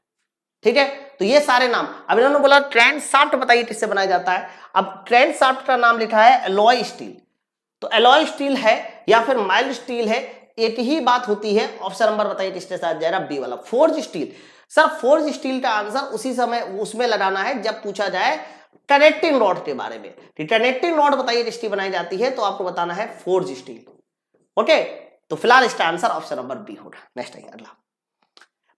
ठीक है, तो ये सारे नाम। अब इन्होंने बोला क्रैंक शाफ्ट बताइए किससे बनाया जाता है। अब क्रैंक शाफ्ट का नाम लिखा है एलॉय स्टील, तो एलॉय स्टील है या फिर माइल्ड स्टील है, एक ही बात होती है। ऑप्शन नंबर बताइए किसके साथ जाएगा? बी वाला, forge steel. Sir forge steel का आंसर उसी समय उसमें लगाना है जब पूछा जाए कनेक्टिंग रॉड के बारे में। कनेक्टिंग रॉड बताइए किसकी बनाई जाती है, तो आपको बताना है फोर्ज स्टील। ओके, तो फिलहाल इसका आंसर ऑप्शन नंबर बी होगा। नेक्स्ट आइए अगला।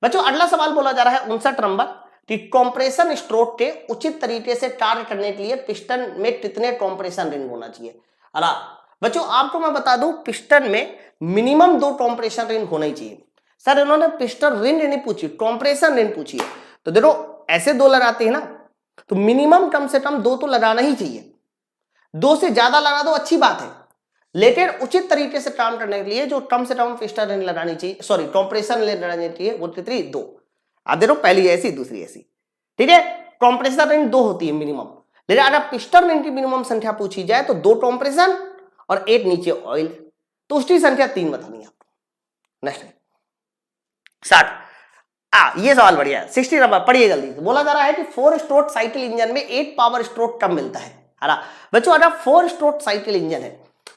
बच्चों अगला सवाल बोला जा रहा है 59 नंबर कि कॉम्प्रेशन स्ट्रोक के उचित तरीके से कार्य करने के लिए पिस्टन में कितने कॉम्प्रेशन रिंग होना चाहिए? अला बच्चों आपको मैं बता दूं पिस्टन में मिनिमम 2 कॉम्प्रेशन रिंग होना ही चाहिए। सर इन्होंने पिस्टन रिंग नहीं पूछी, कॉम्प्रेशन रिंग पूछी है, तो देखो ऐसे 2 लगाते हैं ना, तो मिनिमम कम से कम 2 तो लगाना ही चाहिए। 2 से ज्यादा लगा दो अच्छी बात है, लेकिन उचित तरीके से काम करने के लिए जो कम से कम पिस्टन रिंग लगानी चाहिए, सॉरी कॉम्प्रेशन रिंग लगानी चाहिए, वो कितनी? 2। आप देखो पहली ऐसी दूसरी ऐसी। ठीक है, कॉम्प्रेशन रिंग 2 होती है मिनिमम, लेकिन अगर पिस्टन रिंग की मिनिमम संख्या पूछी जाए तो 2 कॉम्प्रेशन और 1 नीचे ऑयल, तो उसकी संख्या 3 बतानी है आपको। नेक्स्ट 60। ये सवाल बढ़िया है, 60 नंबर पढ़िए जल्दी। तो बोला जा रहा है कि 4 स्ट्रोक साइकिल इंजन में 8 पावर स्ट्रोक कम मिलता है ना बच्चों। अगर 4 स्ट्रोक साइकिल इंजन है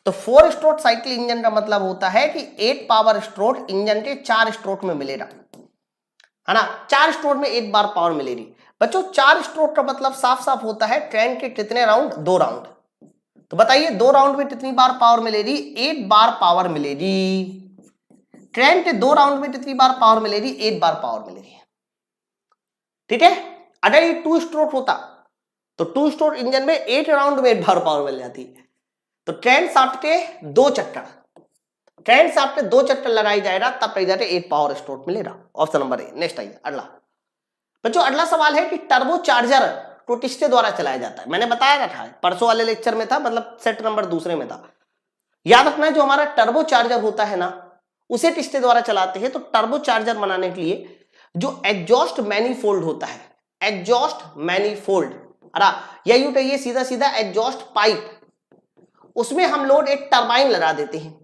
तो 4 स्ट्रोक साइकिल इंजन का मतलब होता है कि 8 पावर स्ट्रोक इंजन के 4 स्ट्रोक में मिलेगा, है ना। 4 स्ट्रोक में 8 बार पावर मिलेगी। बच्चों 4 स्ट्रोक का मतलब साफ साफ होता है ट्रेन के कितने राउंड? 2 राउंड। तो बताइए 2 राउंड में कितनी बार पावर मिलेगी? 8 बार पावर मिलेगी। ट्रेन के 2 राउंड में कितनी बार पावर मिलेगी? 8 बार पावर मिलेगी। ठीक है, अगर ये 2 स्ट्रोक होता तो 2 स्ट्रोक इंजन में 8 राउंड में 8 बार पावर मिल जाती। तो ट्रेन शाफ्ट के 2 चक्कर लगाई जाएगा तब कहीं जाके 8 पावर स्ट्रोक मिलेगा। Option number A. नेक्स्ट आइए अगला। बच्चों अगला सवाल है कि टर्बो चार्जर को किसके द्वारा चलाया जाता है? मैंने बताया था परसों वाले लेक्चर में था, मतलब सेट नंबर दूसरे में था। याद रखना है जो हमारा टर्बो चार्जर होता है ना, उसे किसके द्वारा चलाते हैं? तो टर्बो चार्जर बनाने के लिए जो एग्जॉस्ट मैनिफोल्ड होता है, एग्जॉस्ट मैनीफोल्ड, या यूं कहिए सीधा सीधा एग्जॉस्ट पाइप, उसमें हम लोग एक टरबाइन लगा देते हैं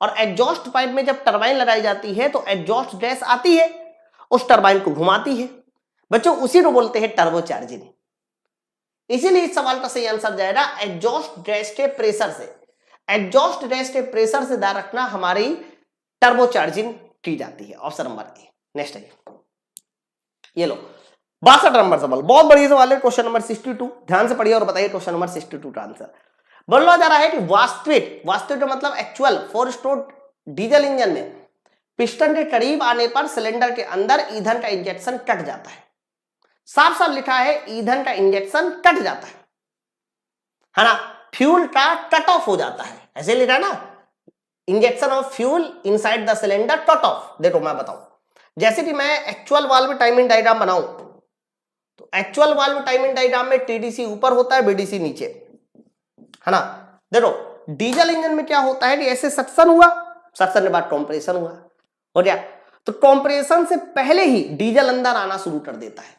और एग्जॉस्ट पाइप में जब टरबाइन लगाई जाती है तो एग्जॉस्ट गैस आती है, उस टरबाइन को घुमाती है बच्चों, उसी को बोलते हैं टर्बोचार्जिंग। इसीलिए इस सवाल का सही आंसर जाएगा एग्जॉस्ट गैस के प्रेशर से। एग्जॉस्ट गैस के प्रेशर से ध्यान रखना हमारी टर्बोचार्जिंग की जाती है। Option number A. नेक्स्ट है ये लो 62 नंबर सवाल, बहुत बढ़िया सवाल है। क्वेश्चन नंबर 62, ध्यान से पढ़िए और बताइए क्वेश्चन नंबर 62 का आंसर। बोला जा रहा है कि वास्तविक का मतलब एक्चुअल 4 स्ट्रोक डीजल इंजन में पिस्टन के करीब आने पर सिलेंडर के अंदर ईंधन का इंजेक्शन कट जाता है। साफ साफ लिखा है ईंधन का इंजेक्शन कट जाता है ना, फ्यूल का कट ऑफ हो जाता है, ऐसे लिखा है ना, injection of fuel inside the cylinder cut off. देखो मैं बताऊं, जैसे कि मैं एक्चुअल वाल्व टाइमिंग डायग्राम बनाऊं तो एक्चुअल वाल्व टाइमिंग डायग्राम में टीडीसी ऊपर होता है, बीडीसी नीचे, है ना। देखो डीजल इंजन में क्या होता है कि ऐसे सक्शन हुआ, सक्शन के बाद कंप्रेशन हुआ, हो गया। तो कंप्रेशन से पहले ही डीजल अंदर आना शुरू कर देता है,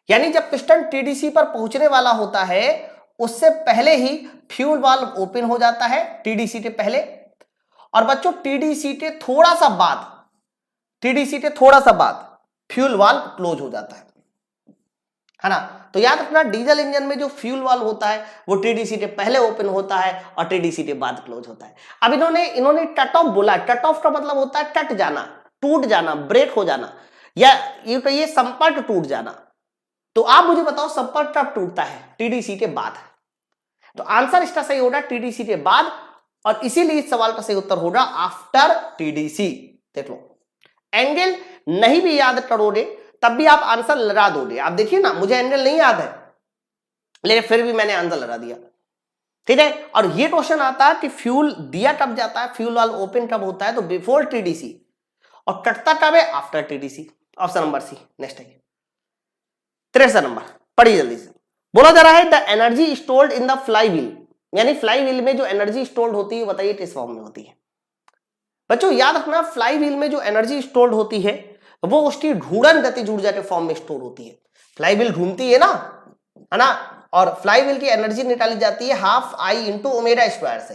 यानी जब पिस्टन टीडीसी पर पहुंचने वाला होता है उससे पहले ही फ्यूल वाल्व ओपन हो जाता है, टीडीसी के पहले। और बच्चों टीडीसी के थोड़ा सा बाद फ्यूल वाल्व क्लोज हो जाता है ना। तो याद रखना डीजल इंजन में जो फ्यूल वाल्व होता है वो टीडीसी के पहले ओपन होता है और टीडीसी के बाद क्लोज होता है। अब इन्होंने कट ऑफ बोला, कट ऑफ का मतलब होता है कट जाना, टूट जाना, ब्रेक हो जाना, या ये कहिए संपर्क टूट जाना। तो आप मुझे बताओ संपर्क कब टूटता है? टीडीसी के बाद। तो आंसर इसका सही होगा टीडीसी के बाद, और इसीलिए इस सवाल का सही उत्तर होगा आफ्टर टीडीसी। देख लो, एंगल नहीं भी याद करोगे तब भी आप आंसर लगा दोगे। आप देखिए ना, मुझे एंगल नहीं याद है लेकिन फिर भी मैंने आंसर लगा दिया, ठीक है। और ये क्वेश्चन आता है कि फ्यूल दिया कब जाता है, फ्यूल वाल्व ओपन कब होता है, तो बिफोर टीडीसी, और कटता कब है? After TDC. Option number C. Next है 63 नंबर, पढ़िए जल्दी से। बोला जा रहा है the energy stored in the fly wheel, यानी फ्लाई व्हील में जो एनर्जी स्टोर्ड होती है बताइए किस फॉर्म में होती है। बच्चों याद रखना फ्लाई व्हील में जो एनर्जी स्टोर्ड होती है वो उसकी घूर्णन गतिज ऊर्जा के फॉर्म में स्टोर होती है। फ्लाई व्हील घूमती है ना, और फ्लाई व्हील की एनर्जी निकाली जाती है half I into omega square से,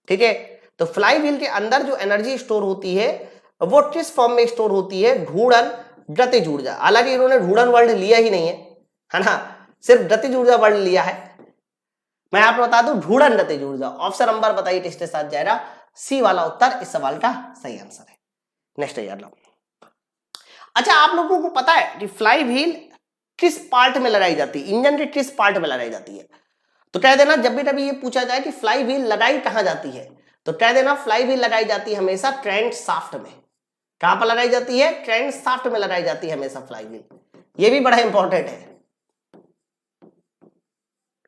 ठीक है। तो फ्लाई व्हील के अंदर जो एनर्जी स्टोर होती है वो किस फॉर्म में स्टोर होती है? घूर्णन गतिज ऊर्जा। हालांकि इन्होंने घूर्णन वर्ड लिया ही नहीं है ना, सिर्फ गतिज ऊर्जा वर्ड लिया है। मैं आपको बता दूं घूर्णन गतिज ऊर्जा। ऑप्शन नंबर बताइए किसके साथ जाएगा? सी वाला उत्तर इस सवाल का सही आंसर है। नेक्स्ट है यार लो। अच्छा, आप लोगों को पता है कि फ्लाई व्हील किस पार्ट में लगाई जाती है, इंजन के किस पार्ट में लगाई जाती है? तो कह देना, जब भी कभी ये पूछा जाए कि फ्लाई व्हील लगाई कहां जाती है तो कह देना फ्लाई व्हील लगाई जाती है हमेशा क्रैंक शाफ्ट में। कहां पर लगाई जाती है? क्रैंक शाफ्ट में लगाई जाती है हमेशा फ्लाई व्हील। ये भी बड़ा इंपॉर्टेंट है,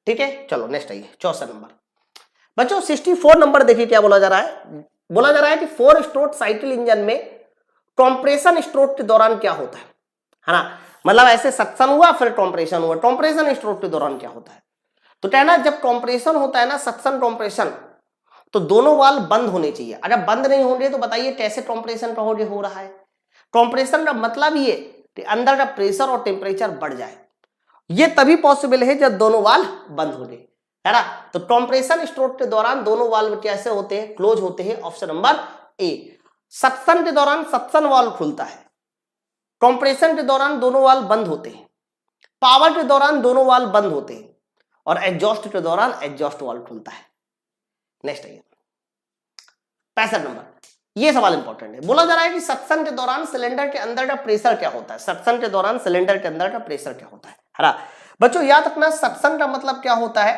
ठीक है। चलो नेक्स्ट आइए 64 नंबर। बच्चों 64 नंबर देखिए क्या बोला जा रहा है। बोला जा रहा है कि 4 स्ट्रोक साइकिल इंजन में कंप्रेशन स्ट्रोक के दौरान क्या होता है ना, मतलब ऐसे सक्शन हुआ फिर कंप्रेशन हुआ, कंप्रेशन स्ट्रोक के दौरान क्या होता है? तो कहना जब कंप्रेशन होता है ना, सक्शन कंप्रेशन, तो दोनों वाल्व बंद होने चाहिए। अगर बंद नहीं होंगे तो बताइए कैसे कंप्रेशन का हो रहा है? कंप्रेशन का मतलब ये कि अंदर का प्रेशर और टेम्परेचर बढ़ जाए, ये तभी पॉसिबल है जब दोनों वाल्व बंद हो गए, है ना। तो कंप्रेशन स्ट्रोक के दौरान दोनों वाल्व कैसे होते हैं? क्लोज होते हैं। Option number A. सक्शन के दौरान सक्शन वाल्व खुलता है, कंप्रेशन के दौरान दोनों वाल्व बंद होते हैं, पावर के दौरान दोनों वाल्व बंद होते हैं, और एग्जॉस्ट के दौरान एग्जॉस्ट वाल्व खुलता है। नेक्स्ट है 65 नंबर। ये सवाल इंपॉर्टेंट है। बोला जा रहा है कि सक्शन के दौरान सिलेंडर के अंदर का प्रेशर क्या होता है? सक्शन के दौरान सिलेंडर के अंदर का प्रेशर क्या होता है? हरा बच्चों याद रखना, सक्शन का मतलब क्या होता है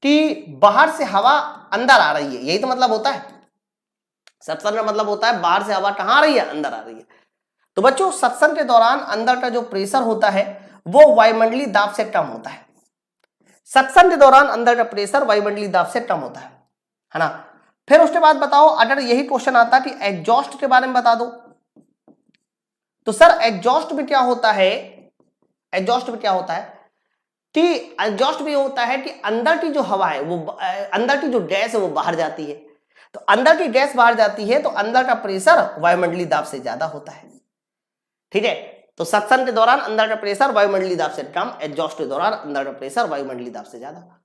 कि बाहर से हवा अंदर आ रही है, यही तो मतलब होता है। सक्शन का मतलब होता है बाहर से हवा कहां आ रही है? अंदर आ रही है। तो बच्चों सक्शन के दौरान अंदर का जो प्रेशर होता है वो वायुमंडलीय दाब से कम होता है। सक्शन के दौरान अंदर का प्रेशर वायुमंडलीय दाब से कम होता है ना। फिर उसके बाद बताओ, अगर यही क्वेश्चन आता कि एग्जॉस्ट के बारे में बता दो, तो सर एग्जॉस्ट में क्या होता है? एग्जॉस्ट में क्या होता है कि एग्जॉस्ट में होता है कि अंदर की जो हवा है वो, अंदर की जो गैस है वो बाहर जाती है। तो अंदर की गैस बाहर जाती है तो अंदर का प्रेशर वायुमंडलीय दाब से ज्यादा होता है, ठीक है। तो सक्शन के दौरान अंदर का प्रेशर वायुमंडलीय दाब से कम, एग्जॉस्ट के दौरान अंदर का प्रेशर वायुमंडलीय दाब से ज्यादा।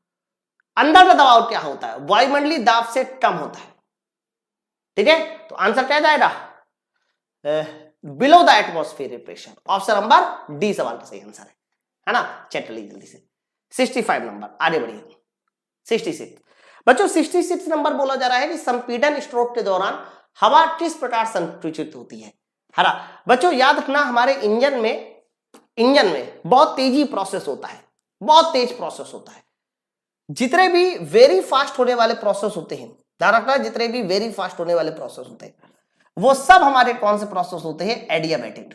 अंदर का दबाव क्या होता है? वायुमंडलीय दाब से कम होता है। ठीक है, तो आंसर क्या जाएगा? Below the atmospheric pressure. Option number D सवाल का सही आंसर है ना। चेक कर लीजिए जल्दी से। 65 नंबर, आगे बढ़िए। 66 बच्चों, 66 नंबर बोला जा रहा है कि संपीड़न स्ट्रोक के दौरान हवा किस प्रकार संकुचित होती है। हरा बच्चों याद रखना, हमारे इंजन में बहुत तेजी प्रोसेस होता है, बहुत तेज प्रोसेस होता है। जितने भी वेरी फास्ट होने वाले प्रोसेस होते हैं, ध्यान रखना, जितने भी वेरी फास्ट होने वाले प्रोसेस होते हैं वो सब हमारे कौन से प्रोसेस होते हैं? एडियाबैटिक।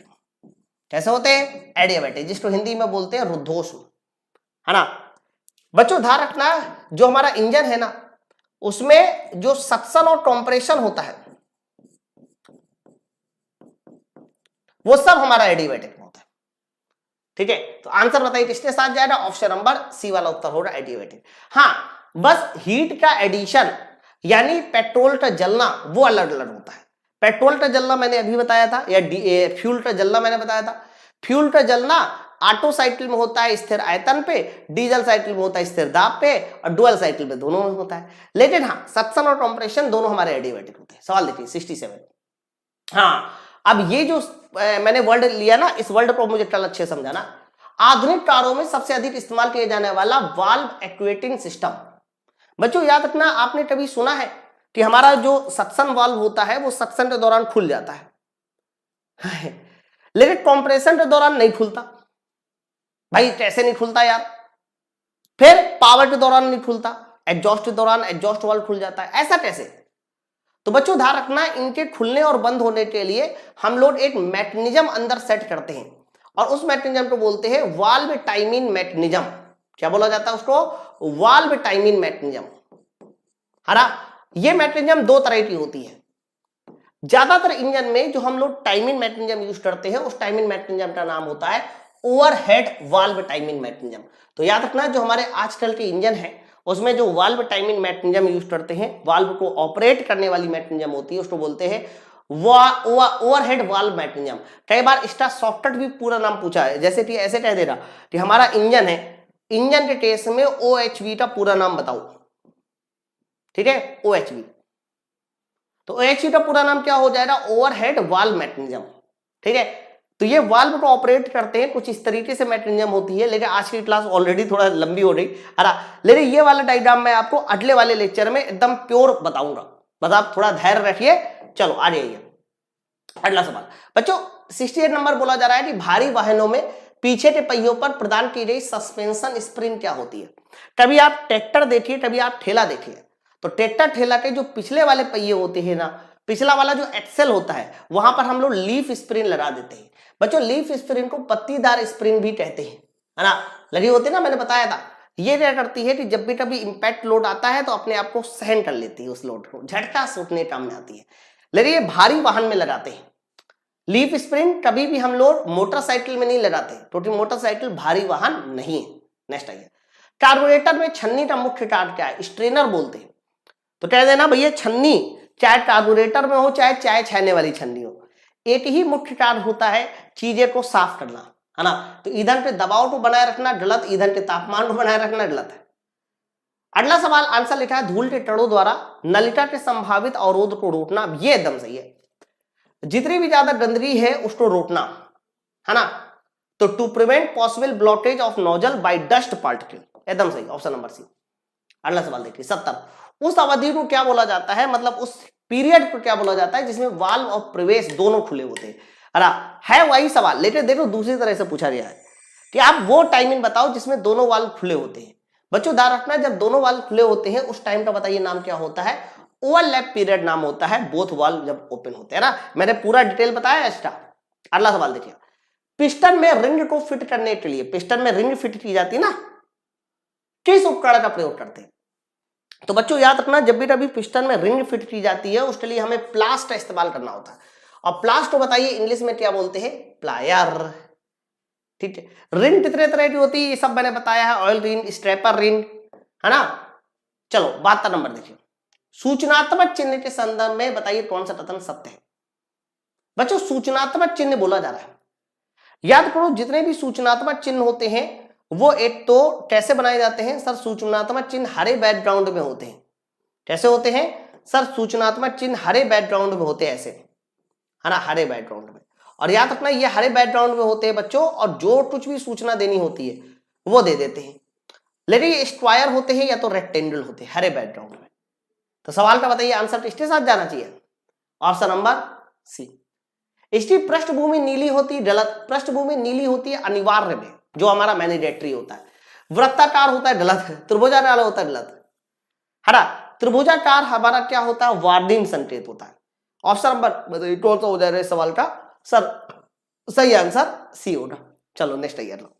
कैसे होते हैं? एडियाबैटिक, जिसको हिंदी में बोलते हैं रुद्धोष्म, है ना। बच्चों ध्यान रखना, जो हमारा इंजन है ना उसमें जो सक्शन और कंप्रेशन होता है वो सब हमारा एडियाबैटिक में होता है। ठीक है, तो आंसर बताइए किसके साथ जाएगा? ऑप्शन नंबर सी वाला उत्तर होगा एडियाबैटिक। हाँ, बस हीट का एडिशन यानी पेट्रोल का जलना वो अलग अलग होता है। पेट्रोल का जलना मैंने अभी बताया था, या फ्यूल का जलना मैंने बताया था। फ्यूल का जलना ऑटो साइकिल में होता है स्थिर आयतन पे, डीजल साइकिल में होता है स्थिर दाब पे, और डुअल साइकिल में दोनों में होता है। लेकिन हाँ, सक्शन और कंप्रेशन दोनों हमारे एडियाबैटिक होते हैं। सवाल देखिए 67। हाँ, अब ये जो मैंने वर्ड लिया ना, इस वर्ड को मुझे कल अच्छे समझाना। आधुनिक कारों में सबसे अधिक इस्तेमाल किया जाने वाला वाल्व एक्चुएटिंग सिस्टम। बच्चों याद रखना, आपने कभी सुना है कि हमारा जो सक्शन वाल्व होता है वो सक्शन के दौरान खुल जाता है लेकिन कंप्रेशन के दौरान नहीं खुलता। भाई कैसे नहीं खुलता यार? फिर पावर के दौरान नहीं खुलता, एग्जॉस्ट के दौरान एग्जॉस्ट वाल्व खुल जाता है, ऐसा कैसे? तो बच्चों ध्यान रखना, इनके खुलने और बंद होने के लिए हम लोग एक मैकेनिज्म अंदर सेट करते हैं और उस मैकेनिज्म को बोलते हैं वाल्व टाइमिंग मैकेनिज्म। क्या बोला जाता है उसको? Valve timing mechanism. है ना, ये मैकेनिज्म दो तरह की होती है। ज्यादातर इंजन में जो हम लोग टाइमिंग मैकेनिज्म यूज करते हैं उस टाइमिंग मैकेनिज्म का नाम होता है ओवरहेड वाल्व टाइमिंग मैकेनिज्म। तो याद रखना, जो हमारे आजकल के इंजन है उसमें जो वाल्व टाइमिंग मैकेनिज्म यूज करते हैं, वाल्व को ऑपरेट करने वाली मैकेनिज्म होती है, उसको बोलते हैं ओवरहेड वाल्व मैकेनिज्म। कई बार इसका शॉर्टकट भी पूरा नाम पूछा है, जैसे कि ऐसे कह देना कि हमारा इंजन है, इंजन के केस में OHV का पूरा नाम बताओ। ठीक है, OHV। तो OHV का पूरा नाम क्या हो जाएगा? Overhead valve mechanism. ठीक है, तो ये वाल्व को ऑपरेट करते हैं कुछ इस तरीके से मैकेनिज्म होती है, लेकिन आज की क्लास ऑलरेडी थोड़ा लंबी हो रही है ना, लेकिन ये वाला डायग्राम मैं आपको अगले वाले लेक्चर में एकदम प्योर बताऊंगा, बस आप थोड़ा धैर्य रखिए। चलो आ जाइए अगला सवाल। बच्चों 68 नंबर बोला जा रहा है कि भारी वाहनों में पीछे के पहियों पर प्रदान की गई सस्पेंशन स्प्रिंग क्या होती है? कभी आप ट्रैक्टर देखिए, कभी आप ठेला देखिए, तो ट्रैक्टर ठेला के जो पिछले वाले पहिए होते हैं ना, पिछला वाला जो एक्सेल होता है वहां पर हम लोग लीफ स्प्रिंग लगा देते हैं। बच्चों लीफ स्प्रिंग को पत्तीदार स्प्रिंग भी कहते हैं, है ना, लगी होती है ना, मैंने बताया था। ये क्या करती है कि जब भी कभी इंपैक्ट लोड आता है तो अपने आप को सहन कर लेती है, उस लोड को झटका सूटने काम में आती है। लेकिन ये भारी वाहन में लगाते हैं लीफ स्प्रिंग, कभी भी हम लोग मोटरसाइकिल में नहीं लगाते क्योंकि मोटरसाइकिल भारी वाहन नहीं है। नेक्स्ट आइए, कार्बोरेटर में छन्नी का मुख्य कार्य क्या है? स्ट्रेनर बोलते हैं। तो कह देना भैया छन्नी, चाहे कार्बोरेटर में हो चाहे चाय छाने वाली छन्नी हो, एक ही मुख्य कार्य होता है चीजें को साफ करना, है ना। तो ईंधन के दबाव को बनाए रखना गलत, ईंधन के तापमान को बनाए रखना गलत है। अगला सवाल आंसर लिखा है धूल के कणों द्वारा नलिका के संभावित अवरोध को रोकना। ये एकदम सही है, जितनी भी ज्यादा गंदगी है उसको रोकना, है ना। तो to prevent possible blockage of nozzle by dust particle, एकदम सही, ऑप्शन नंबर सी। अगला सवाल देखिए 70। उस अवधि को क्या बोला जाता है, मतलब उस पीरियड को क्या बोला जाता है जिसमें वाल्व और प्रवेश दोनों खुले होते हैं? है वही सवाल, लेकिन देखो दूसरी तरह से पूछा गया है कि आप वो टाइमिंग बताओ जिसमें दोनों वाल्व खुले होते हैं। बच्चों ध्यान रखना, जब दोनों वाल्व खुले होते हैं उस टाइम का बताइए नाम क्या होता है? ओवरलैप पीरियड नाम होता है, बोथ वाल्व जब ओपन होते हैं ना। मैंने पूरा डिटेल बताया इसका। अगला सवाल देखिए, पिस्टन में रिंग को फिट करने के लिए, पिस्टन में रिंग फिट की जाती है ना, किस उपकरण का प्रयोग करते हैं? तो बच्चों याद रखना, जब भी कभी पिस्टन में रिंग फिट की जाती है उसके लिए हमें प्लास का इस्तेमाल करना होता है। और प्लास को बताइए इंग्लिश में क्या बोलते हैं? प्लायर। ठीक है, रिंग कितने तरह की होती है ये सब मैंने बताया है, ऑयल रिंग, स्ट्रेपर रिंग, है ना। चलो 72 नंबर देखिए, सूचनात्मक चिन्ह के संदर्भ में बताइए कौन सा कथन सत्य है? बच्चों सूचनात्मक चिन्ह बोला जा रहा है, याद करो जितने भी सूचनात्मक चिन्ह होते हैं वो एक तो कैसे बनाए जाते हैं सर, सूचनात्मक चिन्ह हरे बैकग्राउंड में होते हैं। कैसे होते हैं सर, सूचनात्मक चिन्ह हरे बैकग्राउंड में होते हैं, ऐसे है ना, हरे बैकग्राउंड में। और याद रखना ये हरे बैकग्राउंड में होते हैं बच्चों, और जो कुछ भी सूचना देनी होती है वो दे देते हैं, लेकिन ये स्क्वायर होते हैं या तो रेक्टेंगल होते हैं हरे बैकग्राउंड में। तो सवाल का बताइए आंसर किसके साथ जाना चाहिए? Option number C. इसकी पृष्ठभूमि नीली होती है, गलत। पृष्ठभूमि नीली होती है अनिवार्य में, जो हमारा मैंडेटरी होता है। वृत्ताकार होता है, गलत। त्रिभुजाकार होता है, गलत, है ना। त्रिभुजाकार हमारा क्या होता है? वार्निंग संकेत होता है। ऑप्शन नंबर बताइए कौन सा हो जाएगा इस सवाल का सर? सही आंसर सी होगा। चलो नेक्स्ट ईयर लो।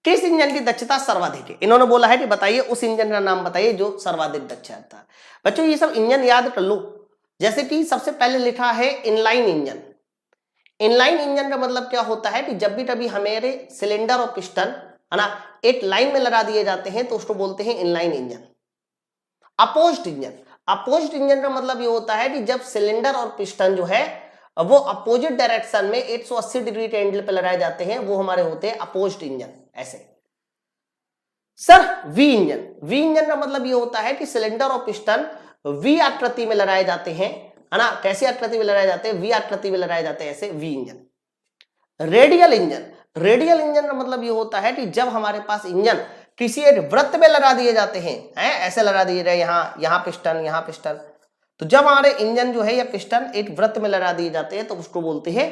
किस इंजन की दक्षता सर्वाधिक है? इन्होंने बोला है कि बताइए उस इंजन का नाम बताइए जो सर्वाधिक दक्ष है। बच्चों ये सब इंजन याद कर लो। जैसे कि सबसे पहले लिखा है इनलाइन इंजन। इनलाइन इंजन का मतलब क्या होता है कि जब भी कभी हमारे सिलेंडर और पिस्टन, है ना, एक लाइन में लगा दिए जाते हैं तो उसको बोलते हैं inline engine. Opposed engine, opposed engine का मतलब ये होता है कि जब सिलेंडर और पिस्टन जो है वो अपोजिट डायरेक्शन में 180 डिग्री के एंगल पे लगाए जाते हैं, वो हमारे होते हैं अपोज्ड इंजन। ऐसे sir we engine, we engine का मतलब ये होता है कि सिलेंडर और पिस्टन वी आकृति में लगाए जाते हैं, है ना। कैसी आकृति में लगाए जाते हैं? वी आकृति में लगाए जाते हैं, ऐसे we engine. Radial engine, radial engine का मतलब ये होता है कि जब हमारे पास इंजन किसी एक वृत्त में लगा दिए जाते हैं, ऐसे लगा दिए जाए, यहाँ पिस्टन, यहाँ पिस्टन, तो जब हमारे इंजन जो है या पिस्टन एक वृत्त में लगा दिए जाते हैं तो उसको बोलते हैं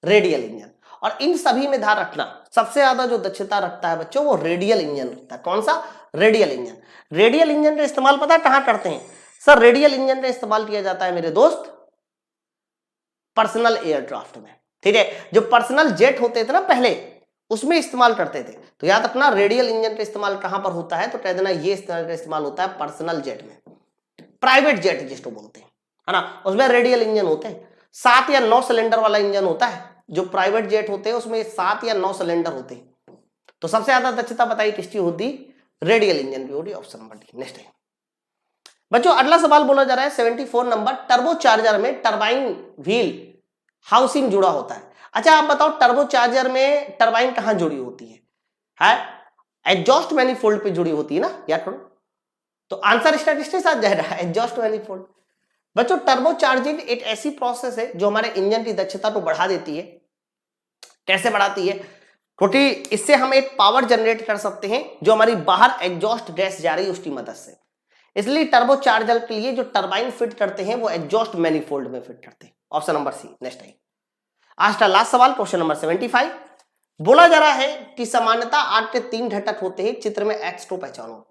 रेडियल इंजन। और इन सभी में ध्यान रखना सबसे ज्यादा जो दक्षता रखता है बच्चों वो रेडियल इंजन रखता है। कौन सा? Radial engine. रेडियल इंजन का इस्तेमाल पता है कहां करते हैं सर? रेडियल इंजन का इस्तेमाल किया जाता है मेरे दोस्त पर्सनल एयरक्राफ्ट में, ठीक है। जो पर्सनल जेट होते थे ना पहले, उसमें इस्तेमाल करते थे। तो याद रखना रेडियल इंजन का इस्तेमाल कहां पर होता है, तो कह देना ये इस्तेमाल होता है पर्सनल जेट में, प्राइवेट जेट जिसको बोलते हैं, है ना। उसमें रेडियल इंजन होते हैं, 7 या 9 सिलेंडर वाला इंजन होता है। जो प्राइवेट जेट होते हैं उसमें 7 या 9 सिलेंडर होते हैं। तो सबसे ज्यादा दक्षता बताइए किसकी होती? रेडियल इंजन की होती। Option number D. नेक्स्ट है बच्चों, अगला सवाल बोला जा रहा है 74 नंबर। टर्बोचार्जर में टरबाइन व्हील हाउसिंग जुड़ा होता है। अच्छा आप बताओ टर्बोचार्जर में टरबाइन कहां जुड़ी होती है? एग्जॉस्ट मैनिफोल्ड पे जुड़ी होती है ना, याद करो। तो आंसर इसका किसके साथ जाएगा? Exhaust manifold. बच्चों टर्बोचार्जिंग एक ऐसी प्रोसेस है जो हमारे इंजन की दक्षता को बढ़ा देती है। कैसे बढ़ाती है? क्योंकि इससे हम एक पावर जनरेट कर सकते हैं जो हमारी बाहर एग्जॉस्ट गैस जा रही है उसकी मदद से। इसलिए टर्बोचार्जर के लिए जो टरबाइन फिट करते हैं वो एग्जॉस्ट मैनिफोल्ड में फिट करते हैं। Option number C. नेक्स्ट है आज का लास्ट सवाल, क्वेश्चन नंबर 75। बोला जा रहा है कि सामान्यतः 8 के 3 घटक होते हैं, चित्र में एक्स को पहचानो।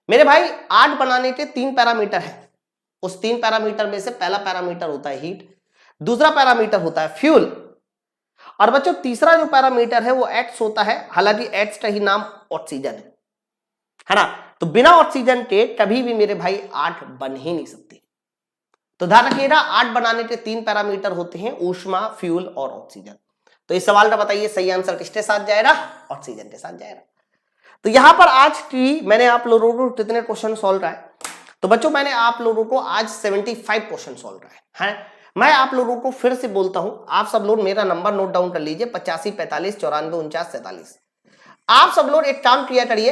मेरे भाई 8 बनाने के 3 पैरामीटर है। उस 3 पैरामीटर में से पहला पैरामीटर होता है हीट, दूसरा पैरामीटर होता है फ्यूल, और बच्चों तीसरा जो पैरामीटर है वो एक्स होता है। हालांकि एक्स का ही नाम ऑक्सीजन है ना। तो बिना ऑक्सीजन के कभी भी मेरे भाई 8 बन ही नहीं सकते। तो ध्यान रखिएगा 8 बनाने के 3 पैरामीटर होते हैं, ऊष्मा, फ्यूल और ऑक्सीजन। तो इस सवाल का बताइए सही आंसर किसके साथ जाएगा? ऑक्सीजन के साथ जाएगा। तो यहां पर आज की मैंने आप लोगों को कितने क्वेश्चन सॉल्व कराए? तो बच्चों मैंने आप लोगों को आज 75 क्वेश्चन सॉल्व कराए हैं। मैं आप लोगों को फिर से बोलता हूं, आप सब लोग मेरा नंबर नोट डाउन कर लीजिए 85 45 94 49 47। आप सब लोग एक काम किया करिए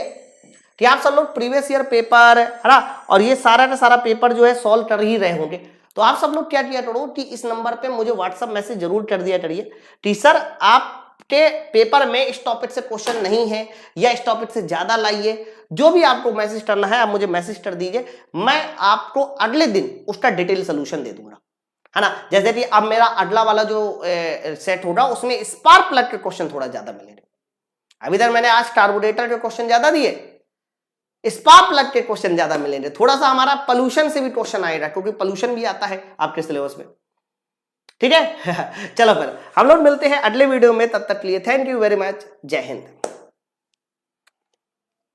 कि आप सब लोग प्रीवियस ईयर पेपर, है ना, और ये सारा का सारा पेपर जो है सॉल्व कर ही रहे होंगे। तो आप सब लोग क्या किया करो कि इस नंबर पे मुझे व्हाट्सएप मैसेज जरूर कर दिया करिए कि सर आपके पेपर में इस टॉपिक से क्वेश्चन नहीं है या इस टॉपिक से ज्यादा लाइए। जो भी आपको मैसेज करना है आप मुझे मैसेज कर दीजिए, मैं आपको अगले दिन उसका डिटेल सोल्यूशन दे दूंगा, है ना। जैसे कि अब मेरा अगला वाला जो सेट होगा उसमें स्पार्क प्लग के क्वेश्चन थोड़ा ज्यादा मिलेंगे। अभी तक मैंने आज कार्बोरेटर के क्वेश्चन ज्यादा दिए, स्पार्क प्लग के क्वेश्चन ज्यादा मिलेंगे। थोड़ा सा हमारा पोल्यूशन से भी क्वेश्चन आएगा क्योंकि पोल्यूशन भी आता है आपके सिलेबस में, ठीक है। चलो फिर हम लोग मिलते हैं अगले वीडियो में, तब तक के लिए थैंक यू वेरी मच। जय हिंद।